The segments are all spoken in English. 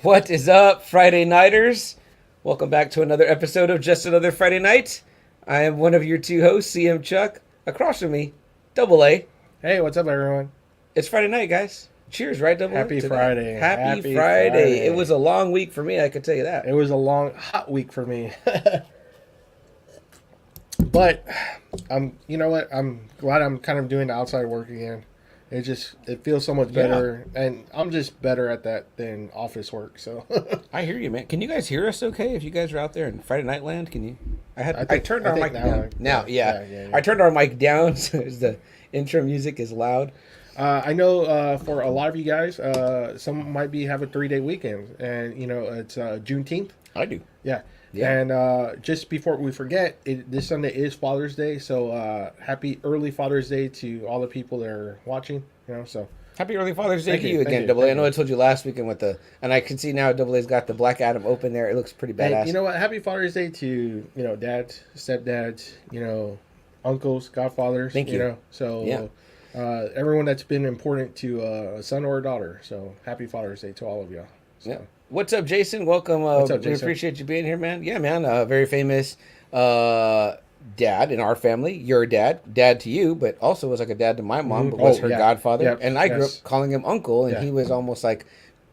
What is up, Friday Nighters? Welcome back to another episode of Just Another Friday Night. I am one of your two hosts, CM Chuck. Across from me, Double A. Hey, what's up, everyone? It's Friday night, guys. Cheers, right, Double A? Happy Friday. Happy Friday. It was a long week for me, I can tell you that. It was a long, hot week for me. But, you know what? I'm glad I'm kind of doing the outside work again. It feels so much better, and I'm just better at that than office work. So I hear you, man. Can you guys hear us okay? If you guys are out there in Friday Night Land, can you? I turned our mic down. Now, yeah. I turned our mic down so the intro music is loud. I know for a lot of you guys, some might have a 3-day weekend, and it's Juneteenth. I do. Yeah. And just before we forget, this Sunday is Father's Day, so happy early Father's Day to all the people that are watching. So happy early Father's Day to you again, Double A. I know I told you last weekend and I can see now Double A's got the Black Adam open there. It looks pretty badass. And you know what? Happy Father's Day to dads, stepdads, uncles, godfathers. Thank you. Everyone that's been important to a son or a daughter. So happy Father's Day to all of y'all. So. Yeah. What's up, Jason? Welcome. What's up, Jason? We appreciate you being here, man. Yeah, man. Very famous dad in our family. Your dad to you, but also was like a dad to my mom, but was her godfather. Yep. And I grew up calling him uncle, and he was almost like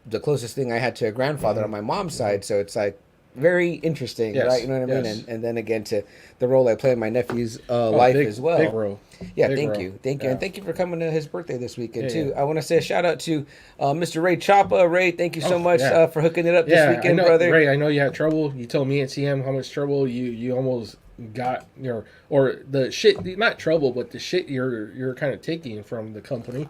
the closest thing I had to a grandfather on my mom's side. So it's like very interesting, right? You know what I mean? And then again to the role I play in my nephew's life as well. Big role. Yeah, thank you, and thank you for coming to his birthday this weekend too. I want to say a shout out to Mr. Ray Chapa. Ray, thank you so much for hooking it up this weekend, brother. Ray, I know you had trouble. You told me and CM how much trouble you almost got or the shit, not trouble, but the shit you're kind of taking from the company.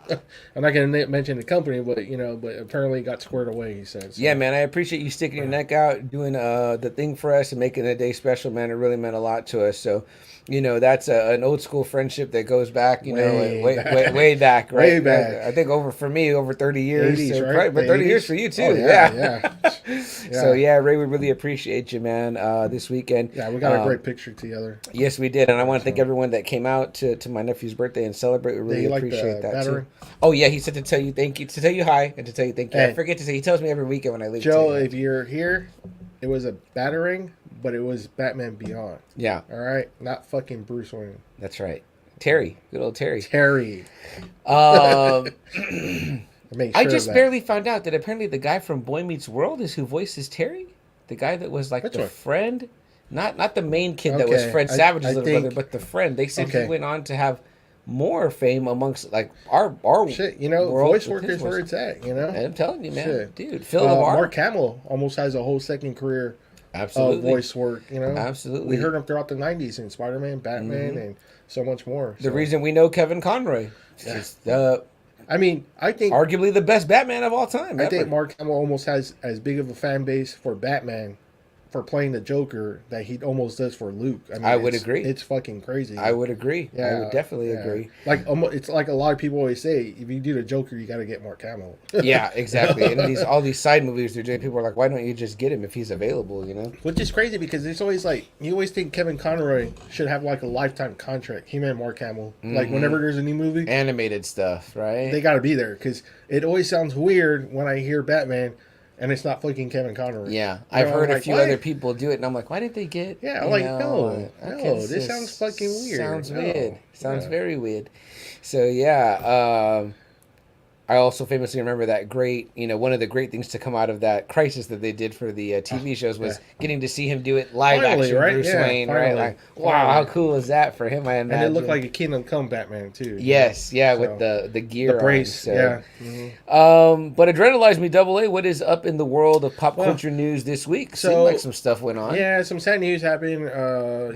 I'm not gonna mention the company, but but apparently it got squared away, he said. So. Yeah, man, I appreciate you sticking your neck out, doing the thing for us and making the day special, man. It really meant a lot to us. So that's an old school friendship that goes back, way back, right? Way back. I think over 30 years. 80s, so, right? But 30 years for you too. Oh, yeah. So Ray, we really appreciate you, man, this weekend. Yeah, we got a great picture together. Yes, we did, and I want to thank everyone that came out to my nephew's birthday and celebrate. We really appreciate that too. Oh yeah, he said to tell you thank you, to tell you hi, and to tell you thank you. I forget to say. He tells me every weekend when I leave. Joe, if you're here, it was a battering, but it was Batman Beyond. Yeah. All right, not fucking Bruce Wayne. That's right. Terry, good old Terry. I just barely found out that apparently the guy from Boy Meets World is who voices Terry. The guy that was like friend, not the main kid that was Fred Savage's little brother, but the friend. They said he went on to have more fame amongst like our shit. Voice work is where it's at. I'm telling you, man, shit. Dude, Phil LaMarr. Mark Hamill almost has a whole second career. Absolutely. Voice work. Absolutely. We heard him throughout the '90s in Spider-Man, Batman, and so much more. The reason we know Kevin Conroy. I think arguably the best Batman of all time. I think Mark Hamill almost has as big of a fan base for Batman for playing the Joker that he almost does for Luke. I would agree. It's fucking crazy. I would agree. Yeah, I would definitely agree. Like it's like a lot of people always say, if you do the Joker, you got to get Mark Hamill. Yeah, exactly. And all these side movies they're doing, people are like, why don't you just get him if he's available? Which is crazy because it's always like you always think Kevin Conroy should have like a lifetime contract. Him and Mark Hamill, like whenever there's a new movie, animated stuff, right? They got to be there because it always sounds weird when I hear Batman. And it's not fucking Kevin Conroy. Yeah, I've heard a few other people do it, and I'm like, why didn't they get? Yeah, I'm like, no, this sounds fucking weird. Sounds weird. Sounds very weird. So yeah, I also famously remember that great, one of the great things to come out of that crisis that they did for the TV shows was getting to see him do it live action Bruce Wayne, right? Like, wow, how cool is that for him? I imagine. And it looked like a Kingdom Come Batman too. Yes, with the gear, the brace, on, so. But Adrenalize Me, Double A, what is up in the world of pop culture news this week? Seemed like some stuff went on. Yeah, some sad news happened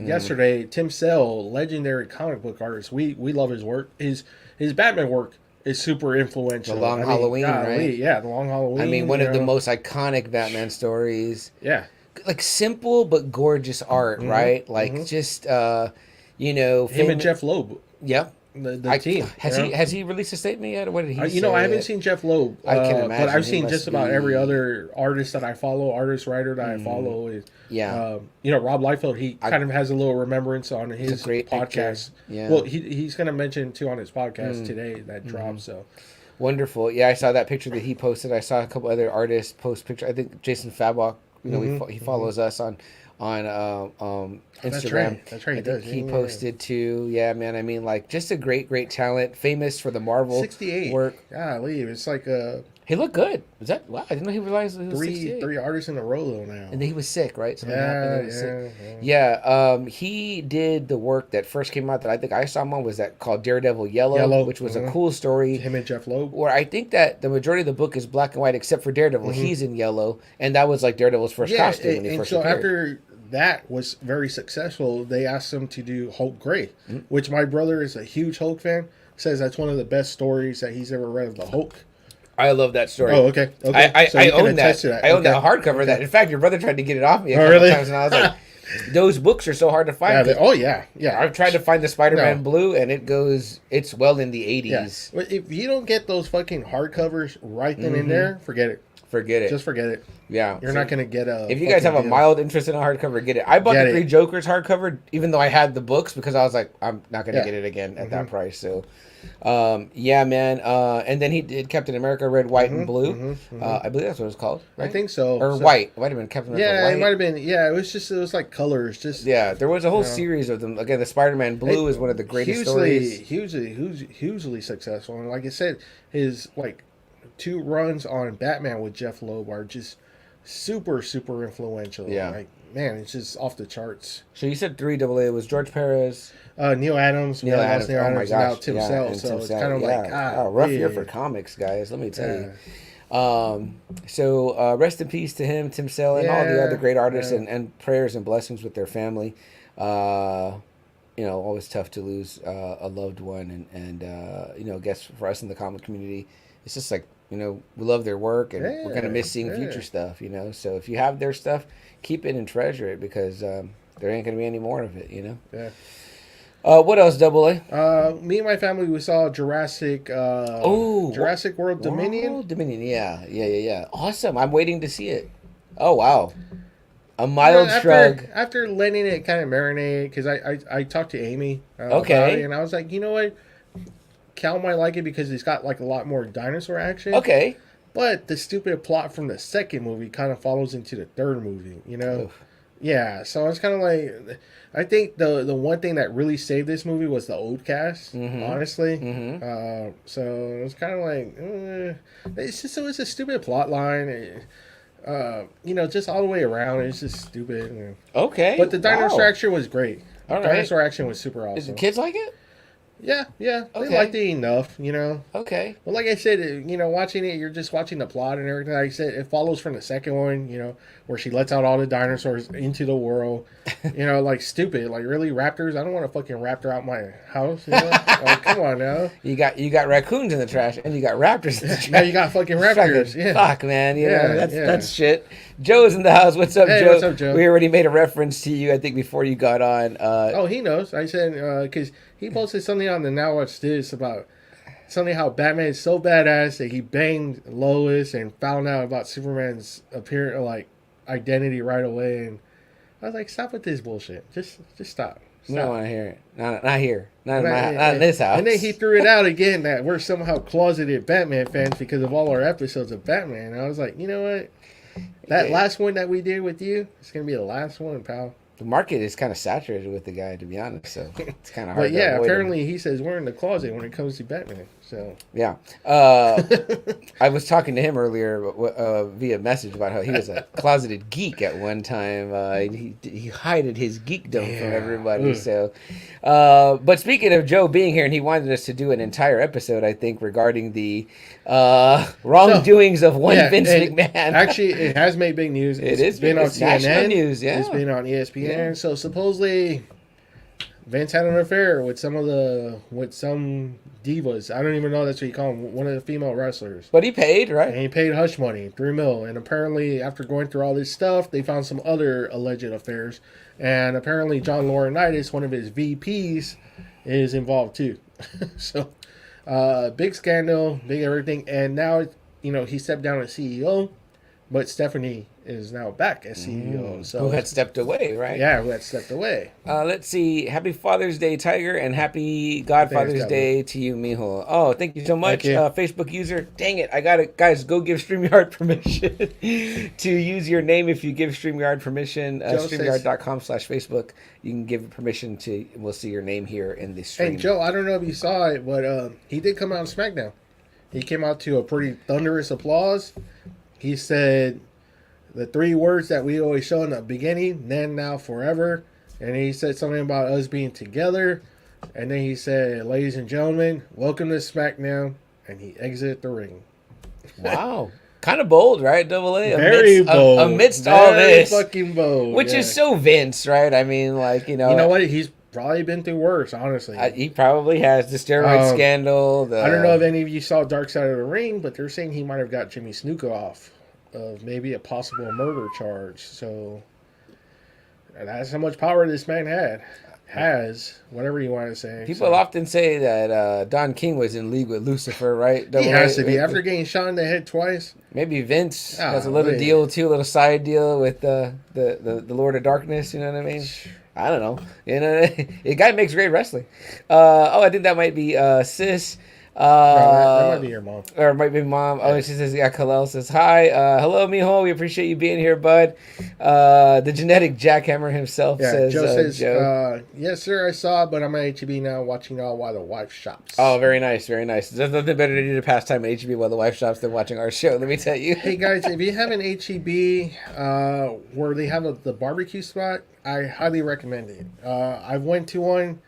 yesterday. Tim Sale, legendary comic book artist, we love his work. His Batman work is super influential. The Long Halloween, right? Yeah, The Long Halloween. I mean, one of the most iconic Batman stories. Yeah. Like simple but gorgeous art, right? Like just, him and Jeff Loeb. Yep. The team. Has he released a statement yet? Or what did he say? I haven't seen Jeff Loeb. I can imagine. But I've seen just about every other artist that I follow, writer that I follow. Is Rob Liefeld, he kind of has a little remembrance on his podcast. Yeah. Well, he's going to mention, too, on his podcast today that drops. So, Wonderful. Yeah, I saw that picture that he posted. I saw a couple other artists post picture. I think Jason Fabok, he follows us on Instagram. That's right. He posted too. Yeah, man. I mean, like, just a great talent, famous for the Marvel 68 work. Golly, it's like he looked good. Was that wow? I didn't know he realized he was 68. Three artists in a row though now. And then he was sick, right? He did the work that first came out that I think I saw him on was that called Daredevil Yellow, which was a cool story. Him and Jeff Loeb. Where I think that the majority of the book is black and white except for Daredevil. He's in yellow, and that was like Daredevil's first costume when he first appeared. After that was very successful, they asked him to do Hulk Gray, which my brother is a huge Hulk fan. Says that's one of the best stories that he's ever read of the Hulk. I love that story. Oh, okay. I own that. I own that hardcover. That in fact, your brother tried to get it off me a couple times, and I was like, "Those books are so hard to find." Yeah. I've tried to find the Spider-Man Blue, and it's well in the 80s. Yeah. If you don't get those fucking hardcovers right then and there, forget it. Forget it. Just forget it. Yeah. You're not going to get a... If you guys have a mild interest in a hardcover, get it. I bought the Three Jokers hardcover, even though I had the books, because I was like, I'm not going to get it again at that price. So, man. And then he did Captain America Red, White, and Blue. I believe that's what it's called. Right? I think so. Or White. It might have been Captain America White. It might have been. Yeah, it was like colors. There was a whole series of them. Again, the Spider-Man Blue is one of the greatest stories. Hugely successful. And like I said, his, 2 runs on Batman with Jeff Loeb are just super influential. Yeah. Like, man, it's just off the charts. So you said 3 AA. It was George Perez. Neil Adams. Neil Adams. Oh my gosh. Now Tim Sale. So it's kind of rough year for comics, guys. Let me tell you. So rest in peace to him, Tim Sale, and all the other great artists, and prayers and blessings with their family. Always tough to lose a loved one, and I guess for us in the comic community, it's just like, we love their work, and we're going to miss seeing future stuff, So if you have their stuff, keep it and treasure it, because there ain't going to be any more of it, Yeah. What else, AA? Me and my family, we saw Jurassic World Dominion. Dominion, yeah. Awesome. I'm waiting to see it. Oh, wow. A mild shrug. After letting it kind of marinate, because I talked to Amy about it, and I was like, you know what? Cal might like it because it's got a lot more dinosaur action. Okay. But the stupid plot from the second movie kind of follows into the third movie, Oof. Yeah, so it's kind of like, I think the one thing that really saved this movie was the old cast, honestly. So it was kind of like, it's a stupid plot line. Just all the way around, it's just stupid. Okay. But the dinosaur action was great. All right. Dinosaur action was super awesome. Did the kids like it? Yeah. They liked it enough, Okay. Well, like I said, watching it, you're just watching the plot and everything. Like I said, it follows from the second one, where she lets out all the dinosaurs into the world. Like stupid. Like, really, raptors? I don't want a fucking raptor out my house. Like, come on now. You got raccoons in the trash, and you got raptors in the trash. Now you got fucking raptors. Fuck, man. That's shit. Joe's in the house. What's up, Joe? What's up, Joe? We already made a reference to you, I think, before you got on. He knows. I said, because he posted something on the Now Watch This about something how Batman is so badass that he banged Lois and found out about Superman's identity right away. And I was like, stop with this bullshit. Just stop. I don't want to hear it. Not here. Not in this house. And then he threw it out again that we're somehow closeted Batman fans because of all our episodes of Batman. And I was like, you know what? That last one that we did with you, it's going to be the last one, pal. The market is kind of saturated with the guy, to be honest, so it's kind of hard. But yeah, apparently he says we're in the closet when it comes to Batman. So yeah, I was talking to him earlier via message about how he was a closeted geek at one time. He hided his geekdom from everybody. So, but speaking of Joe being here, and he wanted us to do an entire episode, I think, regarding the wrongdoings of Vince McMahon. Actually, it has made big news. It's been on CNN. News, yeah. It's been on ESPN. Yeah. So supposedly Vince had an affair with some divas. I don't even know that's what you call them. One of the female wrestlers. But he paid, right? And he paid hush money, $3 million. And apparently, after going through all this stuff, they found some other alleged affairs. And apparently, John Laurinaitis, one of his VPs, is involved too. So, big scandal, big everything. And now, he stepped down as CEO, but Stephanie is now back as CEO. So who had stepped away, right? Yeah, who had stepped away. Let's see. Happy Father's Day, Tiger, and happy Godfather's Day to you, Mijo. Oh, thank you so much, Facebook user. Dang it, I got it, guys. Go give StreamYard permission to use your name. If you give StreamYard permission, StreamYard.com/Facebook, you can give permission to. We'll see your name here in the stream. Hey, Joe, I don't know if you saw it, but he did come out on SmackDown. He came out to a pretty thunderous applause. He said the 3 words that we always show in the beginning, then, now, forever. And he said something about us being together. And then he said, ladies and gentlemen, welcome to SmackDown. And he exited the ring. Wow. Kind of bold, right, Double A? Very bold. Amidst all this. Very fucking bold. Which is so Vince, right? I mean, like, You know what? He's probably been through worse, honestly. He probably has. The steroid scandal. I don't know if any of you saw Dark Side of the Ring, but they're saying he might have got Jimmy Snuka off of maybe a possible murder charge. So that's how much power this man has, whatever you want to say. People often say that Don King was in league with Lucifer, right? He has to be. After getting shot in the head twice. Maybe Vince has a little deal, too, a little side deal with the Lord of Darkness, you know what I mean? I don't know. You know, the guy makes great wrestling. I think that might be Sis. That might be your mom. Or it might be mom. Oh, she says, yeah, Kalel says, hi. Hello, Mijo. We appreciate you being here, bud. The genetic jackhammer himself says, Joe says, Joe. Yes, sir, I saw it, but I'm at HEB now watching y'all while the wife shops. Oh, very nice, very nice. There's nothing better to do to pass time at HEB while the wife shops than watching our show, let me tell you. Hey, guys, if you have an HEB where they have the barbecue spot, I highly recommend it. I went to one.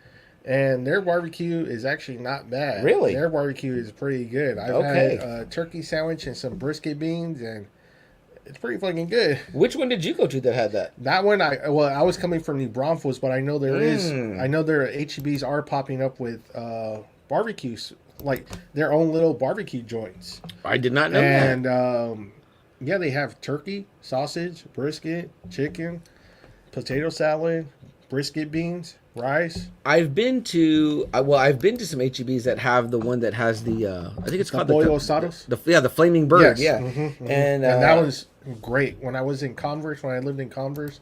And their barbecue is actually not bad. Really? Their barbecue is pretty good. I've had a turkey sandwich and some brisket beans, and it's pretty fucking good. Which one did you go to that had that? That one, I was coming from New Braunfels, but I know I know their HEBs are popping up with barbecues, like their own little barbecue joints. I did not know that. And, yeah, they have turkey, sausage, brisket, chicken, potato salad, brisket beans, rice. I've been to some HEBs that have the one that has the I think it's called the pollo asados. The flaming bird. Yes. Yeah, mm-hmm. And that was great. When I was in Converse, when I lived in Converse,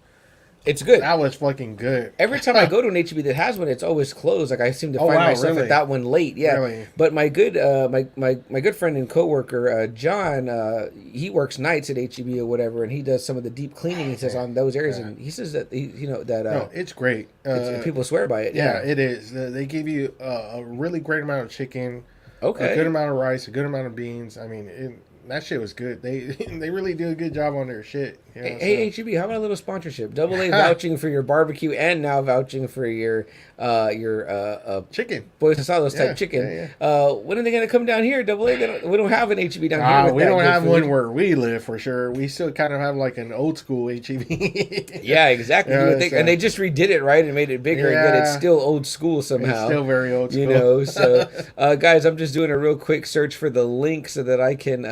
it's good. That was fucking good. Every time I go to an HEB that has one, it's always closed. Like I seem to find myself at that one late. Yeah, really? But my good my good friend and coworker John, he works nights at HEB or whatever, and he does some of the deep cleaning. He says on those areas, and he says that no, it's great. People swear by it. Yeah, it is. They give you a really great amount of chicken. Okay. A good amount of rice, a good amount of beans. I mean, that shit was good. They really do a good job on their shit. You know, hey, HEB, how about a little sponsorship? Double A vouching for your barbecue and now vouching for your chicken, Boys Asados type chicken. Yeah. When are they gonna come down here? Double A, we don't have an HEB down here. We don't have one where we live for sure. We still kind of have like an old school HEB. Yeah, exactly. And they just redid it right and made it bigger again. It's still old school somehow. It's still very old school. You know. So, guys, I'm just doing a real quick search for the link so that I can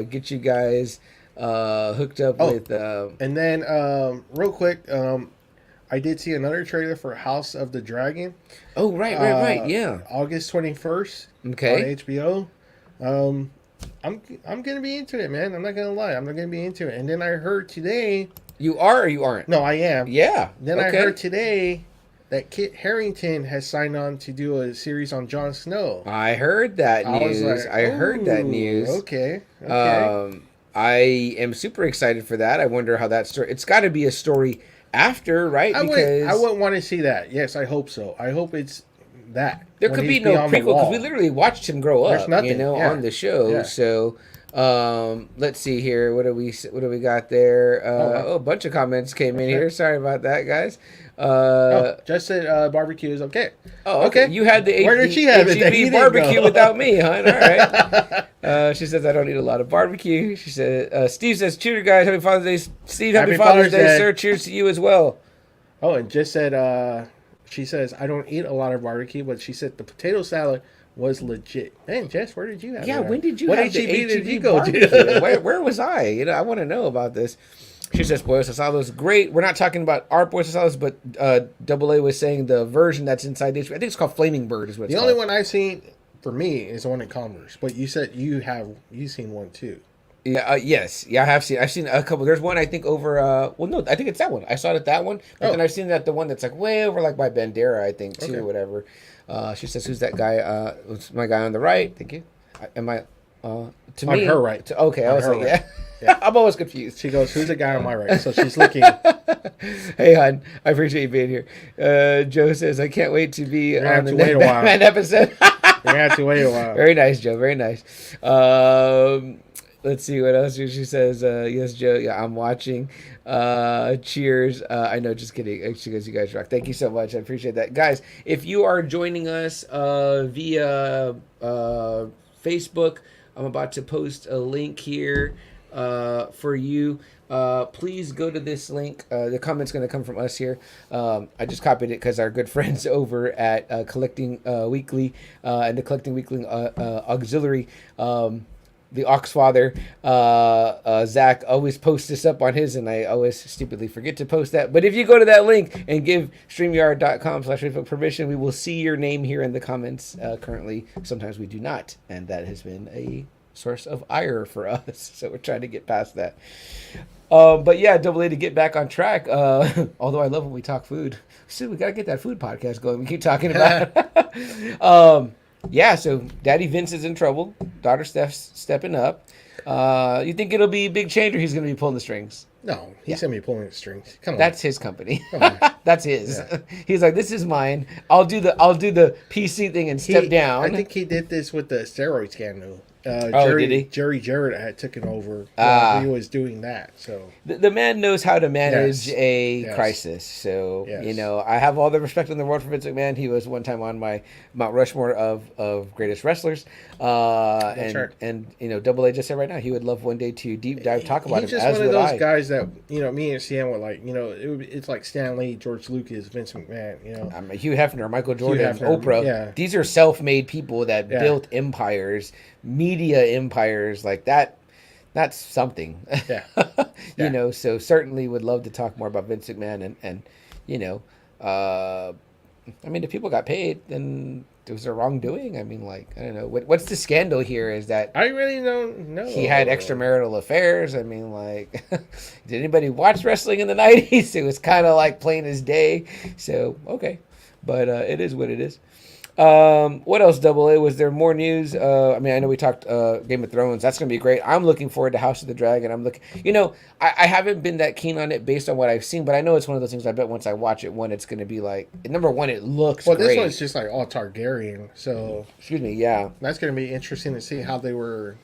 get you guys hooked up with. And then real quick. I did see another trailer for House of the Dragon. Oh, right, yeah. August 21st. Okay. On HBO. I'm gonna be into it, man. I'm not gonna lie. I'm not gonna be into it. And then I heard today. You are or you aren't? No, I am. Yeah. Then I heard today that Kit Harington has signed on to do a series on Jon Snow. I heard that news. I heard that news. Okay. I am super excited for that. I wonder how that story. It's got to be a story after, right? I wouldn't want to see that. Yes, I hope so. I hope it's that. There could be no prequel because we literally watched him grow up, on the show. Yeah. So let's see here. What do we got there? A bunch of comments came in here. Sorry about that, guys. Just said barbecue is okay. Oh, okay. You had the Where did she have HEB barbecue without me, hon. All right. She says I don't eat a lot of barbecue. She said Steve says, "Cheers, guys! Happy Father's Day, Steve. Happy Father's Day, sir. Cheers to you as well." Oh, and just said she says I don't eat a lot of barbecue, but she said the potato salad was legit. Man, Jess, where did you have? Yeah, that? when did you what have HEB the did you go to? Where was I? I want to know about this. She says Boys Asados great. We're not talking about our Boys Asados, but Double A was saying the version that's inside the I think it's called Flaming Bird is what it's called. The only one I've seen for me is the one in Converse. But you said you've seen one too. Yeah, yes. Yeah, I've seen a couple. There's one I think over well no, I think it's that one. I saw it at that one. But then I've seen that the one that's like way over like by Bandera, I think, too, or whatever. She says, "Who's that guy? It's my guy on the right." Thank you. Am I to on me? her right. Okay, I was like, right. Yeah. I'm always confused. She goes, "Who's the guy on my right?" So she's looking. Hey, hon, I appreciate you being here. Joe says, "I can't wait to be on the next Batman episode." You're gonna have to wait a while. Very nice, Joe. Very nice. Let's see what else she says. Yes, Joe. Yeah, I'm watching. Cheers. I know, just kidding. She goes, "You guys rock." Thank you so much. I appreciate that, guys. If you are joining us via Facebook, I'm about to post a link here for you. Please go to this link. The comment's going to come from us here. I just copied it because our good friends over at Collecting Weekly and the Collecting Weekly Auxiliary, the Oxfather, Zach always posts this up on his, and I always stupidly forget to post that. But if you go to that link and give StreamYard.com/Facebook permission, we will see your name here in the comments. Currently, sometimes we do not, and that has been a source of ire for us. So we're trying to get past that. But yeah, Double A, to get back on track. Although I love when we talk food. So we got to get that food podcast going. We keep talking about it. Yeah, so Daddy Vince is in trouble. Daughter Steph's stepping up. You think it'll be a big change, or he's going to be pulling the strings? No, he's going to be pulling the strings. Come on. That's his company. That's his. Yeah. He's like, this is mine. I'll do the PC thing and step down. I think he did this with the steroid scandal. Did he? Jerry Jarrett had taken over while he was doing that. So the man knows how to manage a crisis. So you know, I have all the respect in the world for Vince McMahon. He was one time on my Mount Rushmore of greatest wrestlers. And you know, Double A just said right now he would love one day to deep dive talk about him. He's just one of those guys that, you know, me and CM were like, you know, it's like Stan Lee, George Lucas, Vince McMahon. You know, I'm a Hugh Hefner, Michael Jordan, Oprah. Yeah. These are self-made people that built empires. Media empires like that. That's something. You know, so certainly would love to talk more about Vince McMahon and you know, I mean, if people got paid, then was there wrongdoing? I mean, like, I don't know. What's the scandal here? Is that I really don't know. He had extramarital affairs. I mean, like, did anybody watch wrestling in the 90s? It was kind of like plain as day. So okay, but it is what it is. What else, Double A? Was there more news? I mean, I know we talked Game of Thrones. That's going to be great. I'm looking forward to House of the Dragon. I'm looking, you know, I haven't been that keen on it based on what I've seen, but I know it's one of those things I bet once I watch it, it's going to be like, number one, it looks great. Well, this one's just like all Targaryen, so. Excuse me, yeah. That's going to be interesting to see how they ran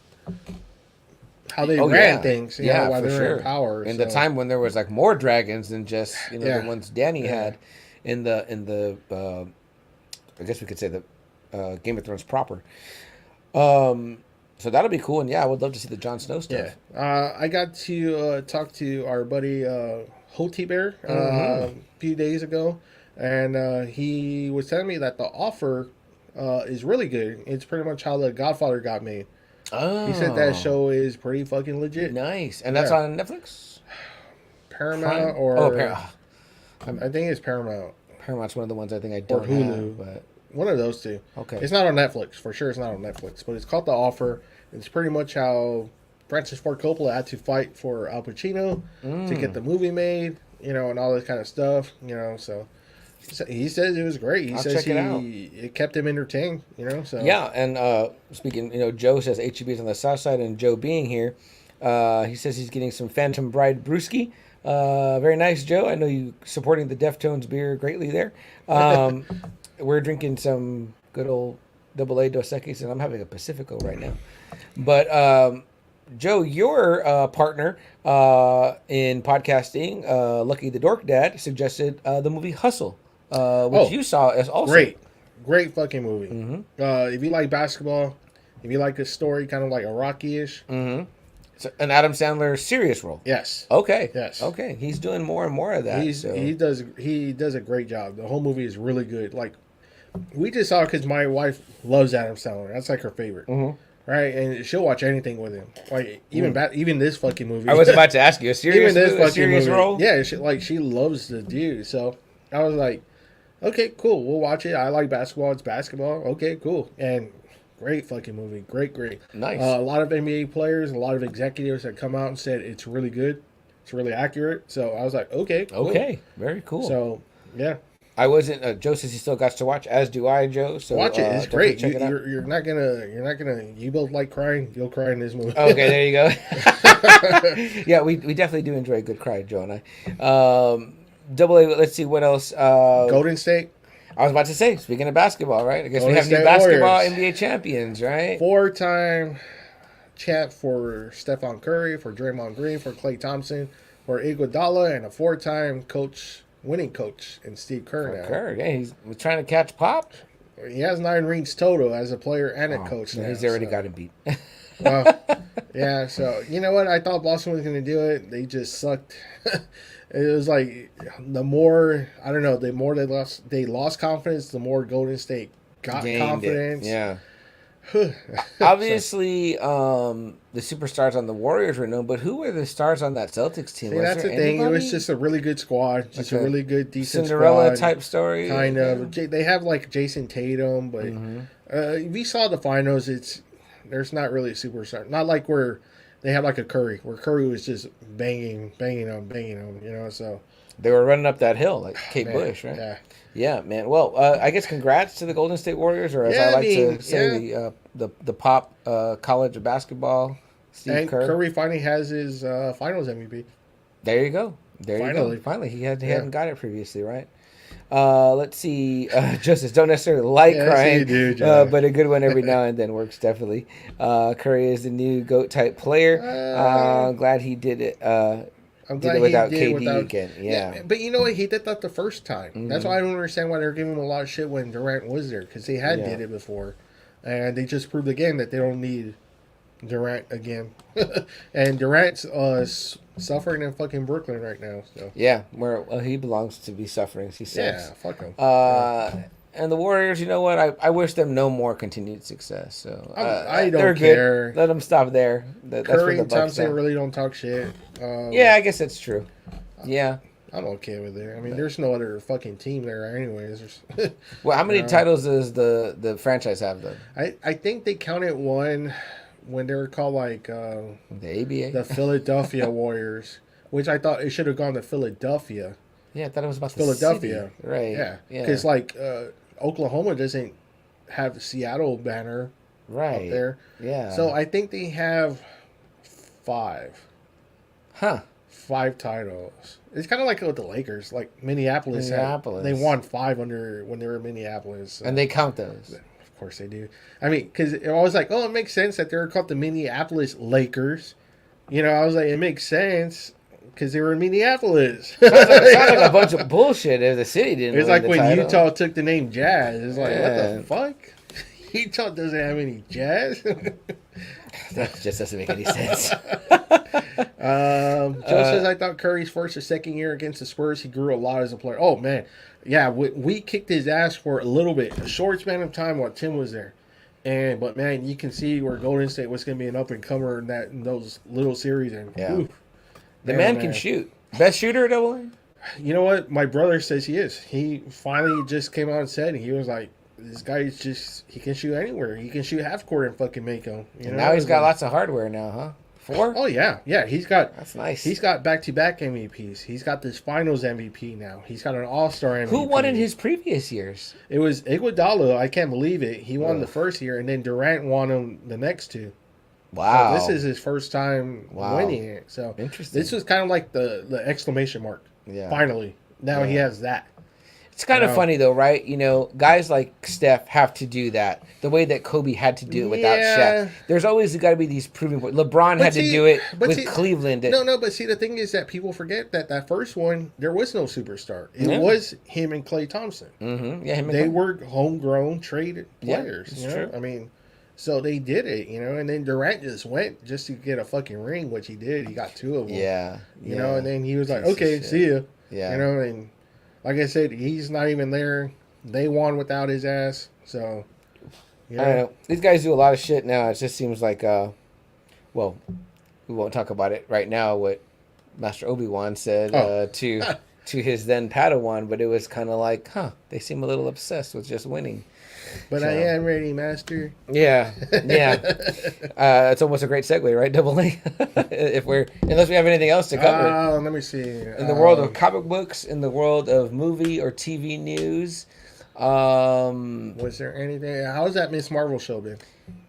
things, you know, while they were in power. In the time when there was like more dragons than just, you know, the ones Dany had in the I guess we could say the Game of Thrones proper. So that'll be cool. And yeah, I would love to see the Jon Snow stuff. Yeah. I got to talk to our buddy Hoti Bear a few days ago. And he was telling me that the offer is really good. It's pretty much how The Godfather got made. Oh. He said that show is pretty fucking legit. Nice. And that's on Netflix? Paramount or... I think it's Paramount. Paramount's one of the ones I think I don't have, but one of those two. Okay. It's not on Netflix. For sure it's not on Netflix. But it's called The Offer. It's pretty much how Francis Ford Coppola had to fight for Al Pacino to get the movie made, you know, and all this kind of stuff, you know, so he says it was great. He says it kept him entertained, you know, so. Yeah, and speaking, you know, Joe says HEB is on the south side, and Joe being here, he says he's getting some Phantom Bride brewski. Very nice, Joe. I know you supporting the Deftones beer greatly there. We're drinking some good old Double A Dos Equis, and I'm having a Pacifico right now. But Joe, your partner in podcasting, Lucky the Dork Dad, suggested the movie Hustle, which you saw as also great fucking movie. Mm-hmm. If you like basketball, if you like a story kind of like a Rocky-ish. Mm-hmm. An Adam Sandler serious role. Yes. Okay. Yes. Okay. He's doing more and more of that. He does a great job. The whole movie is really good. Like, we just saw it because my wife loves Adam Sandler. That's like her favorite. Mm-hmm. Right, and she'll watch anything with him. Like even this fucking movie. I was about to ask you a serious role. Yeah, she loves the dude. So I was like, okay, cool. We'll watch it. I like basketball. It's basketball. Okay, cool. And Great fucking movie. Great. Nice. A lot of NBA players, a lot of executives that come out and said it's really good. It's really accurate. So I was like, okay, cool. Okay, very cool. So, yeah. I wasn't. Joe says he still got to watch, as do I, Joe. So watch it. It's great. Check it out. You're not gonna. You both like crying. You'll cry in this movie. Okay, there you go. Yeah, we definitely do enjoy a good cry, Joe and I. Double A. Let's see what else. Golden State. I was about to say, speaking of basketball, right? I guess Golden we have State new basketball Warriors. NBA champions, right? 4-time champ for Stephon Curry, for Draymond Green, for Klay Thompson, for Iguodala, and a 4-time winning coach in Steve Kerr now. Kerr, yeah, he's trying to catch Pop. He has 9 rings total as a player and a coach now. He's already got him beat. Well, yeah, so you know what? I thought Boston was going to do it. They just sucked. It was like the more they lost confidence, the more Golden State got confidence. Yeah. Obviously, the superstars on the Warriors were known, but who were the stars on that Celtics team? See, that's the thing. It was just a really good squad, just a really good, decent Cinderella squad, type story. Kind of. They have like Jason Tatum, but we saw the finals. There's not really a superstar. Not like where they have like a Curry, where Curry was just banging them. You know, so they were running up that hill like Kate Bush, right? Yeah, man. Well, I guess congrats to the Golden State Warriors, or as I like to say, the Pop College of Basketball. Steve Kerr. Curry finally has his Finals MVP. There you go. Finally, he hadn't got it previously, right? Let's see. Justice, don't necessarily like crying, but a good one every now and then works definitely. Curry is the new GOAT type player. Glad he did it. I'm did glad it without he did KD again. Yeah, but you know what? He did that the first time. That's why I don't understand why they're giving him a lot of shit when Durant was there, because they had did it before, and they just proved again that they don't need Durant again. And Durant's suffering in fucking Brooklyn right now. So yeah, where he belongs to be suffering. He says, yeah, fuck him. And the Warriors, you know what? I wish them no more continued success. So I don't care. Good. Let them stop there. Curry and Thompson really don't talk shit. Yeah, I guess that's true. Yeah. I'm okay with it. I mean, there's no other fucking team there anyways. Well, how many titles does the franchise have, though? I think they counted one when they were called like the ABA? The Philadelphia Warriors, which I thought it should have gone to Philadelphia. Yeah, I thought it was about Philadelphia. The city. Right. Yeah. Because like Oklahoma doesn't have the Seattle banner up there. Yeah. So I think they have 5. Huh. 5 titles. It's kind of like with the Lakers. Like Minneapolis. They won 5 when they were in Minneapolis. So. And they count those. Of course they do. I mean, because I was like, oh, it makes sense that they're called the Minneapolis Lakers. You know, I was like, it makes sense because they were in Minneapolis. Sounds like a bunch of bullshit if the city didn't. It's like when title. Utah took the name Jazz. It's like, what the fuck? Utah doesn't have any Jazz. That just doesn't make any sense. Joe says, I thought Curry's first or second year against the Spurs, he grew a lot as a player. Oh, man. Yeah, we kicked his ass for a little bit, a short span of time while Tim was there. But, man, you can see where Golden State was going to be an up-and-comer in those little series. And, the man can shoot. Best shooter at Double A? You know what? My brother says he is. He finally just came out and said, he was like, this guy is just, he can shoot anywhere. He can shoot half court and fucking make them. And now he's got lots of hardware now, huh? 4? Oh, yeah. Yeah, that's nice. He's got back-to-back MVPs. He's got this finals MVP now. He's got an all-star MVP. Who won in his previous years? It was Iguodala. I can't believe it. He won the first year, and then Durant won him the next 2. Wow. So this is his first time winning it. So interesting. This was kind of like the exclamation mark. Yeah. Finally. Now he has that. It's kind of funny, though, right? You know, guys like Steph have to do that the way that Kobe had to do it without Shaq. There's always got to be these proving points. LeBron had to do it with Cleveland. No, but see, the thing is that people forget that first one, there was no superstar. It was him and Klay Thompson. Mm-hmm. Yeah, they were homegrown, traded players. Yeah, you know? true. I mean, so they did it, you know, and then Durant just went just to get a fucking ring, which he did. He got 2 of them. Yeah. You know, and then he was like, okay, see ya. Yeah. You know, and like I said, he's not even there. They won without his ass. So, I don't know. These guys do a lot of shit now. It just seems like, well, we won't talk about it right now, what Master Obi-Wan said to his then Padawan, but it was kind of like, they seem a little obsessed with just winning. But so, I am ready, Master. Yeah. It's almost a great segue, right? Double A. Unless we have anything else to cover. Let me see. In the world of comic books, in the world of movie or TV news. Was there anything? How's that Miss Marvel show been?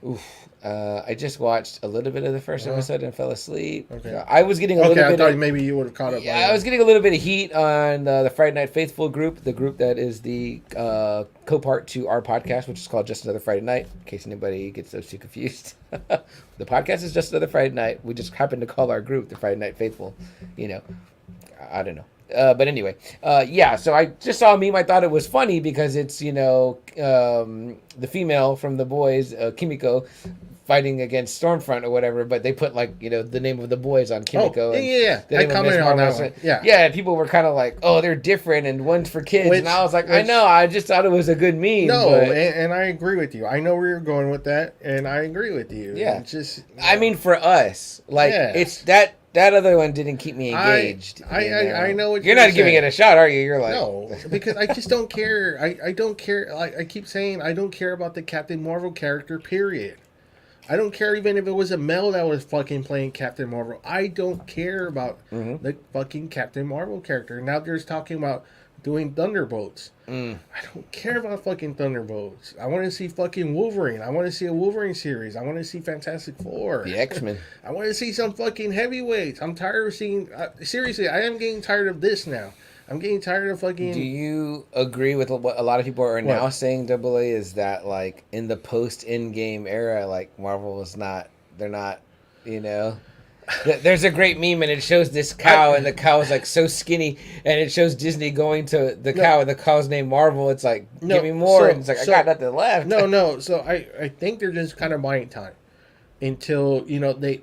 Oof. I just watched a little bit of the first episode and fell asleep. Okay. I was getting a little bit. I thought maybe you would have caught up. Yeah, I was getting a little bit of heat on the Friday Night Faithful group, the group that is the co-part to our podcast, which is called Just Another Friday Night. In case anybody gets those two confused, the podcast is Just Another Friday Night. We just happen to call our group the Friday Night Faithful. I don't know. But anyway, so I just saw a meme. I thought it was funny because it's, the female from the boys, Kimiko, fighting against Stormfront or whatever, but they put the name of the boys on Kimiko. I commented on that one. Yeah, people were kind of like, oh, they're different and one's for kids. And I was like, I know, I just thought it was a good meme. No, and I agree with you. I know where you're going with that, and I agree with you. Yeah. It's just, I mean, for us, it's that other one didn't keep me engaged. I know what you're not giving it a shot, are you? You're like, no, because I just don't care. I don't care. I keep saying I don't care about the Captain Marvel character. Period. I don't care even if it was a male that was fucking playing Captain Marvel. I don't care about the fucking Captain Marvel character. Now they're talking about doing Thunderbolts. I don't care about fucking Thunderbolts. I want to see fucking Wolverine. I want to see a Wolverine series. I want to see Fantastic Four. The X-Men. I want to see some fucking heavyweights. I'm tired of seeing... seriously, I am getting tired of this now. I'm getting tired of fucking... Do you agree with what a lot of people are now saying, AA, is that, in the post-Endgame era, Marvel is not... They're not, There's a great meme, and it shows this cow, and the cow is, so skinny, and it shows Disney going to the cow, and the cow's named Marvel. It's like, give me more. And it's I got nothing left. No. So I think they're just kind of buying time until, they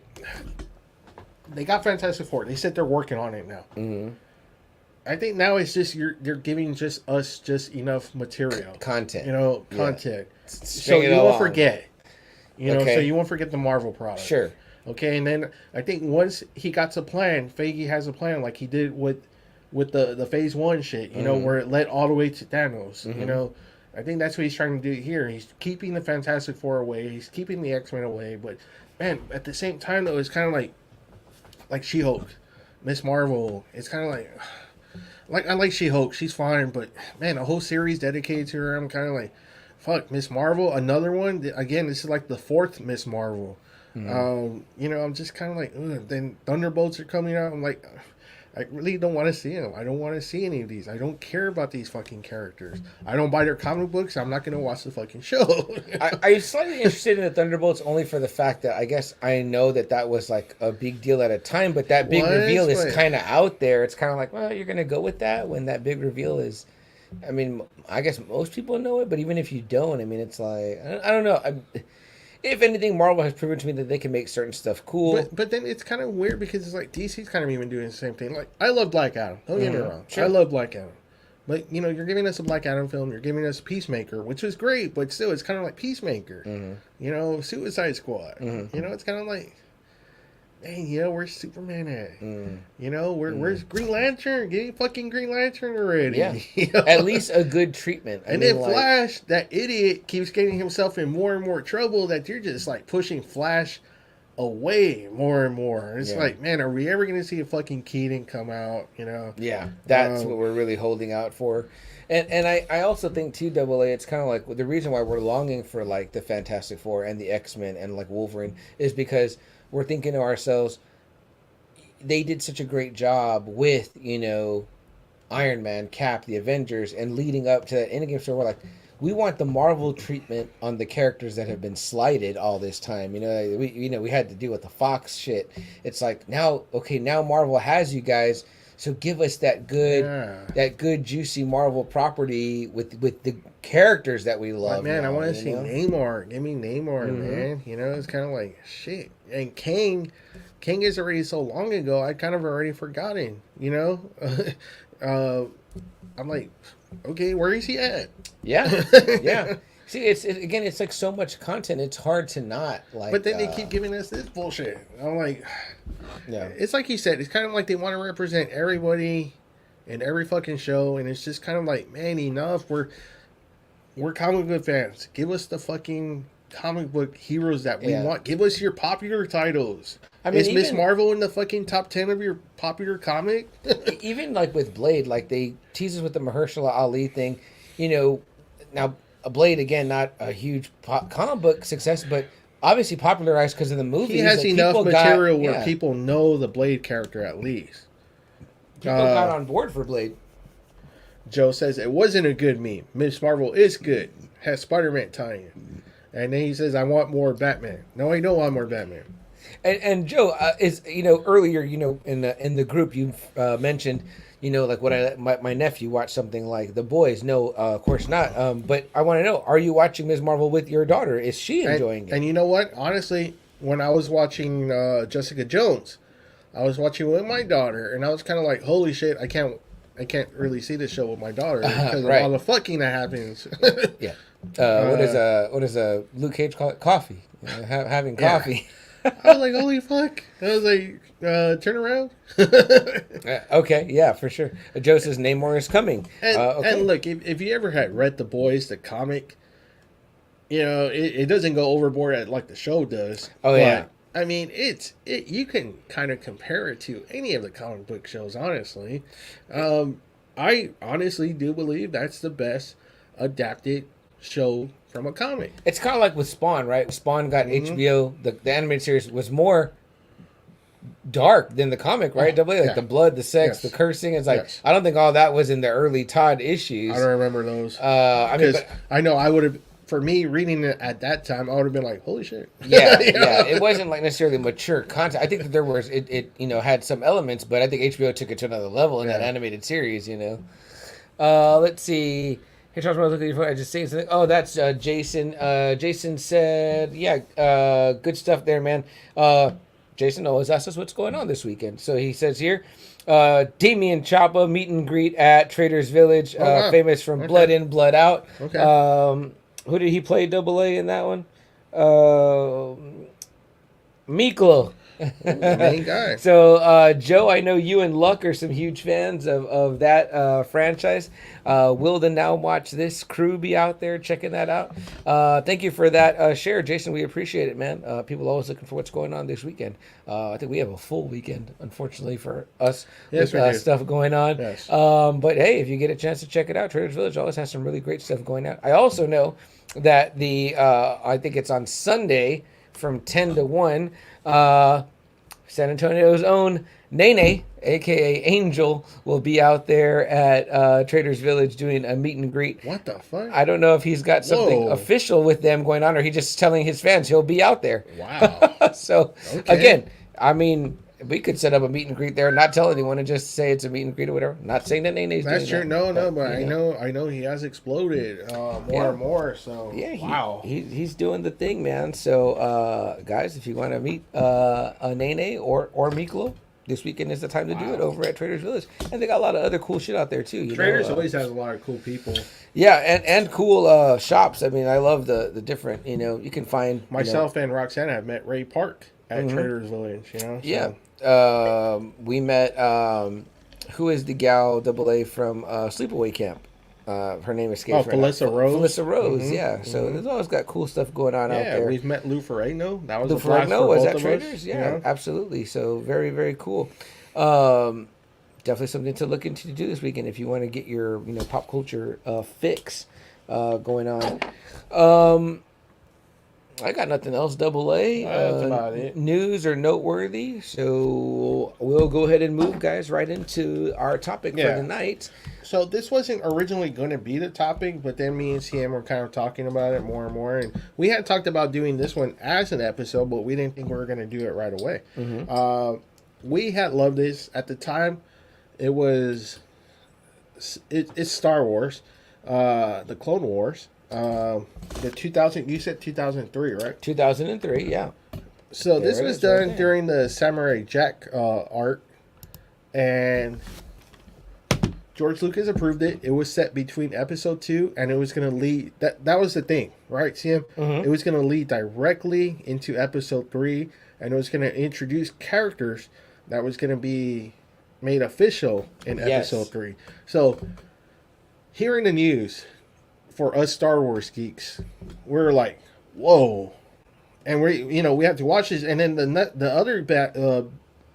got Fantastic Four. They said they're working on it now. Mm-hmm. I think now it's just they're giving us enough material, content, content, so you won't forget, so you won't forget the Marvel product. Sure. Okay, and then I think once he got a plan, Feige has a plan like he did with the Phase 1 shit, where it led all the way to Thanos. I think that's what he's trying to do here. He's keeping the Fantastic Four away. He's keeping the X-Men away. But man, at the same time though, it's kind of like She-Hulk, Miss Marvel. It's kind of like I like She-Hulk. She's fine, but man, a whole series dedicated to her. I'm kind of like, fuck, Miss Marvel, another one. Again, this is like the fourth Miss Marvel. Mm-hmm. I'm just kind of like, ugh. Then Thunderbolts are coming out. I'm like, I really don't want to see them. I don't want to see any of these. I don't care about these fucking characters. I don't buy their comic books. I'm not going to watch the fucking show. I'm slightly interested in the Thunderbolts only for the fact that I guess I know that was a big deal at a time, but that big reveal is kind of out there. It's kind of like, well, you're going to go with that when that big reveal is. I mean, I guess most people know it, but even if you don't, I mean, it's like, I don't know. If anything, Marvel has proven to me that they can make certain stuff cool. But then it's kind of weird because it's like DC's kind of even doing the same thing. Like, I love Black Adam. Don't get me wrong. Sure. I love Black Adam. But, you're giving us a Black Adam film. You're giving us Peacemaker, which was great. But still, it's kind of like Peacemaker. Mm-hmm. Suicide Squad. Mm-hmm. It's kind of like, man, where's Superman at? Where's Green Lantern? Get fucking Green Lantern already. Yeah. At least a good treatment. And then Flash, that idiot, keeps getting himself in more and more trouble that you're just pushing Flash away more and more. It's like, man, are we ever going to see a fucking Keaton come out? Yeah, that's what we're really holding out for. And I also think too, AA, it's kind of like the reason why we're longing for the Fantastic Four and the X-Men and Wolverine is because we're thinking to ourselves, they did such a great job with, Iron Man, Cap, the Avengers, and leading up to that Endgame story. We're like, we want the Marvel treatment on the characters that have been slighted all this time. We had to deal with the Fox shit. It's like, now Marvel has you guys, so give us that good juicy Marvel property with the characters that we love. Man, I want to see Namor. Give me Namor, man. It's kind of like shit. And King is already so long ago. I kind of already forgotten. I'm like, okay, where is he at? Yeah, yeah. See, it's like so much content. It's hard to not like. But then they keep giving us this bullshit. I'm like, yeah. It's like you said. It's kind of like they want to represent everybody in every fucking show, and it's just kind of like, man, enough. we're comic book fans. Give us the fucking comic book heroes that we want. Give us your popular titles. I mean, is Miss Marvel in the fucking top 10 of your popular comic? Even like with Blade, like they tease us with the Mahershala Ali thing. You know, now Blade again, not a huge comic book success, but obviously popularized because of the movie. He has enough material where people know the Blade character at least. People got on board for Blade. Joe says it wasn't a good meme. Miss Marvel is good. Has Spider-Man tie-in. And then he says, I want more Batman. No, I don't want more Batman. And Joe, is earlier, in the group you mentioned, like when I let my nephew watch something like The Boys. No, of course not. But I want to know, are you watching Ms. Marvel with your daughter? Is she enjoying it? And you know what? Honestly, when I was watching Jessica Jones, I was watching with my daughter, and I was kind of like, holy shit, I can't really see this show with my daughter because of all the fucking that happens. Yeah. What does Luke Cage call it? Coffee. Having coffee. I was like, holy fuck. I was like, turn around. Okay, yeah, for sure. Joe says Namor is coming. And look, if you ever had read The Boys, the comic, it doesn't go overboard at like the show does. Oh, yeah. I mean, you can kind of compare it to any of the comic book shows, honestly. I honestly do believe that's the best adapted show from a comic. It's kind of like with Spawn, right? Spawn got HBO. The animated series was more dark than the comic, right? Like the blood, the sex, the cursing. It's like I don't think all that was in the early Todd issues. I don't remember those. I know I would have. For me, reading it at that time, I would have been like, "Holy shit!" Yeah. It wasn't like necessarily mature content. I think that there was it had some elements, but I think HBO took it to another level in that animated series. Let's see. Hey Charles, when I was looking at your phone, I just saying something. Oh, that's Jason. Jason said, "Yeah, good stuff there, man." Jason always asks us what's going on this weekend. So he says here, Damian Chapa meet and greet at Trader's Village, famous from Blood In, Blood Out. Okay. Who did he play double A in that one? Miklo. The main guy. So, Joe, I know you and Luck are some huge fans of that franchise. Will the Now Watch This crew be out there checking that out? Thank you for that share, Jason. We appreciate it, man. People are always looking for what's going on this weekend. I think we have a full weekend, unfortunately, for us with stuff going on. Yes. But, hey, if you get a chance to check it out, Trader's Village always has some really great stuff going out. I also know that I think it's on Sunday from 10 to 1, San Antonio's own Nene, a.k.a. Angel, will be out there at Trader's Village doing a meet and greet. What the fuck? I don't know if he's got something official with them going on or he's just telling his fans he'll be out there. Wow. So, again, I mean, we could set up a meet and greet there and not tell anyone and just say it's a meet and greet or whatever. Not saying that Nene's doing that. No, but I know he has exploded more and more. So wow, he's doing the thing, man. So guys, if you want to meet a Nene or Miklo, this weekend is the time to do it over at Trader's Village. And they got a lot of other cool shit out there too. Trader's always has a lot of cool people. Yeah, and cool shops. I mean, I love the different. You can find myself and Roxanne have met Ray Park at Trader's Village. So. Yeah. We met who is the gal double A from Sleepaway Camp? Her name escapes me. Felissa Rose. Felissa Rose, yeah. So there's always got cool stuff going on out there. We've met Lou Ferrigno. That was Lou Ferrigno was at Traders. Yeah, absolutely. So very, very cool. Definitely something to look into to do this weekend if you want to get your pop culture fix going on. I got nothing else, double A. That's about it. News or noteworthy. So we'll go ahead and move, guys, right into our topic for the night. So this wasn't originally going to be the topic, but then me and CM were kind of talking about it more and more. And we had talked about doing this one as an episode, but we didn't think we were going to do it right away. We had loved this. At the time, it's Star Wars, the Clone Wars. The 2000, you said 2003, right? 2003, yeah. So this was done during the Samurai Jack arc, and George Lucas approved it. It was set between episode 2, and it was going to lead. That was the thing, right, CM? It was going to lead directly into episode 3, and it was going to introduce characters that was going to be made official in episode 3. So, here in the news, for us Star Wars geeks, we're like, whoa. And we have to watch this. And then the other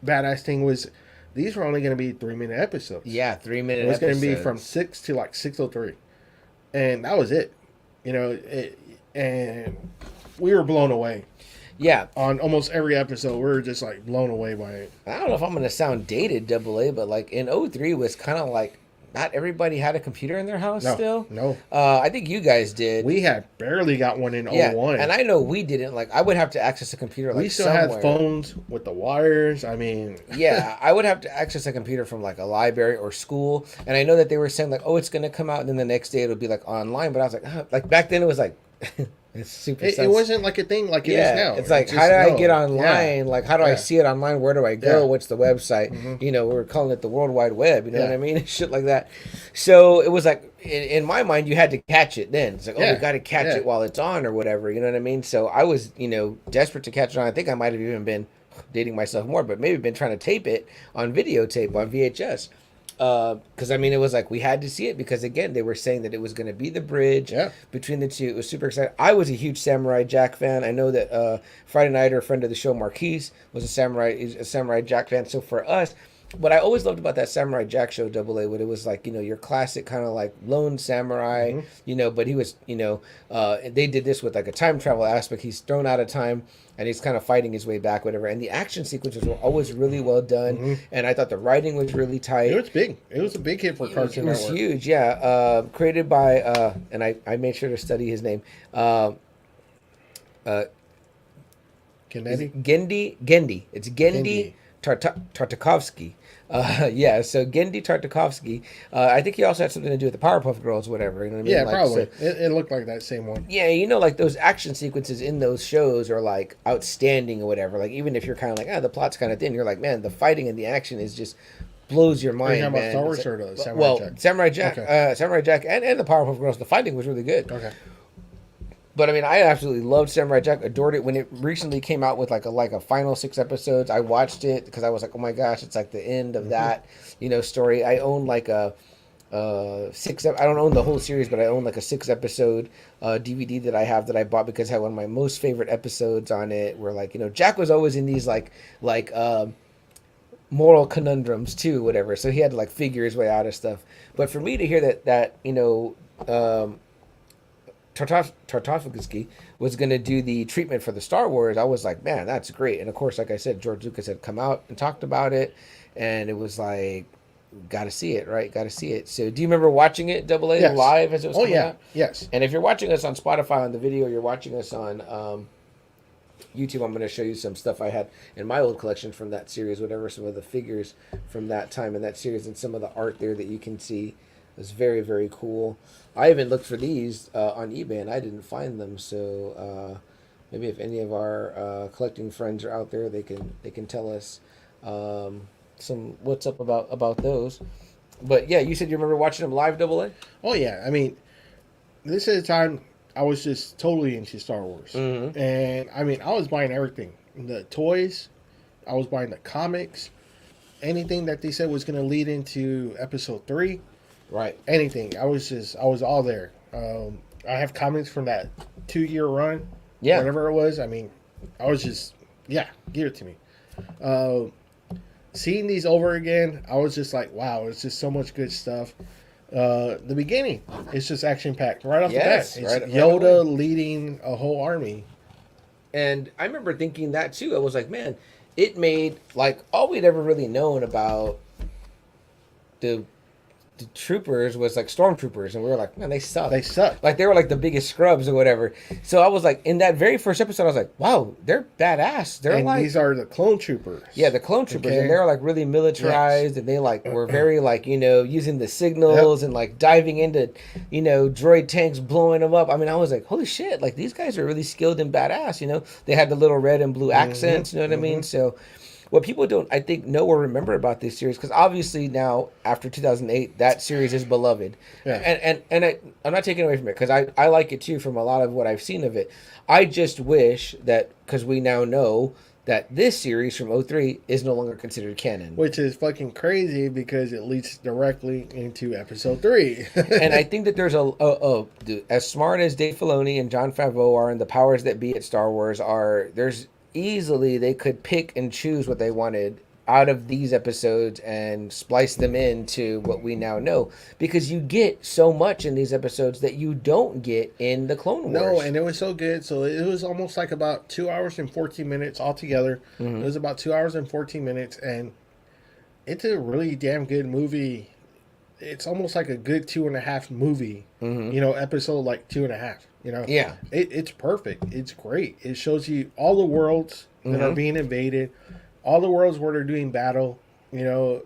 badass thing was these were only going to be 3-minute episodes. Yeah, 3-minute episodes. It was going to be from 6 to like 6:03. And that was it. And we were blown away. Yeah. On almost every episode, we were just like blown away by it. I don't know if I'm going to sound dated, AA, but like in 03 was kind of like not everybody had a computer in their house still. No. I think you guys did. We had barely got one in 01. And I know we didn't. Like, I would have to access a computer like we still somewhere. had phones with the wires. I mean. Yeah, I would have to access a computer from like a library or school. And I know that they were saying like, oh, it's going to come out and then the next day it'll be like online. But I was like, like back then it was like... It's super. It wasn't like a thing like it is now. It's like, how do I get online? Yeah. Like, how do I see it online? Where do I go? Yeah. What's the website? We were calling it the World Wide Web. You know what I mean? Shit like that. So it was like, in my mind, you had to catch it then. It's like, we got to catch it while it's on or whatever. You know what I mean? So I was, desperate to catch it on. I think I might have even been dating myself more, but maybe been trying to tape it on videotape on VHS. Because I mean, it was like we had to see it because again, they were saying that it was going to be the bridge between the two. It was super exciting. I was a huge Samurai Jack fan. I know that Friday Night, or a friend of the show, Marquise, was a Samurai Jack fan. So for us, what I always loved about that Samurai Jack show, AA, what it was like, your classic kind of like lone samurai, but he was, they did this with like a time travel aspect. He's thrown out of time and he's kind of fighting his way back, whatever. And the action sequences were always really well done. And I thought the writing was really tight. It was big. It was a big hit for Cartoon Network. It was huge, yeah. Created by, and I made sure to study his name. Genndy? Genndy. It's Genndy. Tartakovsky. So Genndy Tartakovsky. I think he also had something to do with the Powerpuff Girls, whatever. You know what I mean? Yeah, like, probably. So, it looked like that same one. Yeah, like those action sequences in those shows are like outstanding or whatever. Like even if you're kind of like, the plot's kind of thin, you're like, man, the fighting and the action is just blows your mind. Are you talking about Star Wars or the Samurai Jack? Samurai Jack, okay. Samurai Jack, and the Powerpuff Girls. The fighting was really good. Okay. But I mean, I absolutely loved Samurai Jack, adored it. When it recently came out with like a final 6 episodes, I watched it because I was like, oh my gosh, it's like the end of that, story. I own like a 6. I don't own the whole series, but I own like a 6 episode DVD that I have that I bought because it had one of my most favorite episodes on it. Where like Jack was always in these like moral conundrums too, whatever. So he had to like figure his way out of stuff. But for me to hear that Tartakovsky was going to do the treatment for the Star Wars, I was like, man, that's great. And of course, like I said, George Lucas had come out and talked about it, and it was like, got to see it, right? Got to see it. So do you remember watching it, AA, live as it was coming out? Yes. And if you're watching us on Spotify on the video, you're watching us on YouTube, I'm going to show you some stuff I had in my old collection from that series, whatever, some of the figures from that time in that series and some of the art there that you can see. It was very, very cool. I even looked for these on eBay and I didn't find them. So maybe if any of our collecting friends are out there, they can tell us some what's up about those. But yeah, you said you remember watching them live, AA? Oh yeah, I mean, this is the time I was just totally into Star Wars, and I mean, I was buying everything, the toys, I was buying the comics, anything that they said was going to lead into Episode 3. Right. Anything. I was all there. I have comics from that 2-year run. Yeah. Whatever it was. I mean, I was just, give it to me. Seeing these over again, I was just like, wow, it's just so much good stuff. The beginning, it's just action-packed. Right off the bat. It's Yoda leading a whole army. And I remember thinking that too. I was like, man, it made, like, all we'd ever really known about the troopers was like stormtroopers, and we were like, man, they suck. Like they were like the biggest scrubs or whatever. So I was like, in that very first episode, I was like, wow, they're badass. They're and like, these are the clone troopers. Yeah, the clone troopers, and they're like really militarized, and they like were very like using the signals and like diving into droid tanks, blowing them up. I mean, I was like, holy shit, like these guys are really skilled and badass. They had the little red and blue accents. You know what I mean? So. What people don't, I think, know or remember about this series, because obviously now, after 2008, that series is beloved. Yeah. And I'm not taking away from it, because I like it too from a lot of what I've seen of it. I just wish that, because we now know that this series from '03 is no longer considered canon. Which is fucking crazy because it leads directly into episode 3. And I think that there's dude, as smart as Dave Filoni and Jon Favreau are and the powers that be at Star Wars are, there's easily they could pick and choose what they wanted out of these episodes and splice them into what we now know, because you get so much in these episodes that you don't get in the Clone Wars. No, and it was so good. So it was almost like about 2 hours and 14 minutes altogether. Mm-hmm. It was about 2 hours and 14 minutes, and it's a really damn good movie. It's almost like a good 2.5 movie, episode like 2.5, Yeah. It's perfect. It's great. It shows you all the worlds that are being invaded, all the worlds where they're doing battle. You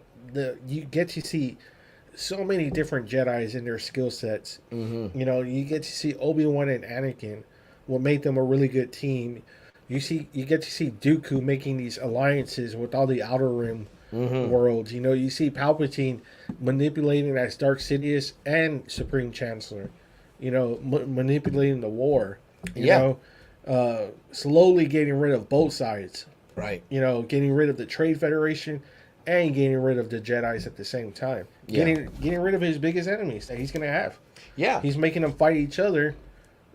get to see so many different Jedis in their skill sets. Mm-hmm. You get to see Obi-Wan and Anakin, what made them a really good team. You get to see Dooku making these alliances with all the Outer Rim worlds. You see Palpatine manipulating as Dark Sidious and Supreme Chancellor. Manipulating the war. Slowly getting rid of both sides. Right. Getting rid of the Trade Federation and getting rid of the Jedis at the same time. Getting rid of his biggest enemies that he's going to have. Yeah. He's making them fight each other.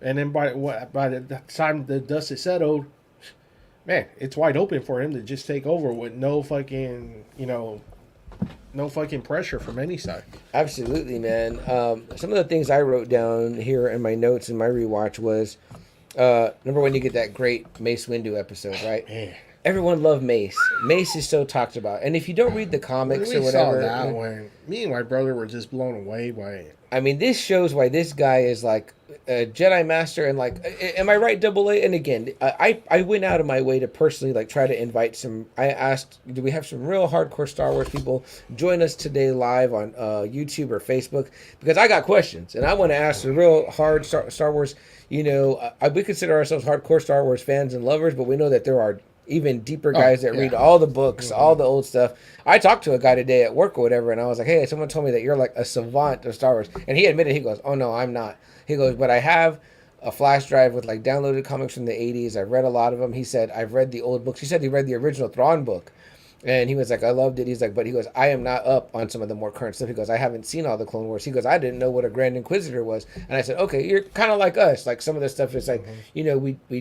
And then by the time the dust is settled, man, it's wide open for him to just take over with no fucking pressure from any side. Absolutely, man. Some of the things I wrote down here in my notes in my rewatch was, number one, you get that great Mace Windu episode, right? Man. Everyone loved Mace. Mace is so talked about. And if you don't read the comics or whatever... We saw that one. Me and my brother were just blown away by it. I mean, this shows why this guy is like a Jedi Master and like... Am I right, Double A? And again, I went out of my way to personally like try to invite some... I asked, do we have some real hardcore Star Wars people join us today live on YouTube or Facebook? Because I got questions. And I want to ask the real hard Star Wars... we consider ourselves hardcore Star Wars fans and lovers, but we know that there are even deeper guys that read all the books, all the old stuff. I talked to a guy today at work or whatever, and I was like, hey, someone told me that you're like a savant of Star Wars. And he admitted, he goes, oh, no, I'm not. He goes, but I have a flash drive with like downloaded comics from the 80s. I've read a lot of them. He said, I've read the old books. He said he read the original Thrawn book. And he was like, I loved it. He's like, but he goes, I am not up on some of the more current stuff. He goes, I haven't seen all the Clone Wars. He goes, I didn't know what a Grand Inquisitor was. And I said, okay, you're kind of like us. Like some of the stuff is like, we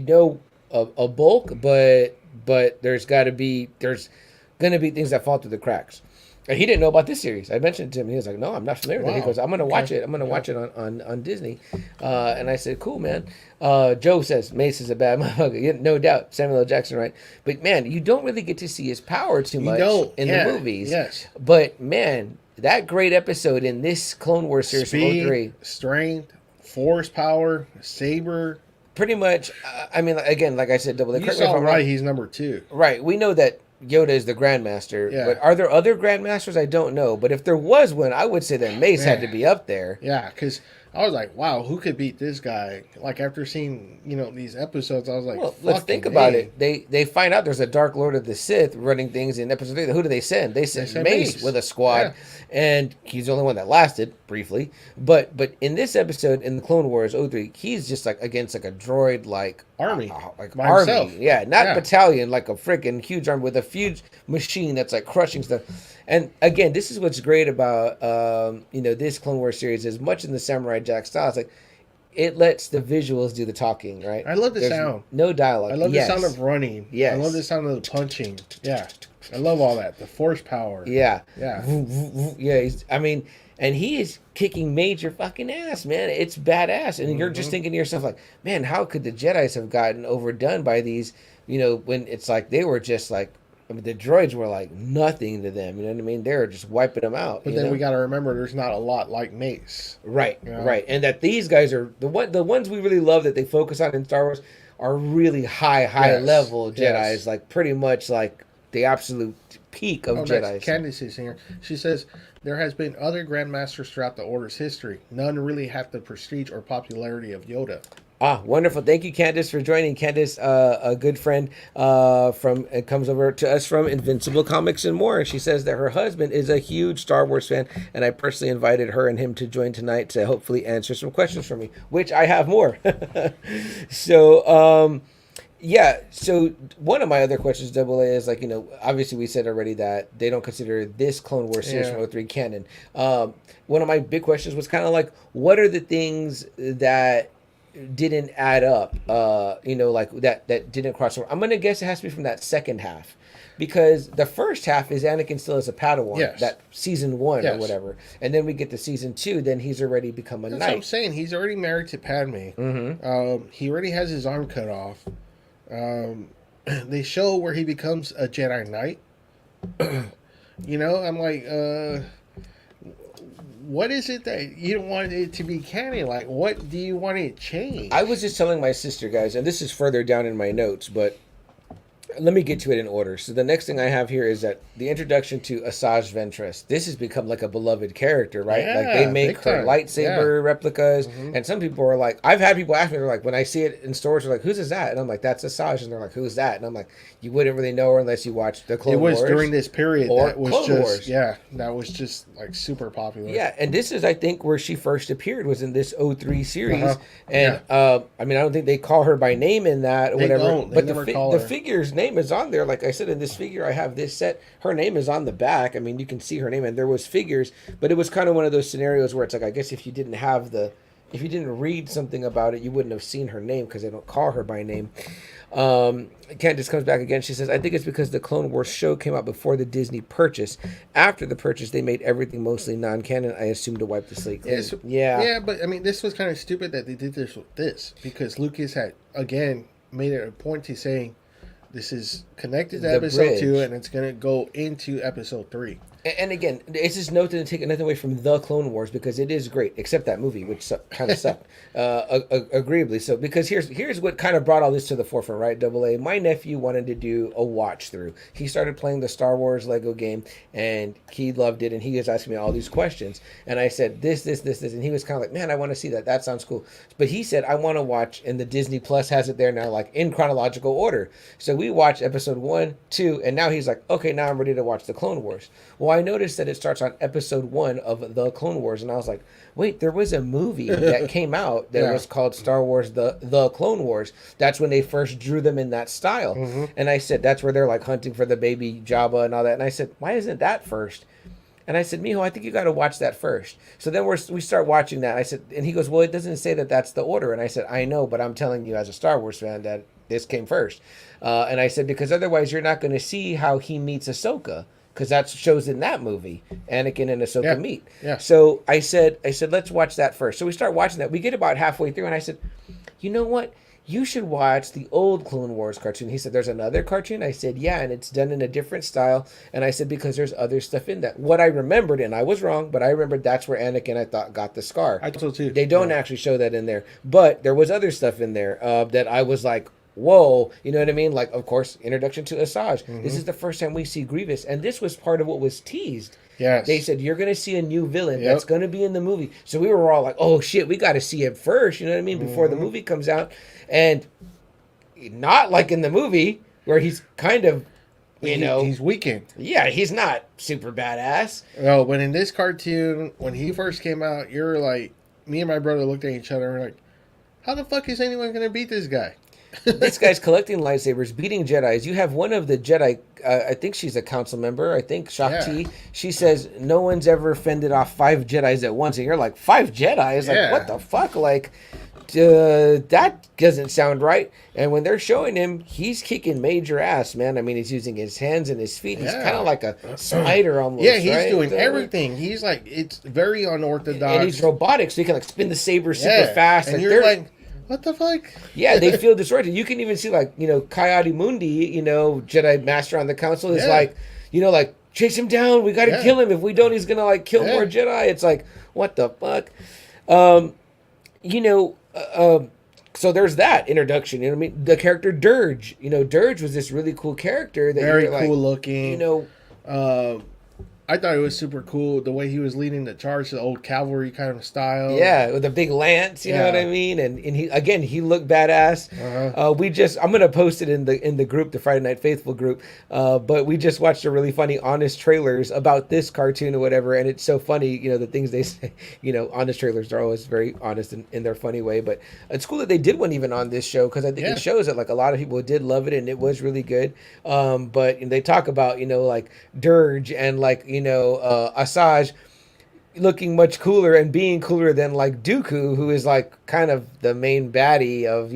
know a bulk, but there's going to be things that fall through the cracks. And he didn't know about this series. I mentioned it to him. He was like, no, I'm not familiar with it. He goes, I'm going to watch it. I'm going to watch it on Disney. And I said, cool, man. Joe says, Mace is a bad motherfucker. Yeah, no doubt. Samuel L. Jackson, right? But, man, you don't really get to see his power too much in the movies. Yes. But, man, that great episode in this Clone Wars series from 03. Strength, force power, saber. Pretty much, I mean, again, like I said, Double A. You saw right, he's number 2. Right. We know that Yoda is the Grandmaster. Yeah. But are there other Grandmasters? I don't know. But if there was one, I would say that Mace had to be up there. Yeah, because I was like, wow, who could beat this guy? Like, after seeing, these episodes, I was like, well, let's think about it. They find out there's a Dark Lord of the Sith running things in episode 3. Who do they send? They send Mace with a squad. Yeah. And he's the only one that lasted, briefly. But in this episode, in the Clone Wars 03, he's just like against like a droid, like... Army. Like army. Himself. Yeah, not battalion, like a freaking huge army with a huge machine that's like crushing stuff. And again, this is what's great about this Clone Wars series. As much in the Samurai Jack style, it's like it lets the visuals do the talking, right? I love the sound. No dialogue. I love the sound of running. Yes. I love the sound of the punching. Yeah. I love all that. The force power. Yeah. Yeah. Yeah. And he is kicking major fucking ass, man. It's badass. And you're just thinking to yourself, like, man, how could the Jedis have gotten overdone by these, when it's like they were just like, I mean, the droids were like nothing to them. You know what I mean? They were just wiping them out. But then we got to remember there's not a lot like Mace. Right, right. And that these guys are, the ones we really love that they focus on in Star Wars are really high level Jedis. Like pretty much like the absolute peak of Jedis. Candace is here. She says, there has been other Grandmasters throughout the Order's history. None really have the prestige or popularity of Yoda. Wonderful. Thank you, Candace, for joining. Candace, a good friend comes over to us from Invincible Comics and more. And she says that her husband is a huge Star Wars fan. And I personally invited her and him to join tonight to hopefully answer some questions for me, which I have more. So, Yeah, so one of my other questions, Double A, is like, obviously we said already that they don't consider this Clone Wars series from 03 canon. One of my big questions was kind of like, what are the things that didn't add up, like that didn't cross over? I'm going to guess it has to be from that second half. Because the first half is Anakin still as a Padawan, that season 1 or whatever. And then we get to season 2, then he's already become a knight. That's what I'm saying. He's already married to Padme. Mm-hmm. He already has his arm cut off. They show where he becomes a Jedi Knight. I'm like, what is it that you don't want it to be canon? Like, what do you want it changed? I was just telling my sister, guys, and this is further down in my notes, but let me get to it in order. So the next thing I have here is that the introduction to Asajj Ventress. This has become like a beloved character, right? Yeah, like they make her lightsaber replicas, and some people are like, I've had people ask me, they're like, when I see it in stores, they're like, who's that? And I'm like, that's Asajj, and they're like, who's that? And I'm like, you wouldn't really know her unless you watched the Clone Wars. It was during this period that was Clone just Wars. that was just like super popular. Yeah, and this is, I think, where she first appeared was in this 03 series, and I mean, I don't think they call her by name in that or whatever, but the figure's name is on there. Like I said, in this figure, I have this set. Her name is on the back. I mean, you can see her name, and there was figures, but it was kind of one of those scenarios where it's like, I guess if you didn't read something about it, you wouldn't have seen her name because they don't call her by name. Candace comes back again. She says, I think it's because the Clone Wars show came out before the Disney purchase. After the purchase, they made everything mostly non-canon, I assume, to wipe the slate clean. Yeah, but I mean, this was kind of stupid that they did this with this, because Lucas had, again, made it a point to saying, this is connected to episode 2, and it's going to go into episode 3. And again, it's just nothing to take nothing away from the Clone Wars, because it is great, except that movie, which kind of sucked, agreeably so. Because here's what kind of brought all this to the forefront, right? Double A. My nephew wanted to do a watch through. He started playing the Star Wars Lego game, and he loved it, and he was asking me all these questions. And I said this, and he was kind of like, man, I want to see that. That sounds cool. But he said, I want to watch, and the Disney Plus has it there now, like in chronological order. So we watched episode 1, 2, and now he's like, okay, now I'm ready to watch the Clone Wars. Well, I noticed that it starts on episode 1 of the Clone Wars, and I was like, wait, there was a movie that came out that was called Star Wars the Clone Wars. That's when they first drew them in that style. And I said, that's where they're like hunting for the baby Jabba and all that. And I said, why isn't that first? And I said, Mijo, I think you got to watch that first. So then we start watching that. I said, and he goes, well, it doesn't say that that's the order. And I said, I know, but I'm telling you as a Star Wars fan that this came first. And I said, because otherwise you're not going to see how he meets Ahsoka. Because that shows in that movie, Anakin and Ahsoka meet. Yeah. So I said, let's watch that first. So we start watching that. We get about halfway through, and I said, you know what? You should watch the old Clone Wars cartoon. He said, there's another cartoon? I said, yeah, and it's done in a different style. And I said, because there's other stuff in that. What I remembered, and I was wrong, but I remembered that's where Anakin, I thought, got the scar. I thought so too. They don't actually show that in there. But there was other stuff in there that I was like, whoa, you know what I mean? Like, of course, introduction to Asajj. This is the first time we see Grievous, and this was part of what was teased. Yes. They said, you're going to see a new villain that's going to be in the movie. So we were all like, oh, shit, we got to see him first, you know what I mean, before the movie comes out. And not like in the movie, where he's kind of, he's weakened. Yeah, he's not super badass. No, but in this cartoon, when he first came out, you're like, me and my brother looked at each other and we're like, how the fuck is anyone going to beat this guy? This guy's collecting lightsabers, beating Jedis. You have one of the Jedi, I think she's a council member, I think, Shakti. Yeah. She says, no one's ever fended off 5 Jedis at once. And you're like, 5 Jedis? Like, what the fuck? Like, that doesn't sound right. And when they're showing him, he's kicking major ass, man. I mean, he's using his hands and his feet. He's kind of like a spider almost. Yeah, he's doing everything. He's like, it's very unorthodox. And he's robotic, so he can like spin the saber super fast. And you're like, what the fuck? Yeah, they feel distorted. You can even see, like, Coyote Mundi, Jedi Master on the Council is like, like, chase him down. We got to kill him. If we don't, he's going to, like, kill more Jedi. It's like, what the fuck? So there's that introduction. You know what I mean? The character Durge. Durge was this really cool character. That very cool looking. I thought it was super cool the way he was leading the charge, the old cavalry kind of style. Yeah, with a big lance, you know what I mean? And he looked badass. I'm gonna post it in the group, the Friday Night Faithful group. But we just watched a really funny honest trailers about this cartoon or whatever, and it's so funny, the things they say. Honest trailers are always very honest in their funny way. But it's cool that they did one even on this show, because I think it shows that like a lot of people did love it and it was really good. But they talk about like Durge and like Asajj looking much cooler and being cooler than like Dooku, who is like kind of the main baddie of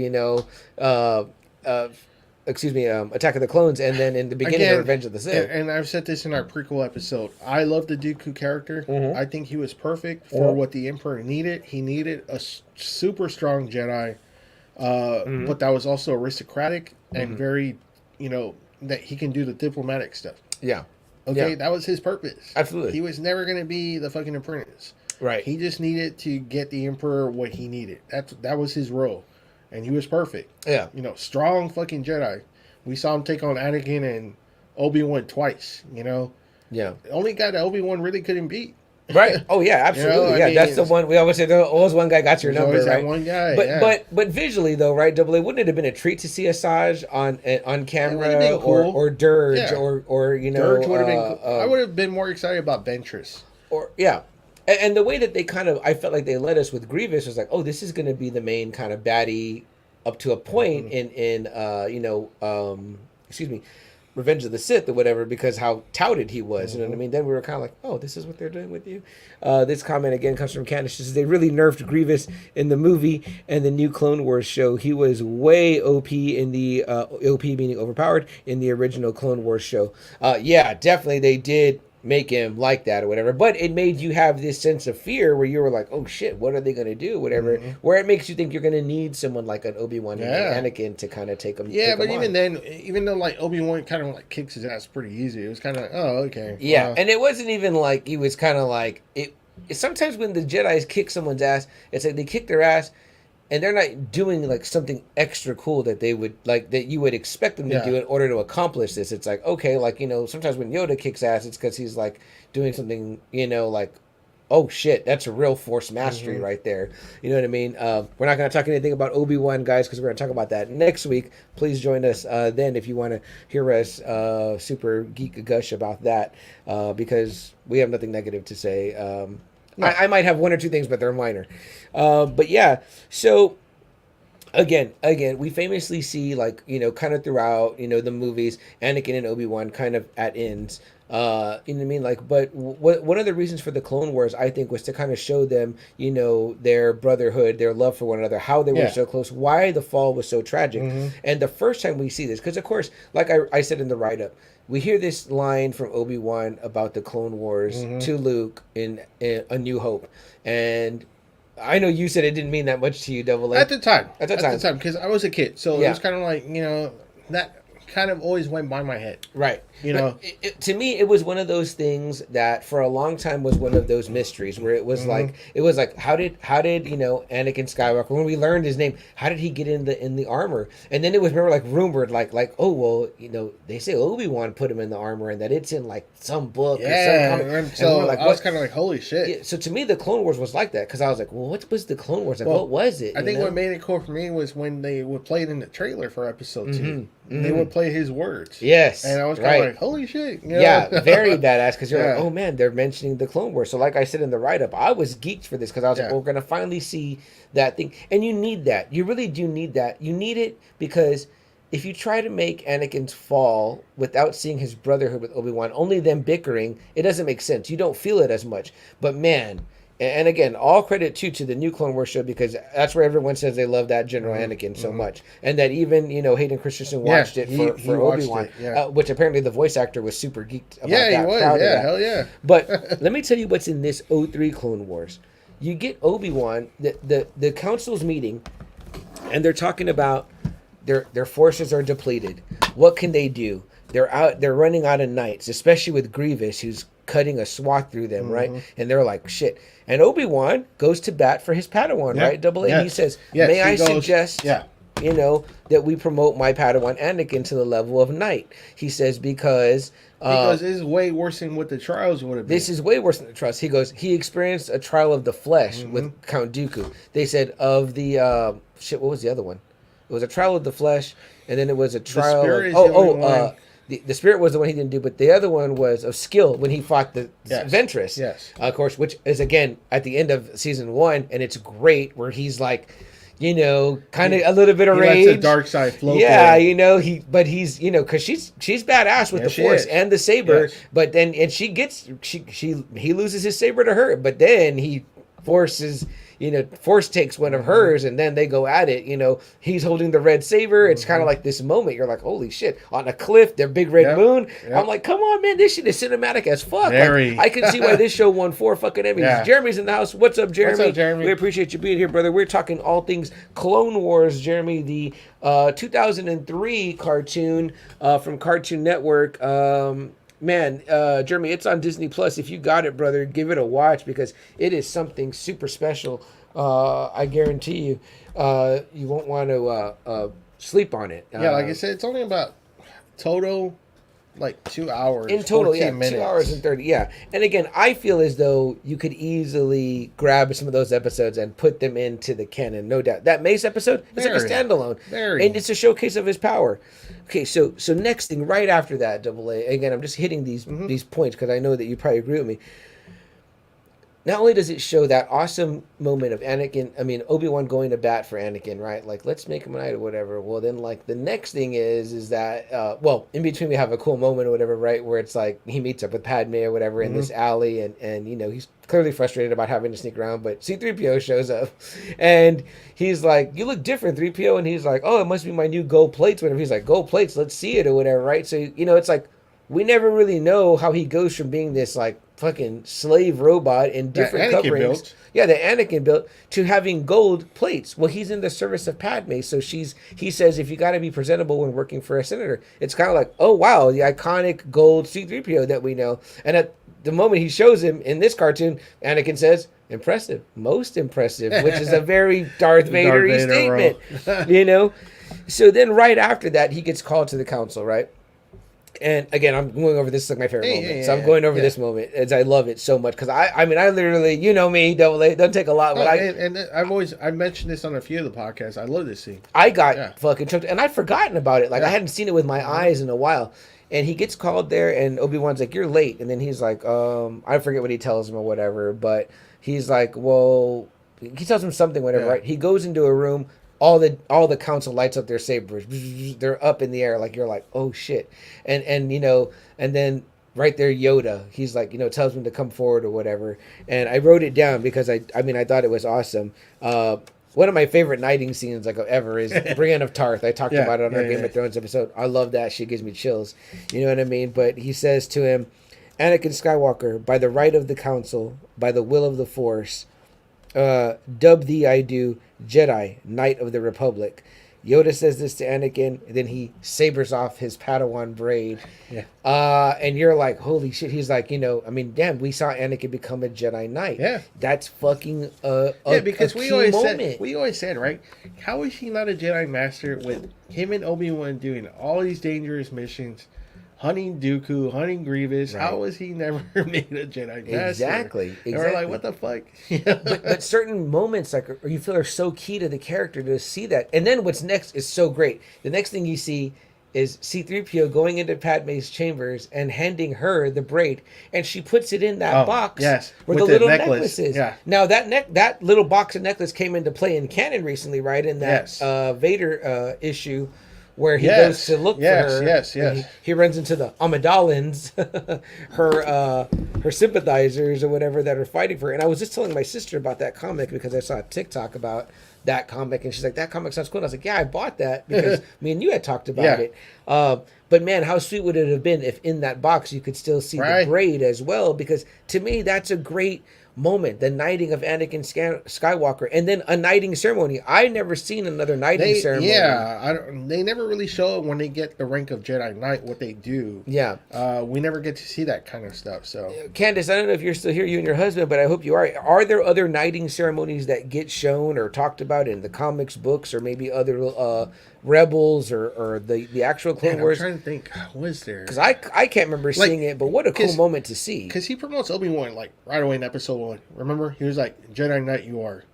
Attack of the Clones, and then in the beginning of Revenge of the Sith. And I've said this in our prequel episode. I love the Dooku character. I think he was perfect for what the Emperor needed. He needed a super strong Jedi, but that was also aristocratic and very, that he can do the diplomatic stuff. Yeah. Okay, that was his purpose. Absolutely. He was never going to be the fucking apprentice. Right. He just needed to get the Emperor what he needed. That was his role. And he was perfect. Yeah. Strong fucking Jedi. We saw him take on Anakin and Obi-Wan twice, Yeah. The only guy that Obi-Wan really couldn't beat. Right. Oh yeah, absolutely. I mean, that's the one we always say. Always one guy got your number, always right? That one guy. But visually though, right? Double A, wouldn't it have been a treat to see Asajj on camera, cool. or Durge, or Durge would have been. Cool. I would have been more excited about Ventress. And the way that they I felt like they led us with Grievous was like, oh, this is going to be the main kind of baddie up to a point in Revenge of the Sith or whatever, because how touted he was. You know what I mean? Then we were kind of like, oh, this is what they're doing with you. This comment again comes from Candace. She says they really nerfed Grievous in the movie and the new Clone Wars show. He was way OP in the OP meaning overpowered in the original Clone Wars show. Yeah, definitely they did make him like that or whatever, but it made you have this sense of fear where you were like, oh shit, what are they going to do, whatever, where it makes you think you're going to need someone like an Obi-Wan and Anakin to kind of take them. But even though like Obi-Wan kind of like kicks his ass pretty easy, it was kind of like, oh, okay. And it wasn't even like he was kind of like it. Sometimes when the Jedis kick someone's ass, it's like they kick their ass and they're not doing like something extra cool that they would like that you would expect them to do in order to accomplish this. It's like, okay, like, sometimes when Yoda kicks ass, it's because he's like doing something, like, oh shit, that's a real Force mastery right there. You know what I mean? We're not going to talk anything about Obi-Wan, guys, because we're going to talk about that next week. Please join us then if you want to hear us super geek gush about that, because we have nothing negative to say. I might have one or two things, but they're minor. But yeah, so again, we famously see like, kind of throughout, the movies, Anakin and Obi-Wan kind of at ends. You know what I mean? Like, but one of the reasons for the Clone Wars, I think, was to kind of show them, their brotherhood, their love for one another, how they were so close, why the fall was so tragic. And the first time we see this, because of course, like I said in the write-up, we hear this line from Obi-Wan about the Clone Wars to Luke in A New Hope. And I know you said it didn't mean that much to you, Double A. At the time, because I was a kid. So it was kind of like, that kind of always went by my head. Right. To me, it was one of those things that for a long time was one of those mysteries where it was like how did Anakin Skywalker, when we learned his name, how did he get in the armor? And then it was rumored like oh well, they say Obi-Wan put him in the armor and that it's in like some book or some comic. So like, I was kind of like, holy shit. Yeah, so to me, the Clone Wars was like that, because I was like, well, what was the Clone Wars like? What was it? I think what made it cool for me was when they would play it in the trailer for episode 2. They would play his words. Yes. And I was kind of like, holy shit. Yeah, very badass, because you're like, oh man, they're mentioning the Clone Wars. So like I said in the write-up, I was geeked for this, because I was like, we're going to finally see that thing. And you need that. You really do need that. You need it because if you try to make Anakin's fall without seeing his brotherhood with Obi-Wan, only them bickering, it doesn't make sense. You don't feel it as much. But man, and again, all credit to the new Clone Wars show, because that's where everyone says they love that General Anakin so much, and that even Hayden Christensen watched it for Obi-Wan, which apparently the voice actor was super geeked about. Yeah, he was. Hell yeah. But let me tell you what's in this 03 Clone Wars. You get Obi-Wan, the council's meeting, and they're talking about their forces are depleted. What can they do? They're running out of knights, especially with Grievous, who's cutting a swath through them, right? And they're like, shit. And Obi-Wan goes to bat for his Padawan, right? Double A. He says, may I suggest that we promote my Padawan Anakin to the level of knight. He says because this is way worse than what the trials would have been. This is way worse than the trials. He goes, he experienced a trial of the flesh with Count Dooku. They said of the what was the other one? It was a trial of the flesh, and then it was a trial. The spirit was the one he didn't do, but the other one was of skill when he fought the Ventress. Yes, of course, which is again at the end of season 1, and it's great where he's like, kind of a little bit of rage. Lets the dark side flow. Yeah, he's because she's badass with the Force and the saber, but then he loses his saber to her, but then he forces. Force takes one of hers, and then they go at it. He's holding the red saber. It's kind of like this moment. You're like, holy shit, on a cliff, the big red moon. I'm like, come on, man, this shit is cinematic as fuck. Like, I can see why this show won 4 fucking Emmys. Yeah. Jeremy's in the house. What's up, Jeremy? What's up, Jeremy? We appreciate you being here, brother. We're talking all things Clone Wars, Jeremy, the 2003 cartoon from Cartoon Network. Man, Jeremy, it's on Disney Plus. If you got it, brother, give it a watch because it is something super special. I guarantee you, you won't want to sleep on it. Like I said, it's only about total, 2 hours. In total, minutes. 2 hours and 30. Yeah, and again, I feel as though you could easily grab some of those episodes and put them into the canon, no doubt. That Mace episode is like a standalone, and it's a showcase of his power. Okay, so next thing, right after that, Double A. Again, I'm just hitting these points because I know that you probably agree with me. Not only does it show that awesome moment of Obi-Wan going to bat for Anakin, right? Like, let's make him a knight or whatever. Well, then, the next thing is that, in between we have a cool moment or whatever, right? Where it's like he meets up with Padme or whatever in this alley, and he's clearly frustrated about having to sneak around, but C-3PO shows up, and he's like, you look different, 3PO, and he's like, oh, it must be my new gold plates, whatever. He's like, gold plates, let's see it or whatever, right? So, it's like, we never really know how he goes from being this, fucking slave robot in different coverings. Yeah, that Anakin built, to having gold plates. Well, he's in the service of Padme, so he says, if you got to be presentable when working for a senator, it's kind of like, oh, wow, the iconic gold C-3PO that we know. And at the moment he shows him in this cartoon, Anakin says, impressive, most impressive, which is a very Darth Vader-y statement, So then right after that, he gets called to the council, right? And again, I'm going over this is like my favorite moment. So I'm going over this moment as I love it so much because I literally, me, don't take a lot, but I've mentioned this on a few of the podcasts. I love this scene. I got fucking choked, and I'd forgotten about it. I hadn't seen it with my eyes in a while. And he gets called there, and Obi-Wan's like, "You're late," and then he's like, I forget what he tells him or whatever, but he's like, well, he tells him something, whatever, right? He goes into a room. All the council lights up their sabers. They're up in the air. You're like, oh shit. And then right there, Yoda, he's like, tells him to come forward or whatever. And I wrote it down because I thought it was awesome. One of my favorite knighting scenes ever is Brienne of Tarth. I talked about it on our Game of Thrones episode. I love that. She gives me chills. You know what I mean? But he says to him, Anakin Skywalker, by the right of the council, by the will of the Force, dub thee I do Jedi, Knight of the Republic. Yoda says this to Anakin, and then he sabers off his Padawan braid. And you're like, holy shit. He's like, damn, we saw Anakin become a Jedi Knight. Yeah. That's fucking because we always said, right? How is he not a Jedi Master with him and Obi-Wan doing all these dangerous missions? Hunting Dooku, hunting Grievous. Right. How was he never made a Jedi Master? Exactly. And we're like, what the fuck? but certain moments, you feel are so key to the character to see that. And then what's next is so great. The next thing you see is C-3PO going into Padme's chambers and handing her the braid, and she puts it in that box where the little necklace is. Yeah. Now that little box and necklace came into play in canon recently, right? In that Vader issue. Where he goes to look for her. Yes. He runs into the Amidalans, her sympathizers or whatever that are fighting for her. And I was just telling my sister about that comic because I saw a TikTok about that comic, and she's like, "That comic sounds cool." And I was like, "Yeah, I bought that because me and you had talked about it." But man, how sweet would it have been if in that box you could still see the braid as well? Because to me, that's a great moment, the knighting of Anakin Skywalker, and then a knighting ceremony. I never seen another knighting ceremony. Yeah, they never really show when they get the rank of Jedi Knight what they do. Yeah, we never get to see that kind of stuff. So, Candace, I don't know if you're still here, you and your husband, but I hope you are. Are there other knighting ceremonies that get shown or talked about in the comics, books, or maybe other Rebels or the actual Clone Wars? I'm trying to think. Was there? Because I can't remember seeing it, but what a cool moment to see. Because he promotes Obi-Wan like right away in episode 1. Remember, he was like, "Jedi Knight, you are."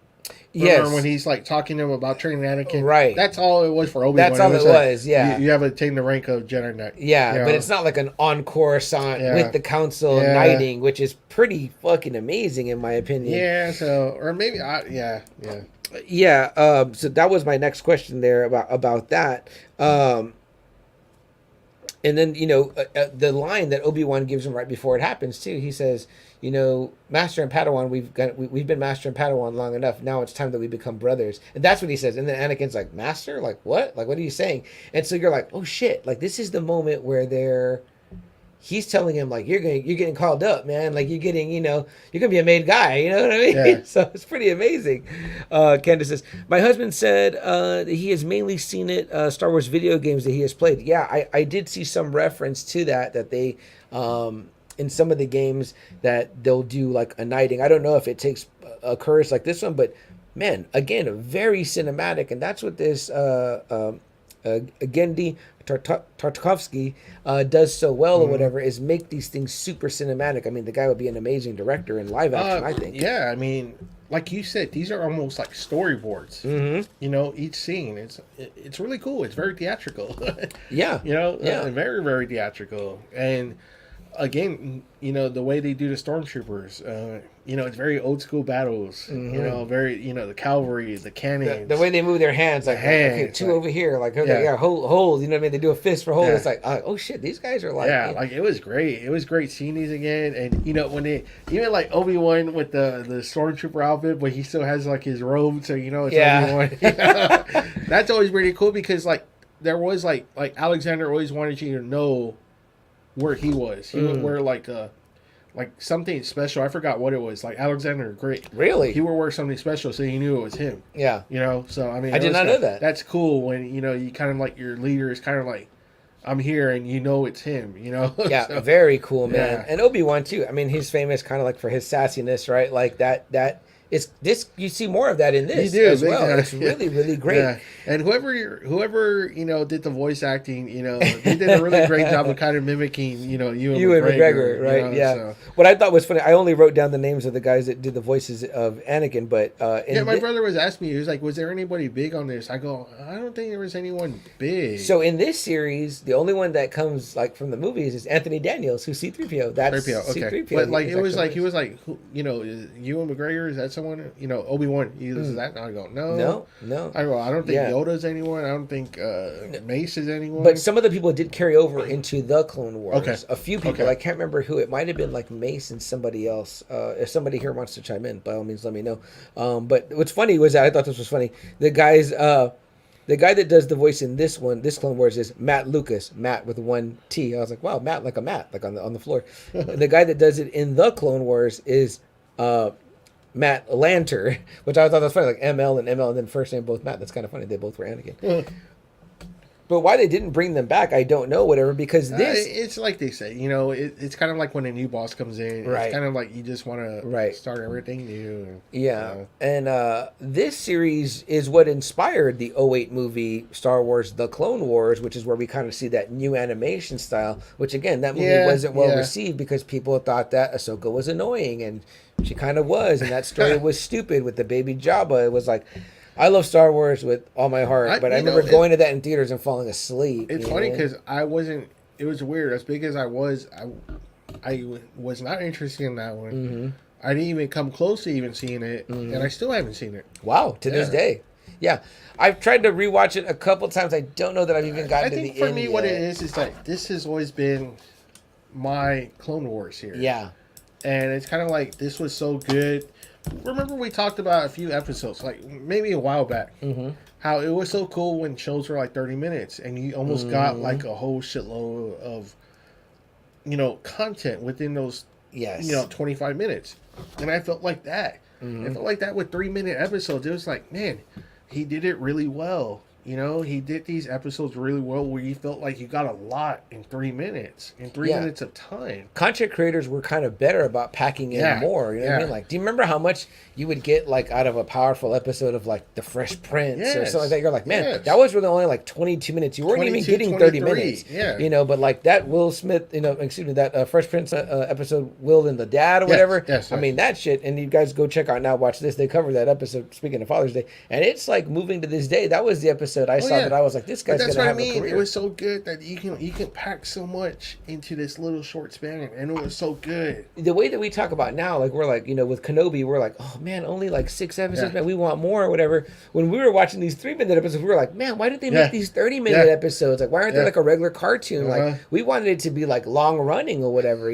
Yes. When he's like talking to him about training Anakin. Right. That's all it was for Obi-Wan. That's all it was. Yeah. You have attained the rank of Jedi Knight. Yeah, but it's not like an on Coruscant with the Council knighting, which is pretty fucking amazing in my opinion. Yeah. So, or maybe Yeah. So that was my next question there about that. And then, the line that Obi-Wan gives him right before it happens too. He says, Master and Padawan, we've been Master and Padawan long enough. Now it's time that we become brothers. And that's what he says. And then Anakin's like, Master? Like what? Like what are you saying? And so you're like, oh shit! Like this is the moment where he's telling him like you're getting called up, man. Like you're getting, you're gonna be a made guy. You know what I mean? Yeah. So it's pretty amazing. Candace says, my husband said that he has mainly seen it Star Wars video games that he has played. Yeah, I did see some reference to that they in some of the games that they'll do like a knighting. I don't know if it occurs like this one, but man, again, very cinematic, and that's what this Genndy Tartakovsky does so well or whatever, is make these things super cinematic. I mean, the guy would be an amazing director in live action, I think. Yeah, I mean, like you said, these are almost like storyboards. Mm-hmm. Each scene, it's really cool. It's very theatrical. Yeah. Very, very theatrical. And again, the way they do the stormtroopers, it's very old school battles. Mm-hmm. Very, the cavalry, the cannons. The way they move their hands, like, okay, two over here, like, okay, hold, you know what I mean? They do a fist for hold. Yeah. It's like, oh shit, these guys are like... Yeah, like, it was great. It was great seeing these again. And, when they, even like Obi-Wan with the stormtrooper outfit, but he still has like his robe, so, it's Obi-Wan. That's always really cool because, like, there was like Alexander always wanted you to know where he was. He would wear like something special. I forgot what it was. Like Alexander the Great. Really? He would wear something special so you knew it was him. Yeah. So I mean, I did not know that. That's cool when you kind of like your leader is kind of like, I'm here and it's him. Yeah, so, very cool, man. Yeah. And Obi-Wan too. I mean, he's famous kind of like for his sassiness, right? Like that. It's this. You see more of that in this as well. It's really, really great. Yeah. And whoever did the voice acting, they did a really great job of kind of mimicking, Ewan McGregor, right? So. What I thought was funny, I only wrote down the names of the guys that did the voices of Anakin, but my brother was asking me, he was like, "Was there anybody big on this?" I go, "I don't think there was anyone big." So in this series, the only one that comes like from the movies is Anthony Daniels, who's C-3PO. That's C-3PO. But like he was like, Ewan McGregor, is that someone? Obi-Wan, is that? I go, no. I go, I don't think Yoda's anyone. I don't think Mace is anyone. But some of the people did carry over into the Clone Wars. Okay. A few people. I can't remember who. It might have been like Mace and somebody else. If somebody here wants to chime in, by all means, let me know. But what's funny was that I thought this was funny. The guy that does the voice in this Clone Wars is Matt Lucas. Matt with one T. I was like, wow, Matt, like a mat, like on the floor. The guy that does it in the Clone Wars is Matt Lanter, which I thought that was funny, like ML and then first name both Matt. That's kind of funny. They both were Anakin. But why they didn't bring them back, I don't know. Whatever, because this it's like they say, it's kind of like when a new boss comes in. Right. It's kind of like you just want to start everything new. Yeah, and this series is what inspired the '08 movie Star Wars: The Clone Wars, which is where we kind of see that new animation style. Which again, that movie wasn't well received because people thought that Ahsoka was annoying, and she kind of was, and that story was stupid with the baby Jabba. It was like, I love Star Wars with all my heart, but I remember going to that in theaters and falling asleep. It's funny because I wasn't. It was weird. As big as I was not interested in that one. Mm-hmm. I didn't even come close to even seeing it, and I still haven't seen it. Wow, to this day. Yeah, I've tried to rewatch it a couple times. I don't know that I've even gotten to the end. I think for me, what it is like this has always been my Clone Wars here. Yeah. And it's kind of like, this was so good. Remember we talked about a few episodes, like maybe a while back, how it was so cool when shows were like 30 minutes and you almost got like a whole shitload of, content within those Yes. 25 minutes. And I felt like that. Mm-hmm. I felt like that with 3-minute episodes. It was like, man, he did it really well. He did these episodes really well where you felt like you got a lot in 3 minutes, in 3 minutes of time. Content creators were kind of better about packing in more. You know what I mean? Like, do you remember how much you would get like out of a powerful episode of like The Fresh Prince or something like that? You're like, man, that was really only like 22 minutes. You weren't even getting 30 minutes. Yeah. But like that Will Smith, that Fresh Prince episode, Will and the Dad or whatever. Yes. I mean, that shit. And you guys go check out Now Watch This. They covered that episode, speaking of Father's Day. And it's like moving to this day. That was the episode I saw that I was like, this guy's going to have a career. It was so good that you can pack so much into this little short span, and it was so good. The way that we talk about now, like we're like, with Kenobi, we're like, oh man, only like 6 episodes, man, we want more or whatever. When we were watching these 3-minute episodes, we were like, man, why did they make these 30-minute episodes? Like, why aren't they like a regular cartoon? Like, we wanted it to be like long running or whatever,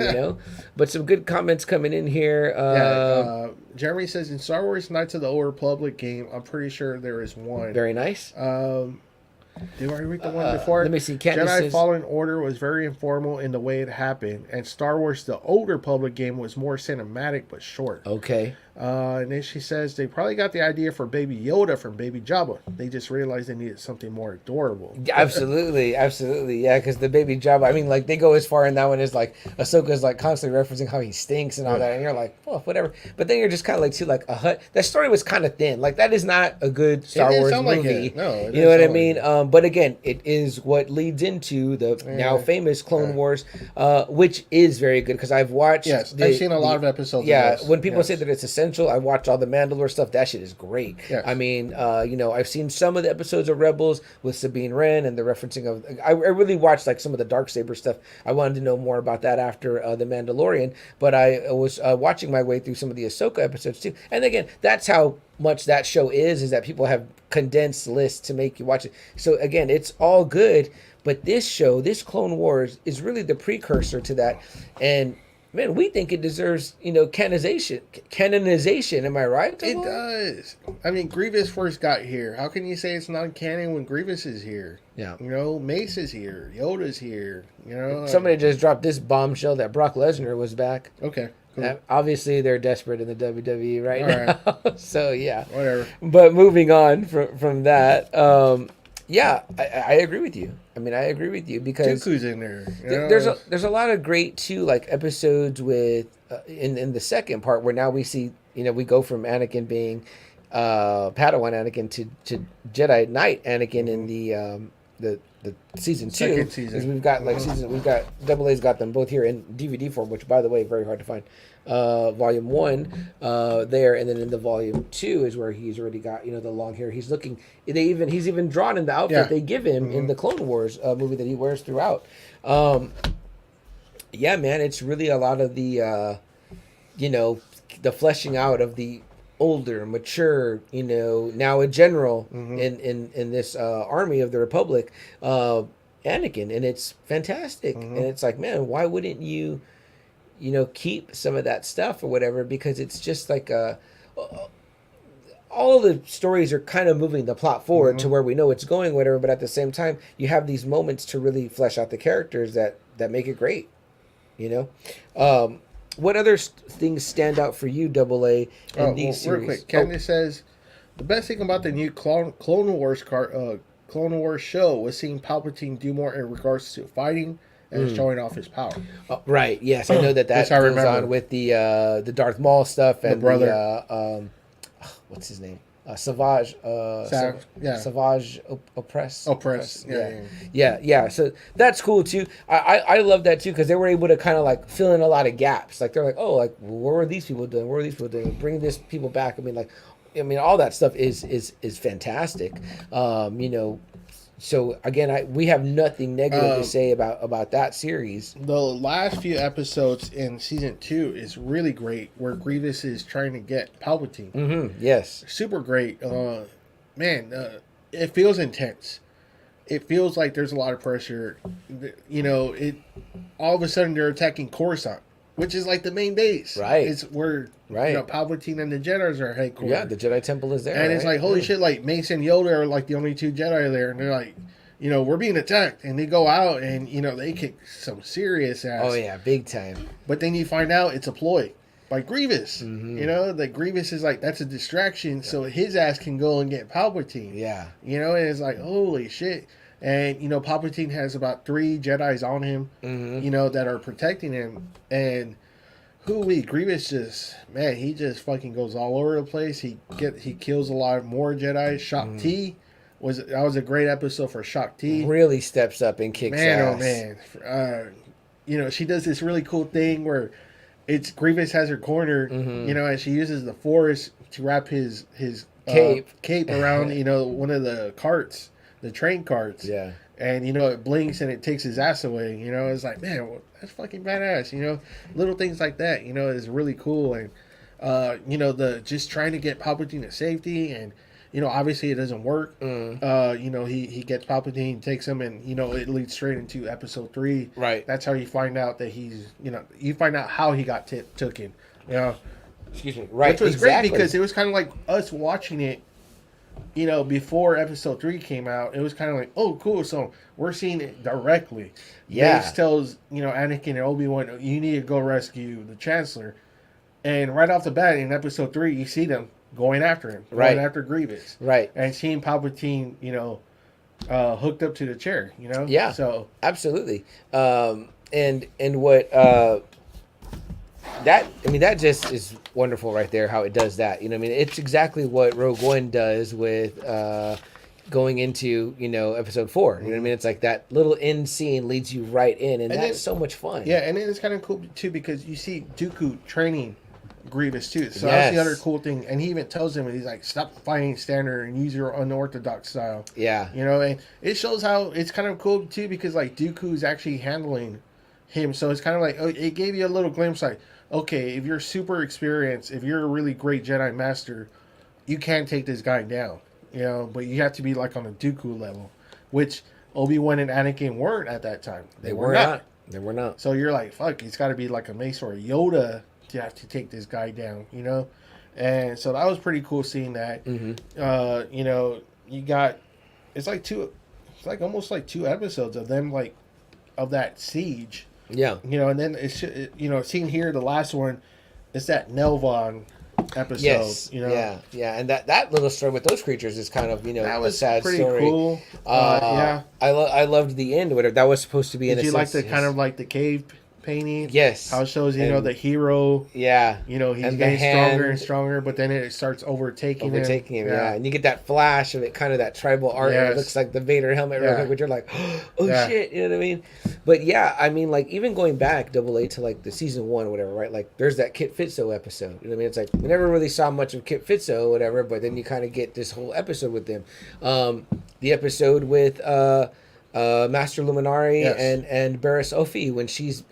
But some good comments coming in here. Jeremy says, in Star Wars Knights of the Old Republic game, I'm pretty sure there is one. Very nice. Did I read the one before? Let me see. Jedi Fallen Order was very informal in the way it happened, and Star Wars The Old Republic game was more cinematic but short. Okay. And then she says they probably got the idea for Baby Yoda from Baby Jabba. They just realized they needed something more adorable. Absolutely, yeah. Because the Baby Jabba, I mean, like they go as far in that one as like Ahsoka's like constantly referencing how he stinks and all that, and you're like, oh, whatever. But then you're just kind of like, like a hut. That story was kind of thin. Like that is not a good Star Wars movie. No, you know what I mean? But again, it is what leads into the now famous Clone Wars, which is very good because I've watched. Yes, I've seen a lot of episodes. Yeah, when people say that it's essential, I watch all the Mandalore stuff. That shit is great. Yes. I mean, I've seen some of the episodes of Rebels with Sabine Wren and the referencing of. I really watched like some of the Darksaber stuff. I wanted to know more about that after the Mandalorian, but I was watching my way through some of the Ahsoka episodes too. And again, that's how much that show is that people have condensed lists to make you watch it. So again, it's all good, but this show, this Clone Wars, is really the precursor to that, and. Man, we think it deserves, canonization. Am I right? It does. I mean, Grievous first got here. How can you say it's not canon when Grievous is here? Yeah. Mace is here. Yoda's here. Somebody just dropped this bombshell that Brock Lesnar was back. Okay. Cool. Obviously, they're desperate in the WWE right now. So, yeah. Whatever. But moving on from that, I agree with you. I mean, I agree with you because Dooku's in there. There's a lot of great too, like episodes with in the second part where now we see we go from Anakin being Padawan Anakin to Jedi Knight Anakin in the season 2. Second season. We've got Double A's got them both here in DVD form, which by the way very hard to find. Volume 1 there, and then in the volume 2 is where he's already got the long hair. He's looking. He's even drawn in the outfit they give him in the Clone Wars movie that he wears throughout. Yeah, man, it's really a lot of the the fleshing out of the older, mature, now a general in this army of the Republic, Anakin, and it's fantastic. And it's like, man, why wouldn't you? Keep some of that stuff or whatever, because it's just like all the stories are kind of moving the plot forward to where we know it's going, whatever, but at the same time, you have these moments to really flesh out the characters that make it great, What other things stand out for you, Double A, in these series? Real quick, Candy says, the best thing about the new Clone Wars show was seeing Palpatine do more in regards to fighting and showing off his power. Right. Yes, I know that goes on with the Darth Maul stuff and the brother. What's his name? Savage. Savage Oppress. Yeah. So that's cool too. I love that too because they were able to kind of like fill in a lot of gaps. Like they're like, oh, like what were these people doing? What were these people doing? Bring this people back. I mean, all that stuff is fantastic. So again, we have nothing negative to say about that series. The last few episodes in season 2 is really great, where Grievous is trying to get Palpatine. Yes, super great. It feels intense. It feels like there's a lot of pressure. All of a sudden they're attacking Coruscant, which is like the main base. Right. It's where Palpatine and the Jedis are headquartered. Yeah, the Jedi Temple is there. And it's like, holy shit, like Mace and Yoda are like the only 2 Jedi there, and they're like, we're being attacked, and they go out and they kick some serious ass. Oh yeah, big time. But then you find out it's a ploy by Grievous. That Grievous is like, that's a distraction, so his ass can go and get Palpatine. Yeah. And it's like, holy shit. And Palpatine has about 3 Jedis on him, that are protecting him. And Grievous he just fucking goes all over the place. He kills a lot more Jedi. Shak Ti was a great episode for Shak Ti. Really steps up and kicks ass. Oh man. She does this really cool thing where it's Grievous has her corner, and she uses the Force to wrap his cape around one of the carts, the train carts. Yeah. And it blinks and it takes his ass away. It's like, man, that's fucking badass. Little things like that. Is really cool. And the just trying to get Palpatine to safety, and obviously it doesn't work. He gets Palpatine, takes him, and it leads straight into Episode 3. Right. That's how you find out that he's you find out how he got taken. Excuse me. Right. Which was great because it was kind of like us watching it. Before Episode 3 came out, it was kind of like, oh, cool. So we're seeing it directly. Yeah. Mace tells, Anakin and Obi-Wan, you need to go rescue the Chancellor. And right off the bat in Episode 3, you see them going after him. Going after Grievous. Right. And seeing Palpatine, hooked up to the chair, Yeah. So. Absolutely. And what... that just is wonderful right there, how it does that. It's exactly what Rogue One does with going into, Episode 4. It's like that little end scene leads you right in, and that's so much fun. Yeah, and it's kind of cool, too, because you see Dooku training Grievous, too. So that's the other cool thing. And he even tells him, he's like, stop fighting standard and use your unorthodox style. Yeah. And it shows how it's kind of cool, too, because, like, Dooku's actually handling him. So it's kind of like, it gave you a little glimpse, like, okay, if you're super experienced, if you're a really great Jedi Master, you can take this guy down, but you have to be like on a Dooku level, which Obi-Wan and Anakin weren't at that time. They were not. They were not. So you're like, fuck, it's got to be like a Mace or a Yoda to have to take this guy down, And so that was pretty cool seeing that. You got, it's almost like 2 episodes of them, like, of that siege. Yeah. And then it's seeing here the last one, it's that Nelvon episode. Yes. Yeah. And that little story with those creatures is kind of that was a sad pretty story. Cool. Yeah. I loved the end. Whatever that was supposed to be. Did you like the kind of like the cave painting? Yes. How it shows the hero. Yeah. He's getting stronger and stronger, but then it starts overtaking him. Yeah. And you get that flash of it, kind of that tribal art. Yes. It looks like the Vader helmet real quick, but you're like, oh shit, you know what I mean? But yeah, like even going back Double A to like the season 1 or whatever, right? Like there's that Kit Fisto episode. You know what I mean? It's like we never really saw much of Kit Fisto or whatever, but then you kind of get this whole episode with them. The episode with Master Luminari and Barriss Offee when she's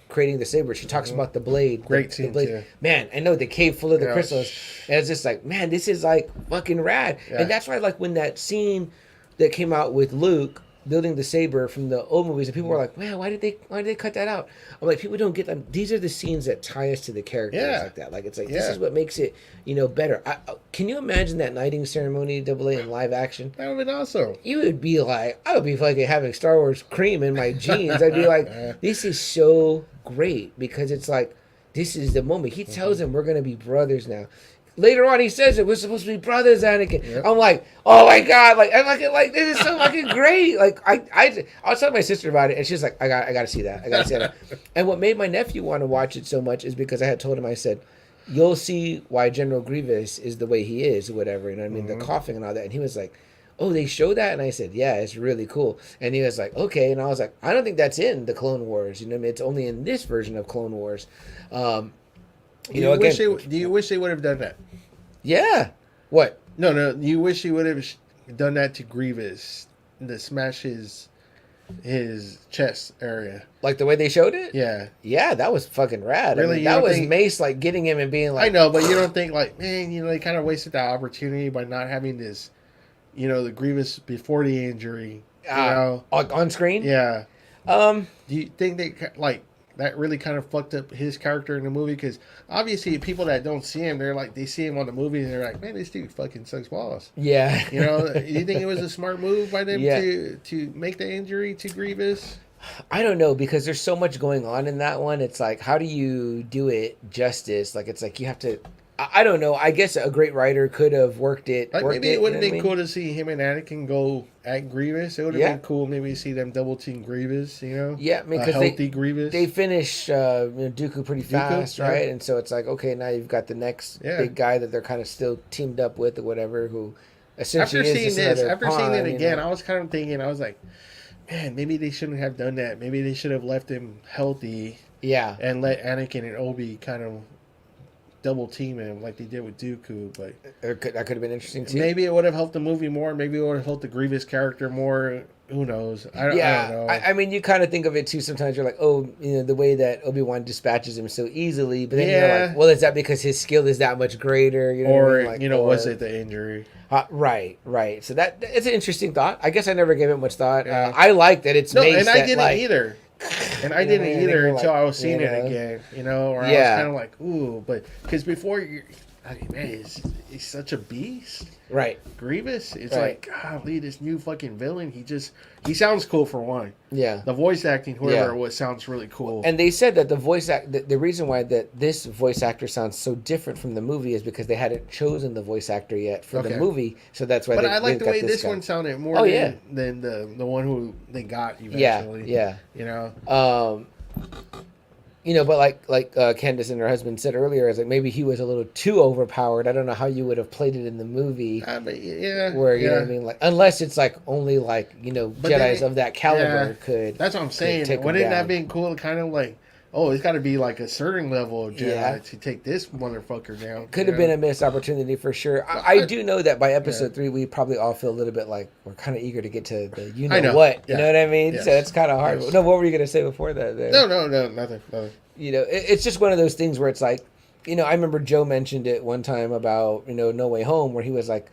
creating the saber, she talks about the blade. Great scene, too. Man, I know the cave full of the crystals, and it's just like, man, this is like fucking rad. And that's why, like, when that scene that came out with Luke building the saber from the old movies, and people were like, man, why did they cut that out? I'm like, people don't get them. These are the scenes that tie us to the characters like that. Like, it's like, this is what makes it better. Can you imagine that knighting ceremony Double A in live action? That would be awesome. You would be like, I would be fucking having Star Wars cream in my jeans. I'd be like, this is so great, because it's like, this is the moment. He tells him we're gonna be brothers now. Later on, he says it. We're supposed to be brothers, Anakin. Yep. I'm like, oh my god, like I'm like this is so fucking great. Like I was telling my sister about it, and she's like, I gotta see that. I gotta see that. And what made my nephew want to watch it so much is because I had told him, I said, you'll see why General Grievous is the way he is, or whatever. You know what I mean? The coughing and all that. And he was like, oh, they show that? And I said, yeah, it's really cool. And he was like, okay. And I was like, I don't think that's in the Clone Wars. You know what I mean? It's only in this version of Clone Wars. Do you wish they would have done that? Yeah. What? No. You wish he would have done that to Grievous, to smash his chest area, like the way they showed it. Yeah, that was fucking rad. Really, I mean, that was Mace like getting him and being like, I know, but you don't think like, man, they kind of wasted that opportunity by not having this, the Grievous before the injury, on screen. Yeah. Do you think they like? that really kind of fucked up his character in the movie, because obviously people that don't see him, they're like, they see him on the movie and they're like, man, this dude fucking sucks balls. Yeah. You know, you think it was a smart move by them to make the injury to Grievous? I don't know, because there's so much going on in that one. It's like, how do you do it justice? Like, it's like you have to. I don't know. I guess a great writer could have worked it. Like, maybe it would have been cool to see him and Anakin go at Grievous. It would have been cool, maybe to see them double team Grievous. You know, yeah, I mean, because healthy Grievous. They finish Dooku pretty fast, right? And so it's like, okay, now you've got the next big guy that they're kind of still teamed up with or whatever. Who essentially after seeing it again, I was kind of thinking, I was like, man, maybe they shouldn't have done that. Maybe they should have left him healthy. Yeah, and let Anakin and Obi kind of double team him like they did with Dooku, but that could have been interesting too. Maybe it would have helped the movie more. Maybe it would have helped the Grievous character more. Who knows? I don't know. I mean, you kind of think of it too. Sometimes you're like, oh, the way that Obi-Wan dispatches him so easily, but then you're like, well, is that because his skill is that much greater? You know or what I mean? Like, was it the injury? Right. So it's an interesting thought. I guess I never gave it much thought. Yeah. I like that it's Mace. And I didn't either. And I didn't either until I was seeing it again, or I was kind of like, ooh, but because before man, he's such a beast. Right. Grievous, it's like, golly, this new fucking villain, he sounds cool for one. Yeah. The voice acting, whoever it was, sounds really cool. And they said that the reason why that this voice actor sounds so different from the movie is because they hadn't chosen the voice actor yet for the movie, so that's why. But I like the way this one sounded more than the one who they got eventually. Yeah. But like Candace and her husband said earlier, is like maybe he was a little too overpowered. I don't know how you would have played it in the movie. But where you know what I mean, like unless it's like only like Jedis of that caliber could. That's what I'm saying. Wouldn't that be cool? Kind of like, oh, it's got to be like a certain level of Jedi to take this motherfucker down. Could have been a missed opportunity for sure. I do know that by episode 3, we probably all feel a little bit like we're kind of eager to get to the you know what. You know what I mean? Yes. So it's kind of hard. No, what were you going to say before that? There? No, nothing. It's just one of those things where it's like, I remember Joe mentioned it one time about, No Way Home, where he was like,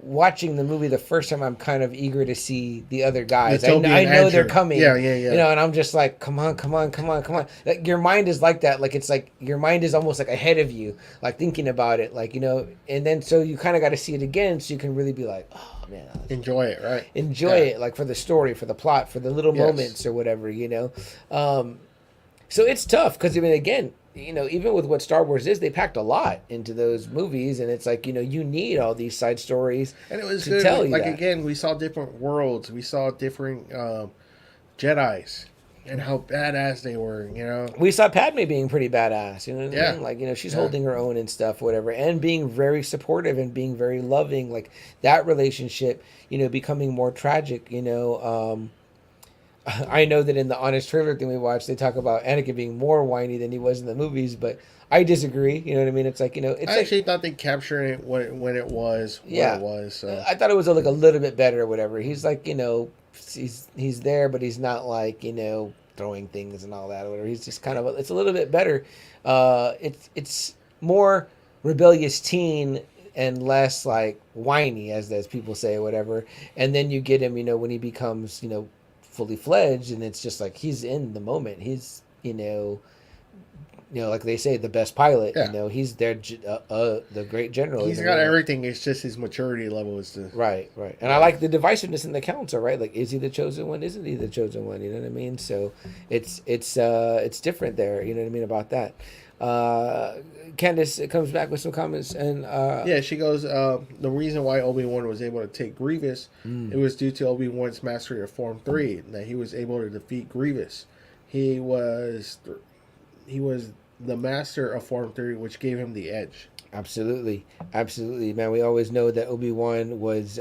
watching the movie the first time, I'm kind of eager to see the other guys. I know they're coming. Yeah. And I'm just like, come on. Like, your mind is like that. Like, it's like your mind is almost like ahead of you, like thinking about it, like, and then so you kind of got to see it again so you can really be like, oh man, enjoy it, right? Enjoy it, like for the story, for the plot, for the little moments or whatever, So it's tough because again, even with what Star Wars is, they packed a lot into those movies, and it's like, you need all these side stories. And it was to good. Tell you again, we saw different worlds, we saw different Jedis, and how badass they were. We saw Padme being pretty badass. You know what I mean? Like, she's holding her own and stuff, whatever, and being very supportive and being very loving. Like that relationship, becoming more tragic. I know that in the Honest Trailer thing we watched, they talk about Anakin being more whiny than he was in the movies, but I disagree. You know what I mean? It's like, it's I actually thought they captured it when it was what it was. So. I thought it was like a little bit better or whatever. He's like, he's there, but he's not like, throwing things and all that or whatever. He's just kind of, it's a little bit better. It's more rebellious teen and less like whiny, as people say or whatever. And then you get him, when he becomes, fully fledged, and it's just like he's in the moment. He's like they say, the best pilot. He's there, the great general. He's got everything. It's just his maturity level is the right. And I like the divisiveness in the council. Right, like, is he the chosen one? Isn't he the chosen one? You know what I mean? So it's different there. You know what I mean about that. Candace comes back with some comments, and she goes, the reason why Obi-Wan was able to take Grievous, it was due to Obi-Wan's mastery of Form 3, that he was able to defeat Grievous. He was the master of Form 3, which gave him the edge. Absolutely, man. We always know that Obi-Wan was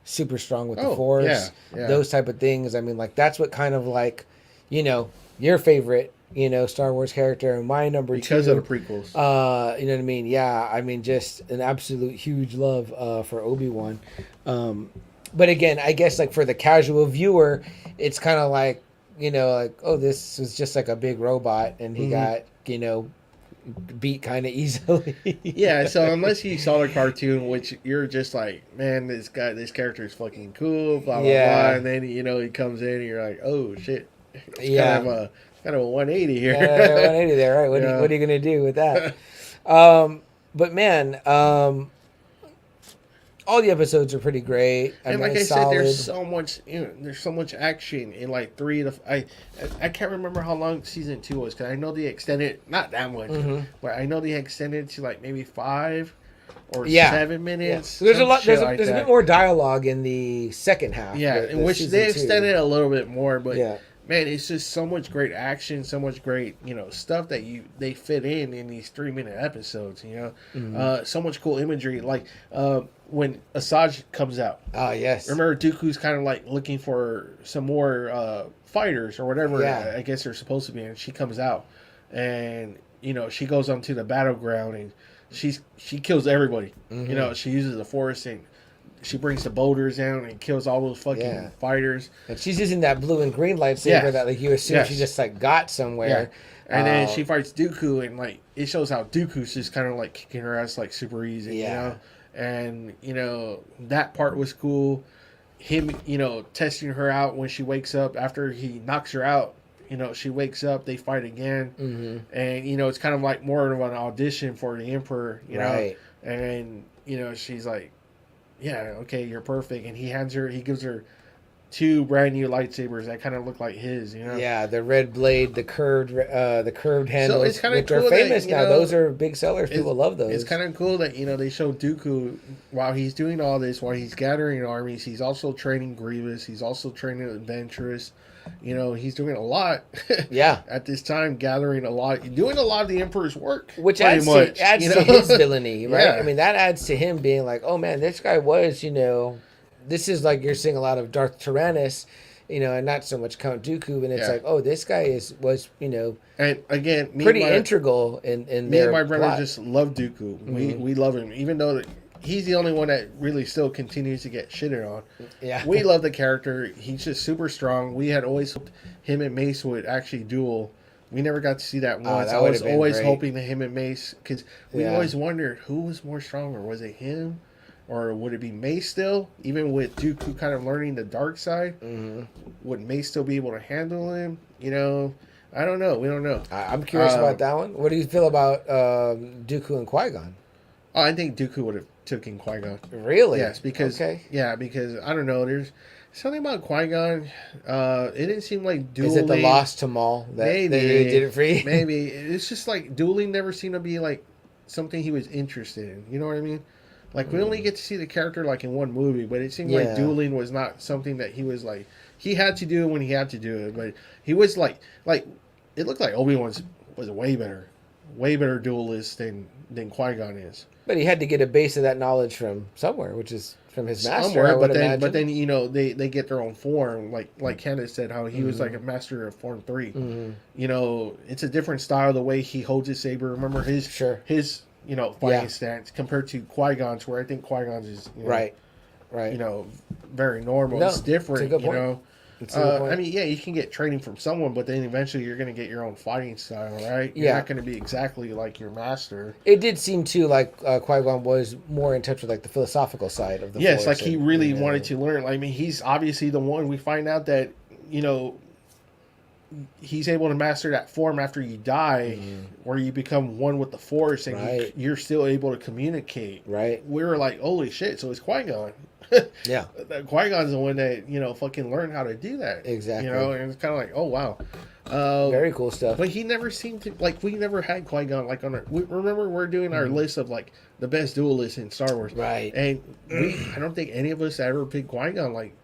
super strong with the Force, those type of things. I mean, like, that's what kind of like, your favorite Star Wars character, and my number because 2 of the prequels. You know what I mean? Yeah, I mean, just an absolute huge love for Obi-Wan. But again, I guess like for the casual viewer, it's kind of like, like, oh, this was just like a big robot, and he got beat kind of easily. So unless you saw the cartoon, which you're just like, man, this character is fucking cool, blah blah blah, and then he comes in, and you're like, oh shit, it's kind kind of a 180 here. 180 there, right? What are you gonna do with that? But man, all the episodes are pretty great. And like I said, there's so much action in like I can't remember how long season 2 was, because I know they extended not that much, but I know they extended to like maybe 5 or 7 minutes. Yeah. There's a bit more dialogue in the second half. Yeah, in which they extended a little bit more, but man, it's just so much great action, so much great, stuff that they fit in these 3-minute episodes, so much cool imagery, like when Asajj comes out. Oh, yes. Remember, Dooku's kind of like looking for some more fighters or whatever, I guess they're supposed to be, and she comes out, and, she goes onto the battleground, and she kills everybody. She uses the Force, and she brings the boulders down and kills all those fucking fighters. And she's using that blue and green lightsaber that like you assume she just like got somewhere. Yeah. And then she fights Dooku, and like it shows how Dooku's just kind of like kicking her ass like super easy, And that part was cool. Him, testing her out when she wakes up after he knocks her out. She wakes up, they fight again, and it's kind of like more of an audition for the Emperor, right. And she's like, yeah, okay, you're perfect. And he gives her 2 brand new lightsabers that kind of look like his, Yeah, the red blade, the curved handles. So it's kind of cool. They're famous now. Those are big sellers. People love those. It's kind of cool that they show Dooku while he's doing all this, while he's gathering armies. He's also training Grievous. He's also training Ventress. He's doing a lot. At this time, gathering a lot, doing a lot of the Emperor's work, which adds to his villainy, right? I mean, that adds to him being like, oh man, this guy was, this is like you're seeing a lot of Darth Tyrannus, and not so much Count Dooku, and it's like, oh, this guy was, and again, pretty integral in me and my brother just love Dooku. We love him, even though he's the only one that really still continues to get shitted on. Yeah, we love the character. He's just super strong. We had always hoped him and Mace would actually duel. We never got to see that once. I was always hoping that him and Mace, because we always wondered who was more stronger. Was it him, or would it be Mace still? Even with Dooku kind of learning the dark side, would Mace still be able to handle him? I don't know. We don't know. I'm curious about that one. What do you feel about Dooku and Qui-Gon? Oh, I think Dooku would have taken Qui-Gon. Really? Yes, because because I don't know. There's something about Qui-Gon. It didn't seem like dueling. Is it the loss to Maul that really did it for you? Maybe it's just like dueling never seemed to be like something he was interested in. You know what I mean? Like we only get to see the character like in one movie, but it seemed like dueling was not something that he was like. He had to do it when he had to do it, but he was like it looked like Obi-Wan was a way better duelist than Qui-Gon is. But he had to get a base of that knowledge from somewhere, which is from his master. Somewhere, but then they get their own form. Like Candace said, how he was like a master of Form 3. It's a different style. The way he holds his saber. Remember his fighting stance compared to Qui-Gon's, where I think Qui-Gon's is right. Very normal. It's different. It's a good point. I mean, you can get training from someone, but then eventually you're going to get your own fighting style, right? You're not going to be exactly like your master. It did seem, too, like Qui-Gon was more in touch with, like, the philosophical side of the Force. Yes, like he really wanted to learn. I mean, he's obviously the one. We find out that, he's able to master that form after you die, where you become one with the Force, and you're still able to communicate. Right. We were like, holy shit, so it's Qui-Gon. Yeah. Qui-Gon's the one that, fucking learned how to do that. Exactly. And it's kind of like, oh, wow. Very cool stuff. But he never seemed to, like, we never had Qui-Gon, like, remember we're doing our list of, like, the best duelists in Star Wars. Right. And I don't think any of us ever picked Qui-Gon, like,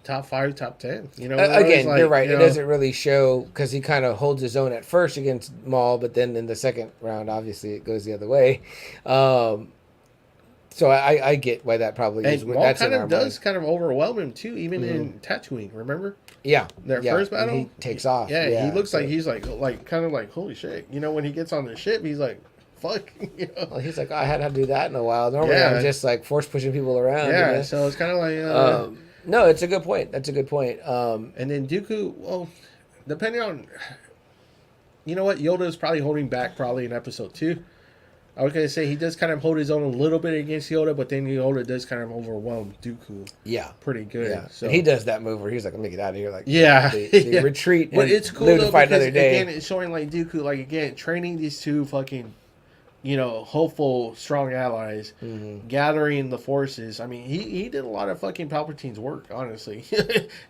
top 5, top 10. Again, you're right. It doesn't really show, because he kind of holds his own at first against Maul, but then in the second round, obviously, it goes the other way. So I get why that probably is. Maul kind of does kind of overwhelm him too, even in Tatooine. Remember? Yeah. Their first battle, he takes off. Yeah, he looks like he's like kind of like holy shit. When he gets on the ship, he's like, fuck. Well, he's like, I hadn't had to do that in a while. Normally, I'm just like force pushing people around. Yeah, so it's kind of like. No, it's a good point. That's a good point. And then Dooku, well, depending on, Yoda's probably holding back probably in episode 2. I was gonna say he does kind of hold his own a little bit against Yoda, but then Yoda does kind of overwhelm Dooku. Yeah, pretty good. Yeah, so and he does that move where he's like, "Let me get out of here!" Like, they retreat. But it's cool though, to fight because another day. again, it's showing like Dooku, like again, training these two fucking, hopeful, strong allies, gathering the forces. I mean, he did a lot of fucking Palpatine's work, honestly,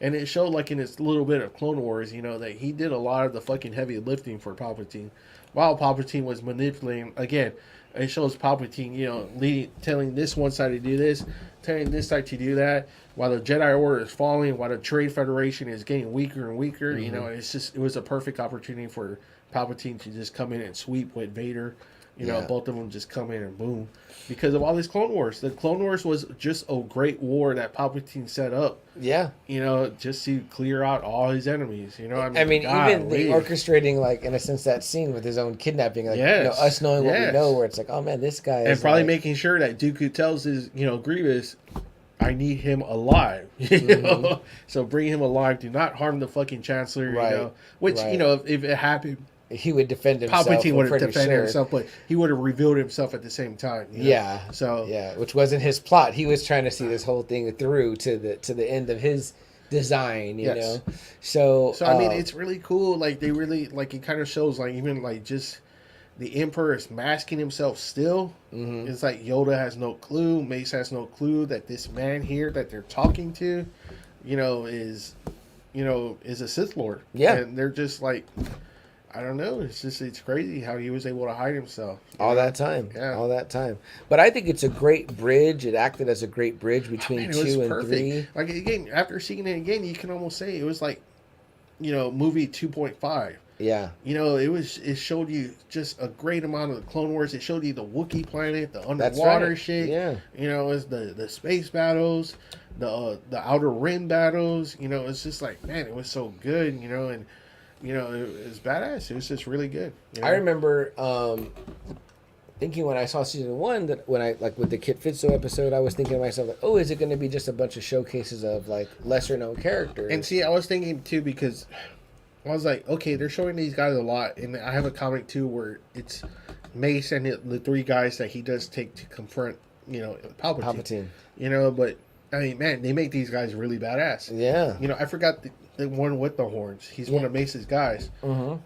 and it showed like in his little bit of Clone Wars, that he did a lot of the fucking heavy lifting for Palpatine, while Palpatine was manipulating again. It shows Palpatine, telling this one side to do this, telling this side to do that, while the Jedi Order is falling, while the Trade Federation is getting weaker and weaker. It was a perfect opportunity for Palpatine to just come in and sweep with Vader. Both of them just come in and boom. Because of all these Clone Wars. The Clone Wars was just a great war that Palpatine set up. Yeah. Just to clear out all his enemies. Even the orchestrating, like, in a sense, that scene with his own kidnapping. Like, us knowing what we know, where it's like, oh man, this guy is. And probably making sure that Dooku tells his, Grievous, I need him alive. So bring him alive. Do not harm the fucking Chancellor, Which, if it happened, he would defend himself. Palpatine would have defended himself, but he would have revealed himself at the same time. Which wasn't his plot. He was trying to see this whole thing through to the end of his design. You know, so I mean, it's really cool. Like they really it kind of shows even just the Emperor is masking himself still. It's like Yoda has no clue, Mace has no clue that this man here that they're talking to, is a Sith Lord. Yeah, and they're just like. I don't know. It's crazy how he was able to hide himself. That time. Yeah. All that time. But I think it's a great bridge. It acted as a great bridge between 2 and 3. Like, again, after seeing it again, you can almost say it was like, movie 2.5. Yeah. It showed you just a great amount of the Clone Wars. It showed you the Wookiee planet, the underwater shit. Yeah. It's the space battles, the Outer Rim battles. It's just like, man, it was so good, and... it was badass. It was just really good. I remember thinking when I saw season 1 that when I with the Kit Fisto episode, I was thinking to myself like, oh, is it going to be just a bunch of showcases of like lesser known characters? And see, I was thinking too because I was like, okay, they're showing these guys a lot, and I have a comic too where it's Mace and the 3 guys that he does take to confront, Palpatine. But I mean, man, they make these guys really badass. Yeah. I forgot the one with the horns. He's one of Mace's guys.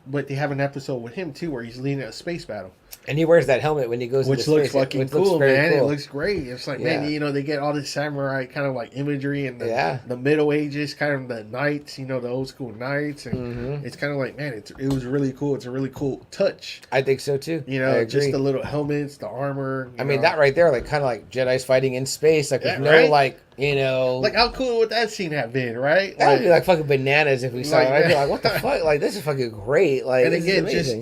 But they have an episode with him too where he's leading a space battle. And he wears that helmet when he goes which into looks space, fucking cool, man. Cool. It looks great. It's like, man, they get all this samurai kind of like imagery and the Middle Ages, kind of the knights, the old school knights. And it's kind of like, man, it was really cool. It's a really cool touch. I think so too. Just the little helmets, the armor. I mean, that right there, like kind of like Jedi's fighting in space, like with like how cool would that scene have been, right? That would be like fucking bananas if we saw it. I'd be like, what the fuck? Like, this is fucking great. Like, and again, just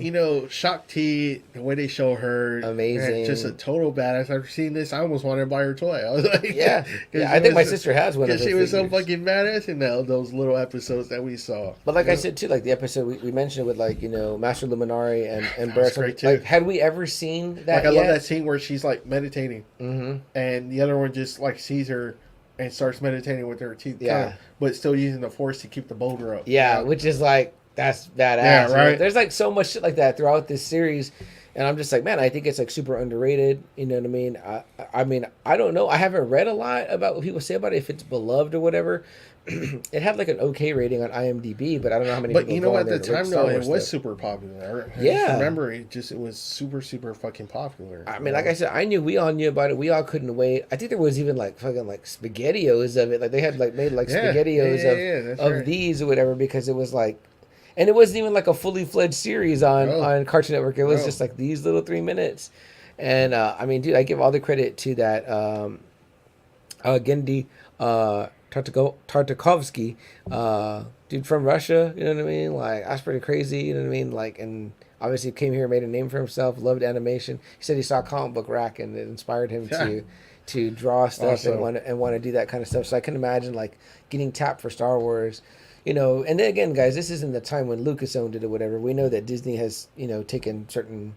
Shakti, the way they show her, amazing, man, just a total badass. After seeing this, I almost wanted to buy her toy. I was like, I think my sister has one. Because she was so fucking badass in those little episodes that we saw. But like I said too, like the episode we mentioned with Master Luminari and Barrett. Like, had we ever seen that? Like, I love that scene where she's like meditating, and the other one just like sees her. And starts meditating with her teeth, but still using the Force to keep the boulder up. Yeah, which is like, that's badass. Yeah, right. There's like so much shit like that throughout this series, and I'm just like, man, I think it's like super underrated. You know what I mean? I mean, I don't know. I haven't read a lot about what people say about it, if it's beloved or whatever. It had like an okay rating on IMDb, but I don't know how many. But people at the time though, it was super popular. I just remember it was super fucking popular. I mean, like I said, we all knew about it. We all couldn't wait. I think there was even like fucking like SpaghettiOs of it. Like they had like made like SpaghettiOs of these or whatever, because it was like, and it wasn't even like a fully fledged series on Cartoon Network. It was just like these little 3 minutes. And I mean, dude, I give all the credit to that Genndy. Tartakovsky, dude from Russia, you know what I mean? Like, that's pretty crazy, you know what I mean? Like, and obviously came here, made a name for himself, loved animation. He said he saw Comic Book Rack and it inspired him to draw stuff and want to do that kind of stuff. So I can imagine like getting tapped for Star Wars, and then again, guys, this isn't the time when Lucas owned it or whatever. We know that Disney has, taken certain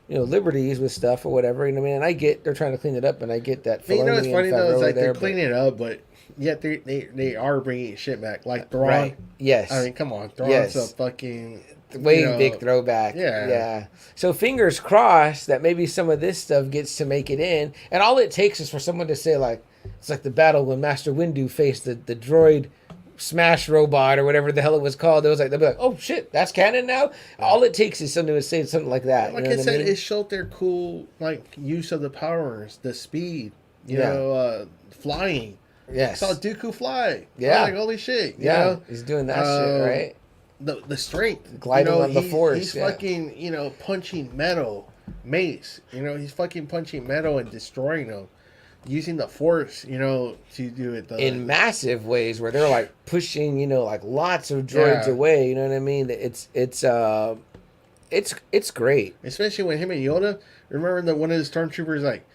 liberties with stuff or whatever. You know what I mean? And I get they're trying to clean it up, and I get that. It's funny though. It's like they're cleaning it up, but yet they are bringing shit back, like Thrawn. Right. Yes. I mean, come on, Thrawn's a fucking way big throwback. Yeah. So fingers crossed that maybe some of this stuff gets to make it in, and all it takes is for someone to say like, it's like the battle when Master Windu faced the droid smash robot or whatever the hell it was called. It was like they'll be like, oh shit, that's canon now. All it takes is something to say something like that. Like I said, it showed their cool like use of the powers, the speed, you know, flying. Yes. I saw Dooku fly. Yeah. Like holy shit. You yeah. know? He's doing that shit, right? The strength. Gliding on the force. He's fucking, punching metal. Mace. He's fucking punching metal and destroying them. Using the force, to do it. In massive ways where they're like pushing, like lots of droids away. You know what I mean? It's great. Especially when him and Yoda, remember one of the stormtroopers like,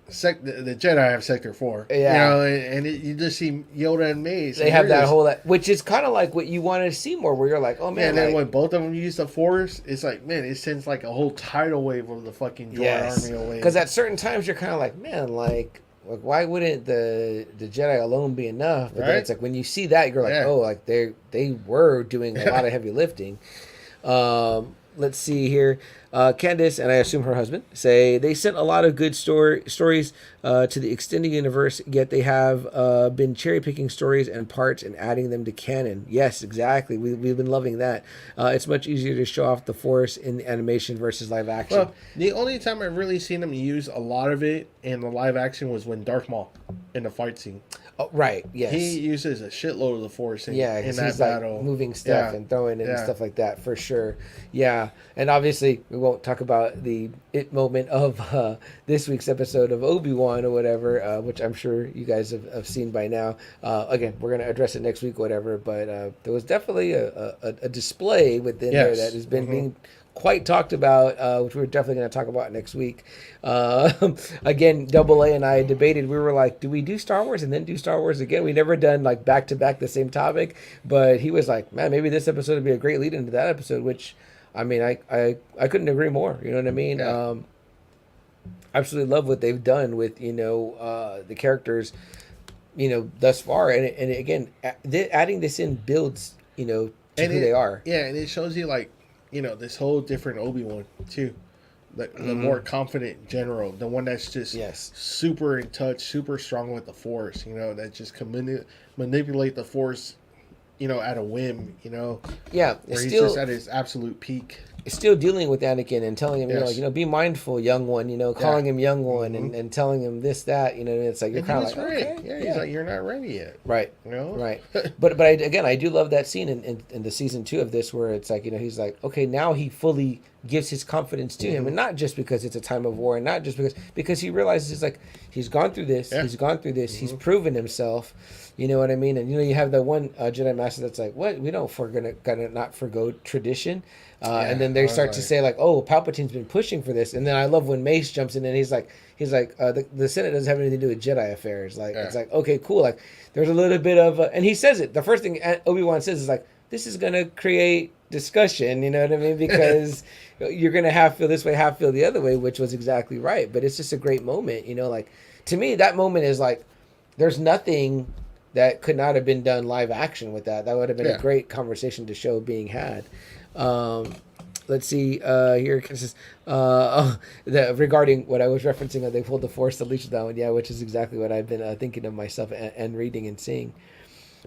the Jedi have Sector 4. Yeah. And you just see Yoda and Mace. They have that whole, which is kind of like what you want to see more, where you're like, oh man. And then when both of them use the Force, it's like, man, it sends like a whole tidal wave of the fucking droid army away. Because at certain times you're kind of like, man, like why wouldn't the Jedi alone be enough? But then it's like when you see that, you're like, oh, like they were doing a lot of heavy lifting. Let's see here. Candace, and I assume her husband, say they sent a lot of good stories to the extended universe, yet they have been cherry-picking stories and parts and adding them to canon. Yes, exactly. We've been loving that. It's much easier to show off the Force in animation versus live action. Well, the only time I've really seen them use a lot of it in the live action was when Darth Maul in the fight scene. Oh, right, yes. He uses a shitload of the Force in that battle. Like moving stuff and throwing it and stuff like that, for sure. Yeah, and obviously we won't talk about the it moment of this week's episode of Obi-Wan or whatever, which I'm sure you guys have seen by now. Again, we're going to address it next week, whatever, but there was definitely a display within there that has been being quite talked about, which we're definitely going to talk about next week. Again, Double A and I debated. We were like, do we do Star Wars and then do Star Wars again? We never done like back to back the same topic, but he was like, man, maybe this episode would be a great lead into that episode, which I mean, I couldn't agree more. You know what I mean? Yeah. Absolutely love what they've done with, the characters, thus far. And again, adding this in builds, to who they are. Yeah, and it shows you like, this whole different Obi-Wan too, the more confident general, the one that's just super in touch, super strong with the Force, that just can manipulate the Force, at a whim, Yeah, where he's just at his absolute peak. Still dealing with Anakin and telling him, be mindful, young one, calling him young one and telling him this, that, it's like, you're kind of like, okay. Yeah, he's like, you're not ready yet. Right. Right. But I do love that scene in the season 2 of this, where it's like, he's like, okay, now he fully gives his confidence to him, and not just because it's a time of war, and not just because he realizes it's like, he's gone through this, he's proven himself. You know what I mean? And you have the one Jedi Master that's like, what? We don't gonna not forgo tradition. And then they start to say like, oh, Palpatine's been pushing for this. And then I love when Mace jumps in and he's like, the Senate doesn't have anything to do with Jedi affairs. Like it's like, okay, cool. Like there's a little bit of, and he says it. The first thing Obi-Wan says is like, this is gonna create discussion. You know what I mean? Because you're gonna half feel this way, half feel the other way, which was exactly right. But it's just a great moment. Like to me, that moment is like, there's nothing that could not have been done live action with that. That would have been a great conversation to show being had. Let's see here. This is, regarding what I was referencing, they pulled the Force to leash that one. Yeah, which is exactly what I've been thinking of myself and reading and seeing.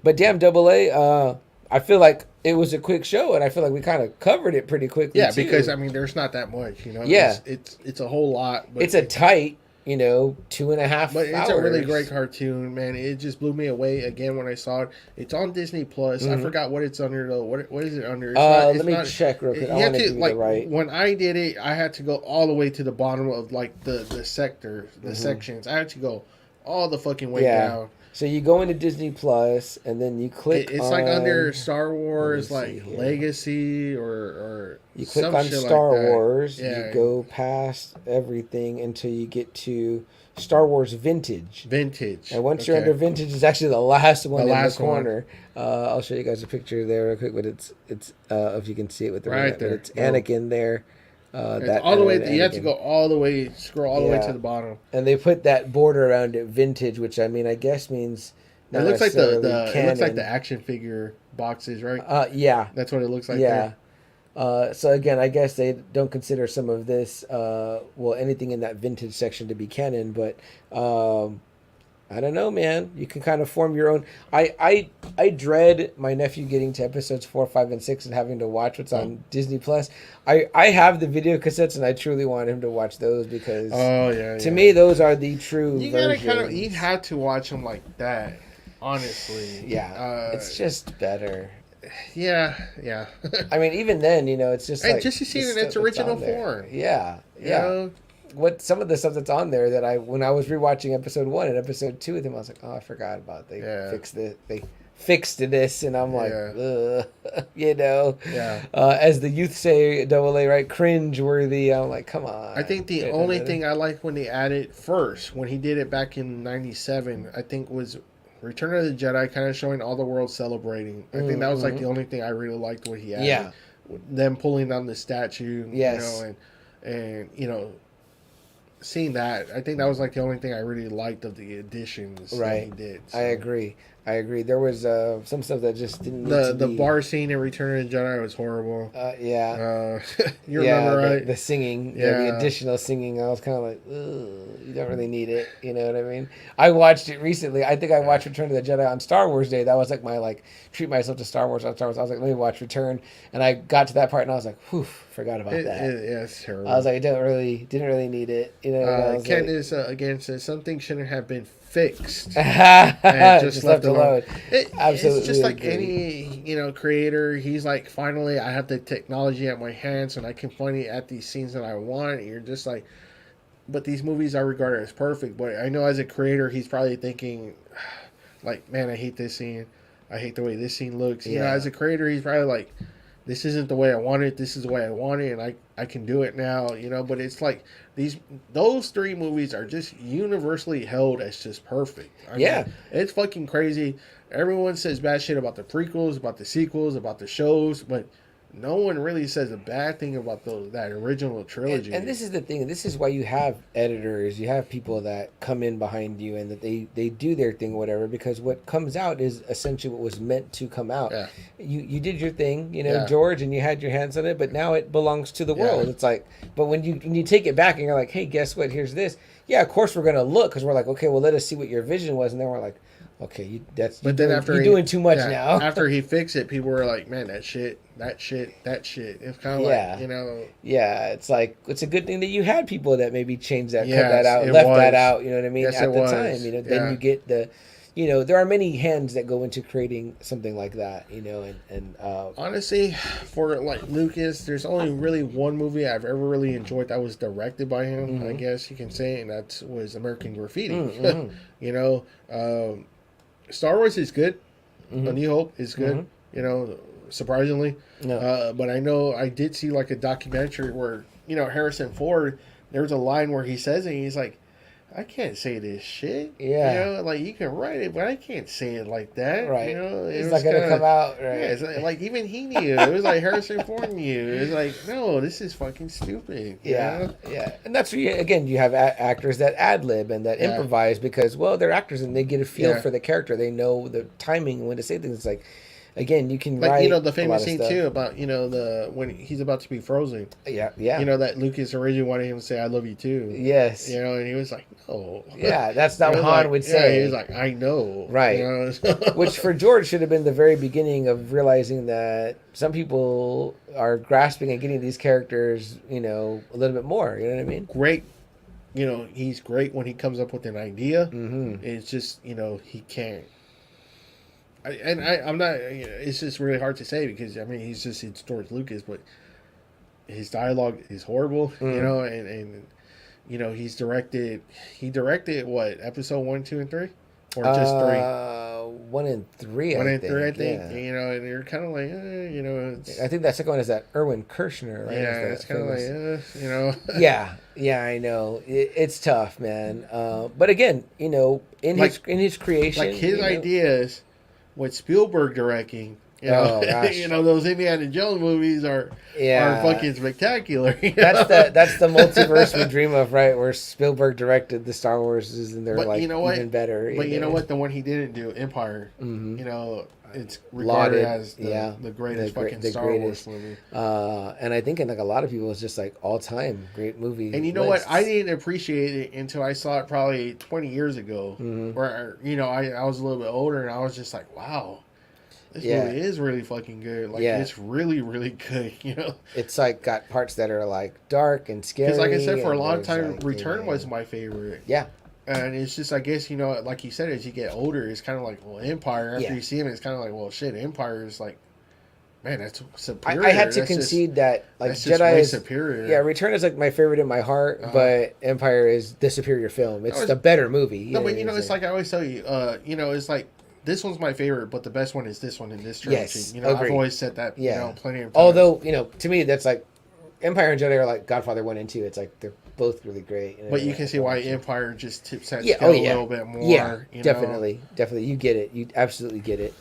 But damn, Double A, I feel like it was a quick show, and I feel like we kind of covered it pretty quickly. Yeah, because I mean, there's not that much. Yeah, it's a whole lot. But it's a tight 2.5 hours. But it's a really great cartoon, man. It just blew me away again when I saw it. It's on Disney Plus. I forgot what it's under though. What is it under? Let me check real quick. You have to like when I did it, I had to go all the way to the bottom of like the sector, the sections. I had to go all the fucking way down. So you go into Disney Plus, and then you click. It's like under Star Wars, like Legacy, or you click on Star Wars. You go past everything until you get to Star Wars Vintage. And once you're under Vintage, it's actually the last one in the corner. I'll show you guys a picture there real quick, but it's if you can see it with the right there. But it's Anakin there. That all the way. You have to go all the way, scroll all the way to the bottom. And they put that border around it, Vintage, which I mean, I guess means It looks like it looks like the action figure boxes, right? Yeah. That's what it looks like. Yeah. So again, I guess they don't consider some of this, anything in that vintage section to be canon, but I don't know, man. You can kind of form your own. I dread my nephew getting to episodes 4, 5, and 6 and having to watch what's on Disney Plus. I have the video cassettes, and I truly want him to watch those because to me those are the true versions. You have to watch them like that, honestly. Yeah, it's just better. Yeah. I mean, even then, it's just like just to see it in its original form. Yeah. What some of the stuff that's on there that when I was rewatching episode 1 and episode 2 with him, I was like, oh, I forgot about it. They fixed it. They fixed this, and I'm like, ugh, as the youth say, AA, right? Cringe worthy. I'm like, come on. I think the only thing I liked when they added first, when he did it back in '97, I think was Return of the Jedi, kind of showing all the world celebrating. I think that was like the only thing I really liked what he added. Yeah. Them pulling down the statue, and seeing that, I think that was like the only thing I really liked of the additions that he did. So. I agree. There was some stuff that just didn't. The bar scene in Return of the Jedi was horrible. You remember, right? The singing, the additional singing. I was kind of like, ugh, you don't really need it. You know what I mean? I watched it recently. I think I watched Return of the Jedi on Star Wars Day. That was like my treat myself to Star Wars on Star Wars. I was like, let me watch Return, and I got to that part, and I was like, whew, forgot about that. It's terrible. I was like, I didn't really need it. Ken is again says something shouldn't have been fixed and just left alone. Absolutely, it's just like any creator. He's like, finally, I have the technology at my hands, and I can finally add these scenes that I want. And you're just like, but these movies are regarded as perfect. But I know as a creator, he's probably thinking, like, man, I hate this scene. I hate the way this scene looks. As a creator, he's probably like, this isn't the way I want it. This is the way I want it, and I can do it now. But it's like those 3 movies are just universally held as just perfect. I mean, it's fucking crazy. Everyone says bad shit about the prequels, about the sequels, about the shows, but no one really says a bad thing about that original trilogy. And this is the thing. This is why you have editors. You have people that come in behind you and that they do their thing, whatever, because what comes out is essentially what was meant to come out. Yeah. You did your thing, George, and you had your hands on it, but now it belongs to the world. It's like, but when you take it back and you're like, hey, guess what? Here's this. Yeah, of course we're going to look because we're like, okay, well, let us see what your vision was. And then we're like, okay, you're doing too much now. After he fixed it, people were like, man, that shit. It's kind of like, Yeah, it's like, it's a good thing that you had people that maybe changed that, cut that out, left that out, you know what I mean, yes, at the time. Then you get the, there are many hands that go into creating something like that, and honestly, for like Lucas, there's only really one movie I've ever really enjoyed that was directed by him, I guess you can say, and that was American Graffiti. Star Wars is good. A New Hope is good. Surprisingly. No. But I know I did see like a documentary where, Harrison Ford, there's a line where he says it and he's like, I can't say this shit. Yeah. Like you can write it, but I can't say it like that. Right. It's not going to come out. Right. Yeah, it's like even he knew. It was like Harrison Ford knew. It was like, no, this is fucking stupid. Yeah. And that's where you have actors that ad-lib and that improvise because, well, they're actors and they get a feel for the character. They know the timing and when to say things. It's like, again, you can write the famous scene too about when he's about to be frozen. Yeah. That Lucas originally wanted him to say "I love you too." Yes. And he was like, "No." Yeah, that's not what Han would say. Yeah, he was like, "I know." Right. Which for George should have been the very beginning of realizing that some people are grasping and getting these characters, a little bit more. You know what I mean? Great. He's great when he comes up with an idea. It's just he can't. I'm not. It's just really hard to say because it's George Lucas, but his dialogue is horrible. And he's directed. He directed what, episode 1, 2, and 3, or just 3? 1 and 3. 1 and 3, I think. Yeah. And you're kind of like, It's, I think that second one is that Erwin Kirshner, right? Yeah, it's kind of like, Yeah, I know. It's tough, man. But again, in his creation, like his ideas. With Spielberg directing You know, Oh, gosh. you know, those Indiana Jones movies are fucking spectacular. That's the multiverse we dream of, right? Where Spielberg directed the Star Wars, and they're like, you know what? Even better. But you know what? The one he didn't do, Empire. Mm-hmm. You know, it's regarded as the greatest Star Wars movie. And I think in like a lot of people, it's just like all time great movie. And you know what? I didn't appreciate it until I saw it probably 20 years ago, where you know I was a little bit older, and I was just like, wow. This movie is really fucking good. Like, it's really, really good, you know? It's, like, got parts that are, like, dark and scary. Because, like I said, for a long time, like, Return was my favorite. Yeah. And it's just, I guess, you know, like you said, as you get older, it's kind of like, well, Empire, after you see him, it's kind of like, well, shit, Empire is, like, man, that's superior. I had to concede that, like, Jedi is superior. Yeah, Return is, like, my favorite in my heart, but Empire is the superior film. It's the better movie. No, but, you know, it's like I always tell you, you know, it's like, this one's my favorite, but the best one is this one in this trilogy. Yes, you know, agreed. I've always said that, you know, plenty of times. Although, you know, to me, that's like Empire and Jedi are like Godfather 1 and 2. It's like they're both really great. But you can see why Empire just tips that scale a little bit more. Yeah, you know? definitely. You get it. You absolutely get it.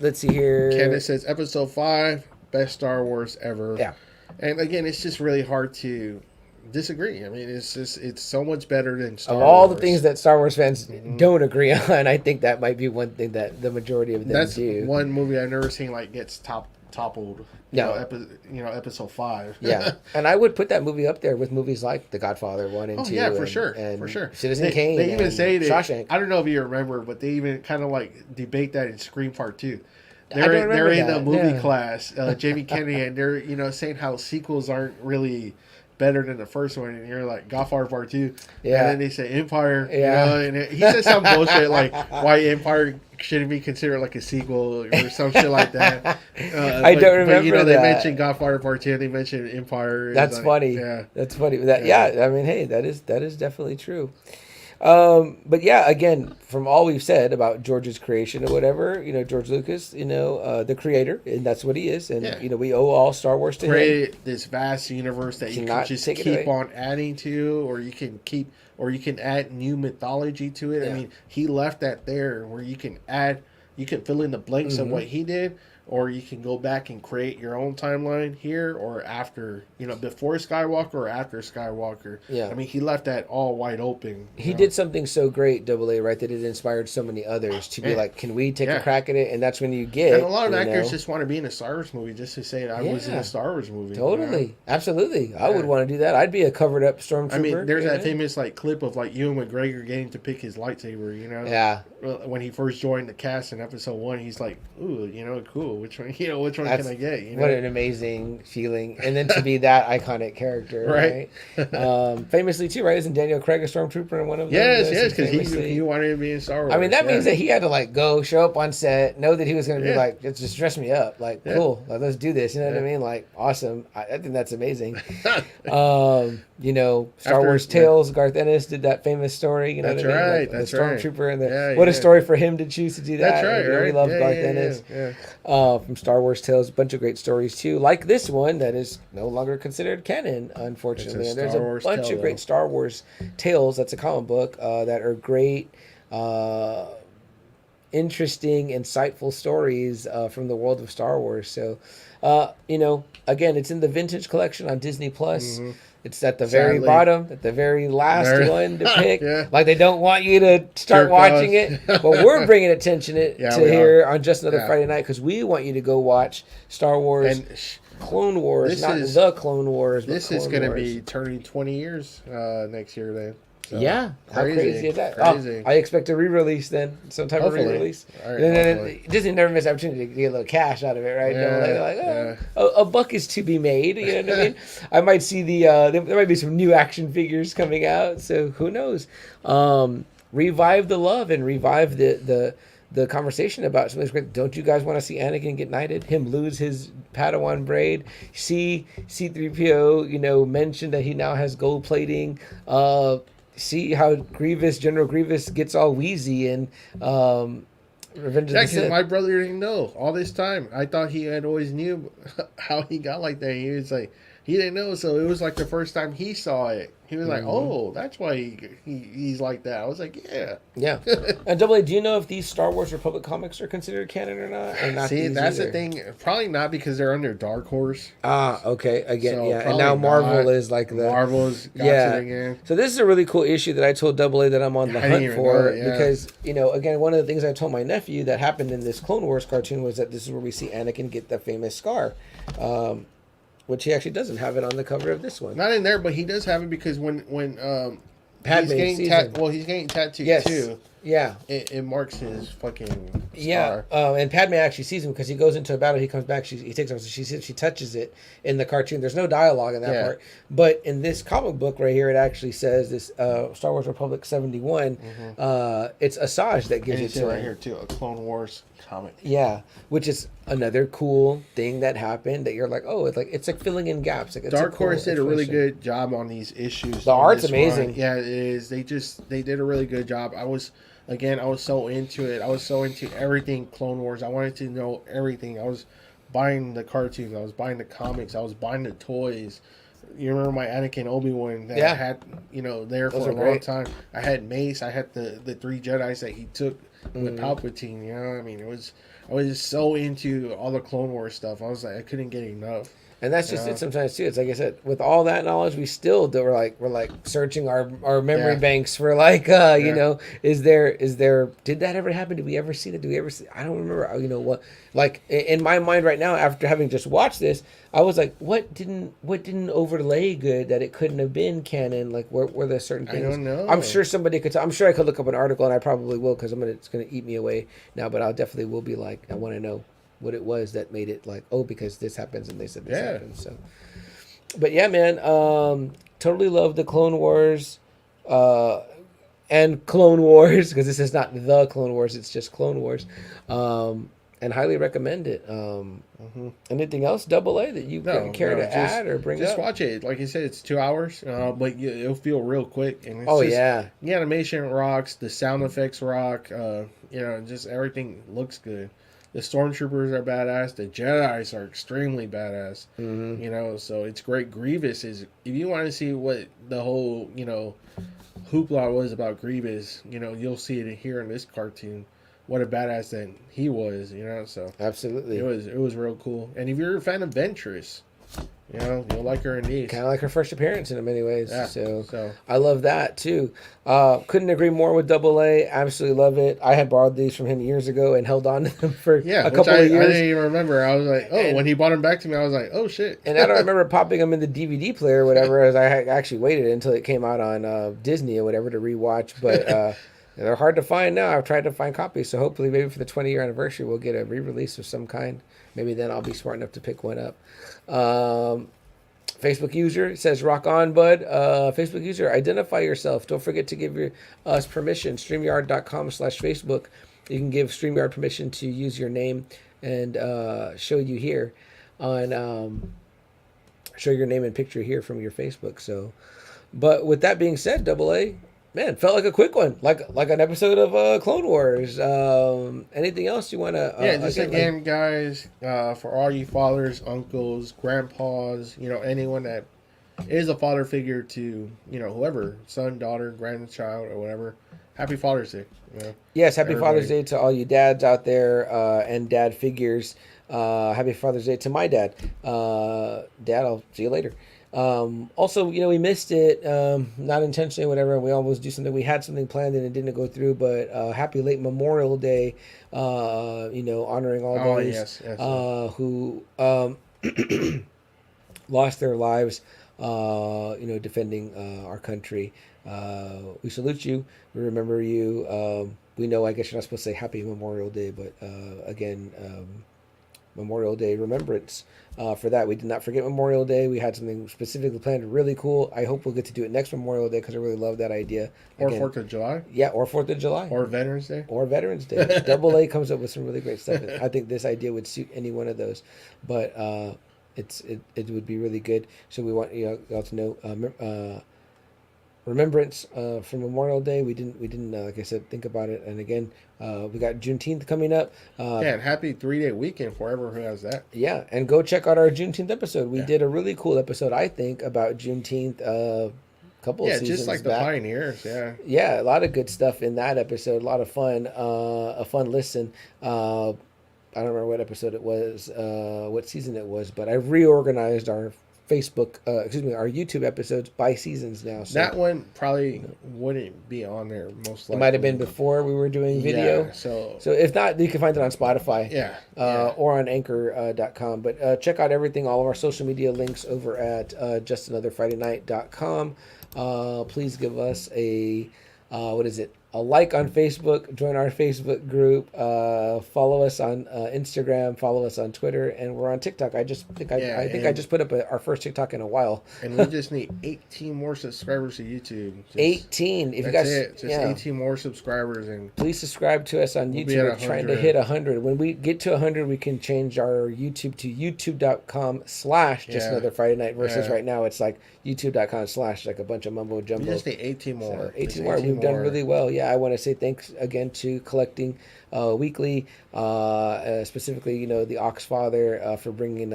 Let's see here. Candace says, Episode 5, best Star Wars ever. Yeah. And again, it's just really hard to disagree. I mean, it's so much better than Star Wars. Of all the things that Star Wars fans don't agree on, I think that might be one thing that the majority of them do. That's one movie I've never seen like gets toppled. You know, Episode 5. Yeah, and I would put that movie up there with movies like The Godfather 1 and 2. Yeah, for sure. Citizen Kane. They even say that. Shawshank. I don't know if you remember, but they even kind of like debate that in Scream Part 2. They're in the movie class, Jamie Kennedy, and they're saying how sequels aren't really better than the first one, and you're like Godfather Part 2, and then they say Empire, you know, and he says some bullshit like why Empire shouldn't be considered like a sequel or some shit like that. I don't remember. But, you know, they mentioned Godfather Part 2, and they mentioned Empire. That's like, funny. Yeah, that's funny. I mean, hey, that is definitely true. But yeah, again, from all we've said about George's creation or whatever, you know, George Lucas, you know, the creator, and that's what he is, and you know, we owe all Star Wars to him. Created this vast universe that you can just keep on adding to, or you can add new mythology to it. I mean, he left that there where you can fill in the blanks of what he did. Or you can go back and create your own timeline here or after, you know, before Skywalker or after Skywalker. Yeah. I mean, he left that all wide open. He did something so great, AA, right, that it inspired so many others to be like, can we take a crack at it? And that's when you get... And a lot of actors just want to be in a Star Wars movie just to say, I was in a Star Wars movie. Totally. You know? Absolutely. I would want to do that. I'd be a covered-up stormtrooper. I mean, there's that famous like clip of like Ewan McGregor getting to pick his lightsaber, you know? Yeah. When he first joined the cast in Episode 1, he's like, ooh, you know, cool. Which one can I get? You know? What an amazing feeling. And then to be that iconic character, right? Famously, too, right? Isn't Daniel Craig a stormtrooper in one of them? Yes, because he wanted to be in Star Wars. I mean, that means that he had to, like, show up on set, know that he was going to be, like, just dress me up. Like, cool. Like, let's do this. You know what I mean? Like, awesome. I think that's amazing. You know, Star Wars Tales, Garth Ennis did that famous story. You know what I mean? Like, the stormtrooper and what a story for him to choose to do that. That's right. We love Garth Ennis from Star Wars Tales. A bunch of great stories too, like this one that is no longer considered canon, unfortunately. And there's a bunch of great Star Wars Tales. That's a comic book that are great, interesting, insightful stories from the world of Star Wars. So, you know, again, it's in the Vintage Collection on Disney Plus. It's at the very bottom, at the very last one to pick. Like, they don't want you to start watching it, but we're bringing attention to here on Just Another Friday Night because we want you to go watch Star Wars and Clone Wars, the Clone Wars. This is going to be turning 20 years next year then. So, how crazy is that? Crazy. I expect a re-release then, some type of re-release. Right, and then Disney never missed opportunity to get a little cash out of it, right? A buck is to be made. You know what I mean? I might see there might be some new action figures coming out, so who knows? Revive the love and revive the conversation about something great. Don't you guys want to see Anakin get knighted? Him lose his Padawan braid? See C-3PO, you know, mention that he now has gold plating. See how General Grievous gets all wheezy and Revenge of the Sith. My brother didn't know all this time. I thought he had always knew how he got like that. He was like, he didn't know. So it was like the first time he saw it. He was like, "Oh, that's why he's like that." I was like, "Yeah, yeah." And Double A, do you know if these Star Wars Republic comics are considered canon or not? Or not? See, that's either? the thing. Probably not because they're under Dark Horse. Ah, okay. Again, So yeah. And now Marvel not. is like the Marvel's got yeah. it again. So this is a really cool issue that I told Double A that I'm on the hunt for because again, one of the things I told my nephew that happened in this Clone Wars cartoon was that this is where we see Anakin get the famous scar. Which he actually doesn't have it on the cover of this one. Not in there, but he does have it because when Padme he's getting tattooed too. Yeah, it marks his fucking scar. Yeah, and Padme actually sees him because he goes into a battle. He comes back. He takes off. She touches it in the cartoon. There's no dialogue in that part, but in this comic book right here, it actually says this Star Wars Republic 71. It's Asajj that gives it to right him. here too, a Clone Wars comic. Yeah, which is another cool thing that happened that you're like, oh, it's like filling in gaps. Like, it's Dark Horse did a really good job on these issues. The art's amazing. Run. Yeah, it is. They did a really good job. I was so into it. I was so into everything Clone Wars. I wanted to know everything. I was buying the cartoons. I was buying the comics. I was buying the toys. You remember my Anakin Obi-Wan that I had, there for a long time. I had Mace. I had the 3 Jedis that he took with Palpatine. You know what I mean? I was just so into all the Clone Wars stuff. I was like, I couldn't get enough. And that's just it sometimes too. It's like I said, with all that knowledge, we still do. We're like searching our memory banks for like, is there? Did that ever happen? Did we ever see that? Do we ever see? I don't remember. You know what? Like in my mind right now, after having just watched this, I was like, what didn't overlay good that it couldn't have been canon? Like were there certain things? I don't know. I'm sure somebody could. I'm sure I could look up an article, and I probably will because it's gonna eat me away now. But I'll definitely will be like, I want to know what it was that made it like, oh, because this happens and they said this happens. So, but yeah, man, totally love the Clone Wars, and Clone Wars because this is not the Clone Wars; it's just Clone Wars, and highly recommend it. Anything else, Double A, that you care to add or bring up? Just watch it. Like you said, it's 2 hours, but it'll feel real quick. And it's the animation rocks, the sound effects rock. Just everything looks good. The stormtroopers are badass. The Jedis are extremely badass. So it's great. Grievous is, if you want to see what the whole, hoopla was about Grievous, you'll see it here in this cartoon. What a badass that he was, so. Absolutely. It was real cool. And if you're a fan of Ventress, you'll like her in these. Kind of like her first appearance in many ways. Yeah, so I love that too. Couldn't agree more with Double A. Absolutely love it. I had borrowed these from him years ago and held on to them for a couple of years. I didn't even remember. I was like, when he bought them back to me, I was like, oh shit. And I don't remember popping them in the DVD player or whatever, as I actually waited until it came out on Disney or whatever to rewatch. But they're hard to find now. I've tried to find copies, so hopefully maybe for the 20-year anniversary we'll get a re-release of some kind. Maybe then I'll be smart enough to pick one up. Facebook user says, rock on, bud. Facebook user, identify yourself. Don't forget to give us permission. StreamYard.com/Facebook. You can give StreamYard permission to use your name and show you here on show your name and picture here from your Facebook. So, but with that being said, Double A, man, felt like a quick one, like an episode of Clone Wars. Anything else you want to? Just again, guys, for all you fathers, uncles, grandpas, anyone that is a father figure to, whoever, son, daughter, grandchild, or whatever. Happy Father's Day. Yes, happy Father's Day to all you dads out there and dad figures. Happy Father's Day to my dad. Dad, I'll see you later. Also, we missed it, not intentionally, whatever. We always do something. We had something planned and it didn't go through, but happy late Memorial Day, honoring all those who lost their lives, defending our country. We salute you. We remember you. We know, I guess you're not supposed to say happy Memorial Day, but again, Memorial Day remembrance. For that, we did not forget Memorial Day. We had something specifically planned, really cool. I hope we'll get to do it next Memorial Day because I really love that idea. Or 4th of July. Yeah, or 4th of July. Or Veterans Day. Or Veterans Day. Double A comes up with some really great stuff. I think this idea would suit any one of those. But it would be really good. So we want you all to know remembrance for Memorial Day. We didn't like I said, think about it. And again, we got Juneteenth coming up. And happy 3-day weekend for whoever who has that. Yeah, and go check out our Juneteenth episode. We did a really cool episode, I think, about Juneteenth. Couple of seasons just like back. The pioneers. Yeah, a lot of good stuff in that episode. A lot of fun. A fun listen. I don't remember what episode it was, what season it was, but I reorganized our our YouTube episodes by seasons now. So that one probably wouldn't be on there most likely. It might have been before we were doing video. Yeah, so if not, you can find it on Spotify. Or on Anchor.com. But check out everything, all of our social media links over at justanotherfridaynight.com. Please give us a like on Facebook, join our Facebook group, follow us on Instagram, follow us on Twitter, and we're on TikTok. I think I just put up our first TikTok in a while. And we just need 18 more subscribers to YouTube. 18. If you guys, 18 more subscribers, and please subscribe to us on YouTube. We're trying to hit 100. When we get to 100, we can change our YouTube to youtube.com/justanotherfridaynight versus right now it's like youtube.com/ like a bunch of mumbo jumbo. We just need 18 more. So 18 more. We've done really well. Yeah, I want to say thanks again to Collecting Weekly, specifically, the Oxfather for bringing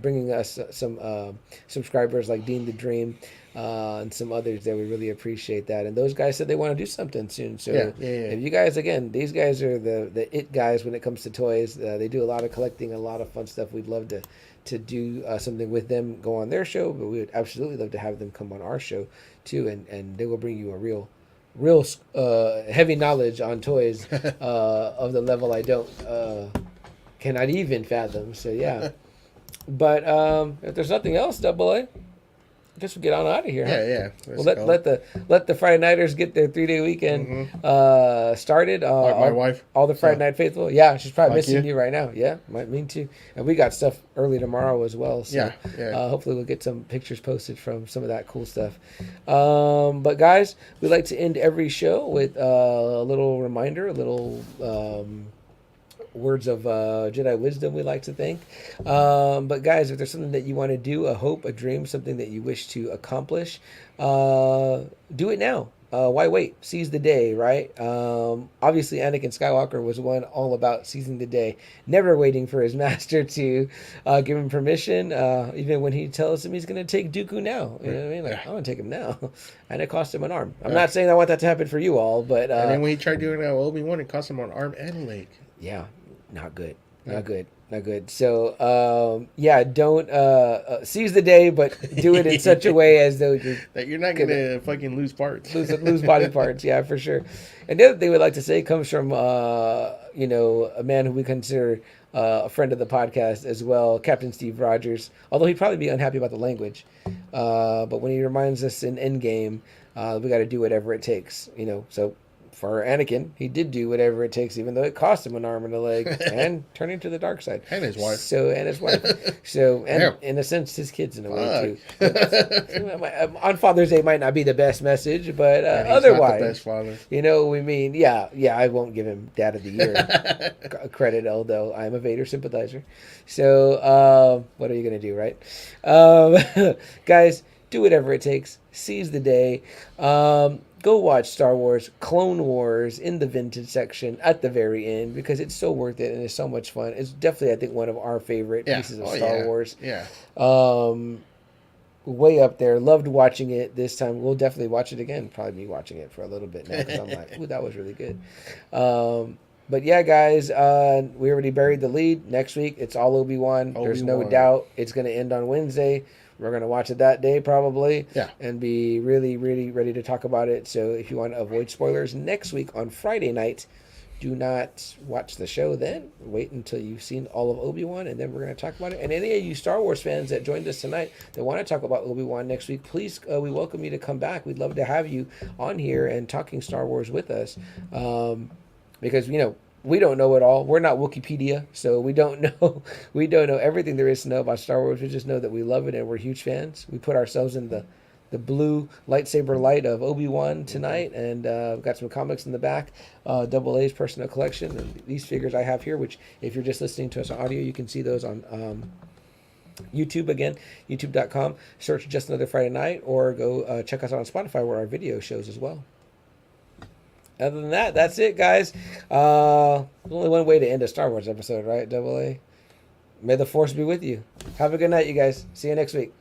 bringing us some subscribers like Dean the Dream and some others there. We really appreciate that. And those guys said they want to do something soon. So if you guys, again, these guys are the it guys when it comes to toys. They do a lot of collecting, a lot of fun stuff. We'd love to do something with them, go on their show, but we would absolutely love to have them come on our show too, and they will bring you a real heavy knowledge on toys of the level I cannot even fathom. So yeah. But if there's nothing else, Double A, I guess we'll get on out of here. Well, let the Friday Nighters get their 3-day weekend started. My wife, all the Friday Night faithful. Yeah, she's probably missing you right now. Yeah, me too. And we got stuff early tomorrow as well. So hopefully we'll get some pictures posted from some of that cool stuff. But guys, we like to end every show with a little reminder, a little words of Jedi wisdom, we like to think. But guys, if there's something that you want to do, a hope, a dream, something that you wish to accomplish, do it now. Why wait? Seize the day, right? Obviously, Anakin Skywalker was one all about seizing the day, never waiting for his master to give him permission, even when he tells him he's going to take Dooku now. You know what I mean? Like, I'm going to take him now. And it cost him an arm. I'm not saying I want that to happen for you all, but... and then when he tried doing that with Obi-Wan, it cost him an arm and a leg. Yeah, not good. Not good. So, don't seize the day, but do it in such a way as though you're not going to fucking lose parts. lose body parts, yeah, for sure. And the other thing we'd like to say comes from, a man who we consider a friend of the podcast as well, Captain Steve Rogers, although he'd probably be unhappy about the language. But when he reminds us in Endgame, we got to do whatever it takes, so... For Anakin, he did do whatever it takes, even though it cost him an arm and a leg, and turning to the dark side. And his wife. In a sense, his kids in a way too. On Father's Day might not be the best message, but otherwise, not the best father. You know what we mean? Yeah. I won't give him Dad of the Year credit, although I'm a Vader sympathizer. So, what are you gonna do, right? Guys, do whatever it takes. Seize the day. Go watch Star Wars Clone Wars in the vintage section at the very end because it's so worth it and it's so much fun. It's definitely, I think, one of our favorite pieces of Star Wars. Yeah. Way up there. Loved watching it this time. We'll definitely watch it again. Probably me watching it for a little bit now because I'm like, ooh, that was really good. But yeah, guys, we already buried the lead. Next week, it's all Obi-Wan. There's no doubt it's going to end on Wednesday. We're going to watch it that day probably and be really, really ready to talk about it. So if you want to avoid spoilers next week on Friday night, do not watch the show then. Wait until you've seen all of Obi-Wan, and then we're going to talk about it. And any of you Star Wars fans that joined us tonight that want to talk about Obi-Wan next week, please, we welcome you to come back. We'd love to have you on here and talking Star Wars with us because, we don't know it all. We're not Wikipedia, so we don't know everything there is to know about Star Wars. We just know that we love it and we're huge fans. We put ourselves in the blue lightsaber light of Obi-Wan tonight, and we've got some comics in the back, Double A's personal collection, and these figures I have here, which if you're just listening to us on audio, you can see those on YouTube again, youtube.com. Search Just Another Friday Night, or go check us out on Spotify where our video shows as well. Other than that, that's it, guys. There's only one way to end a Star Wars episode, right, Double A? May the Force be with you. Have a good night, you guys. See you next week.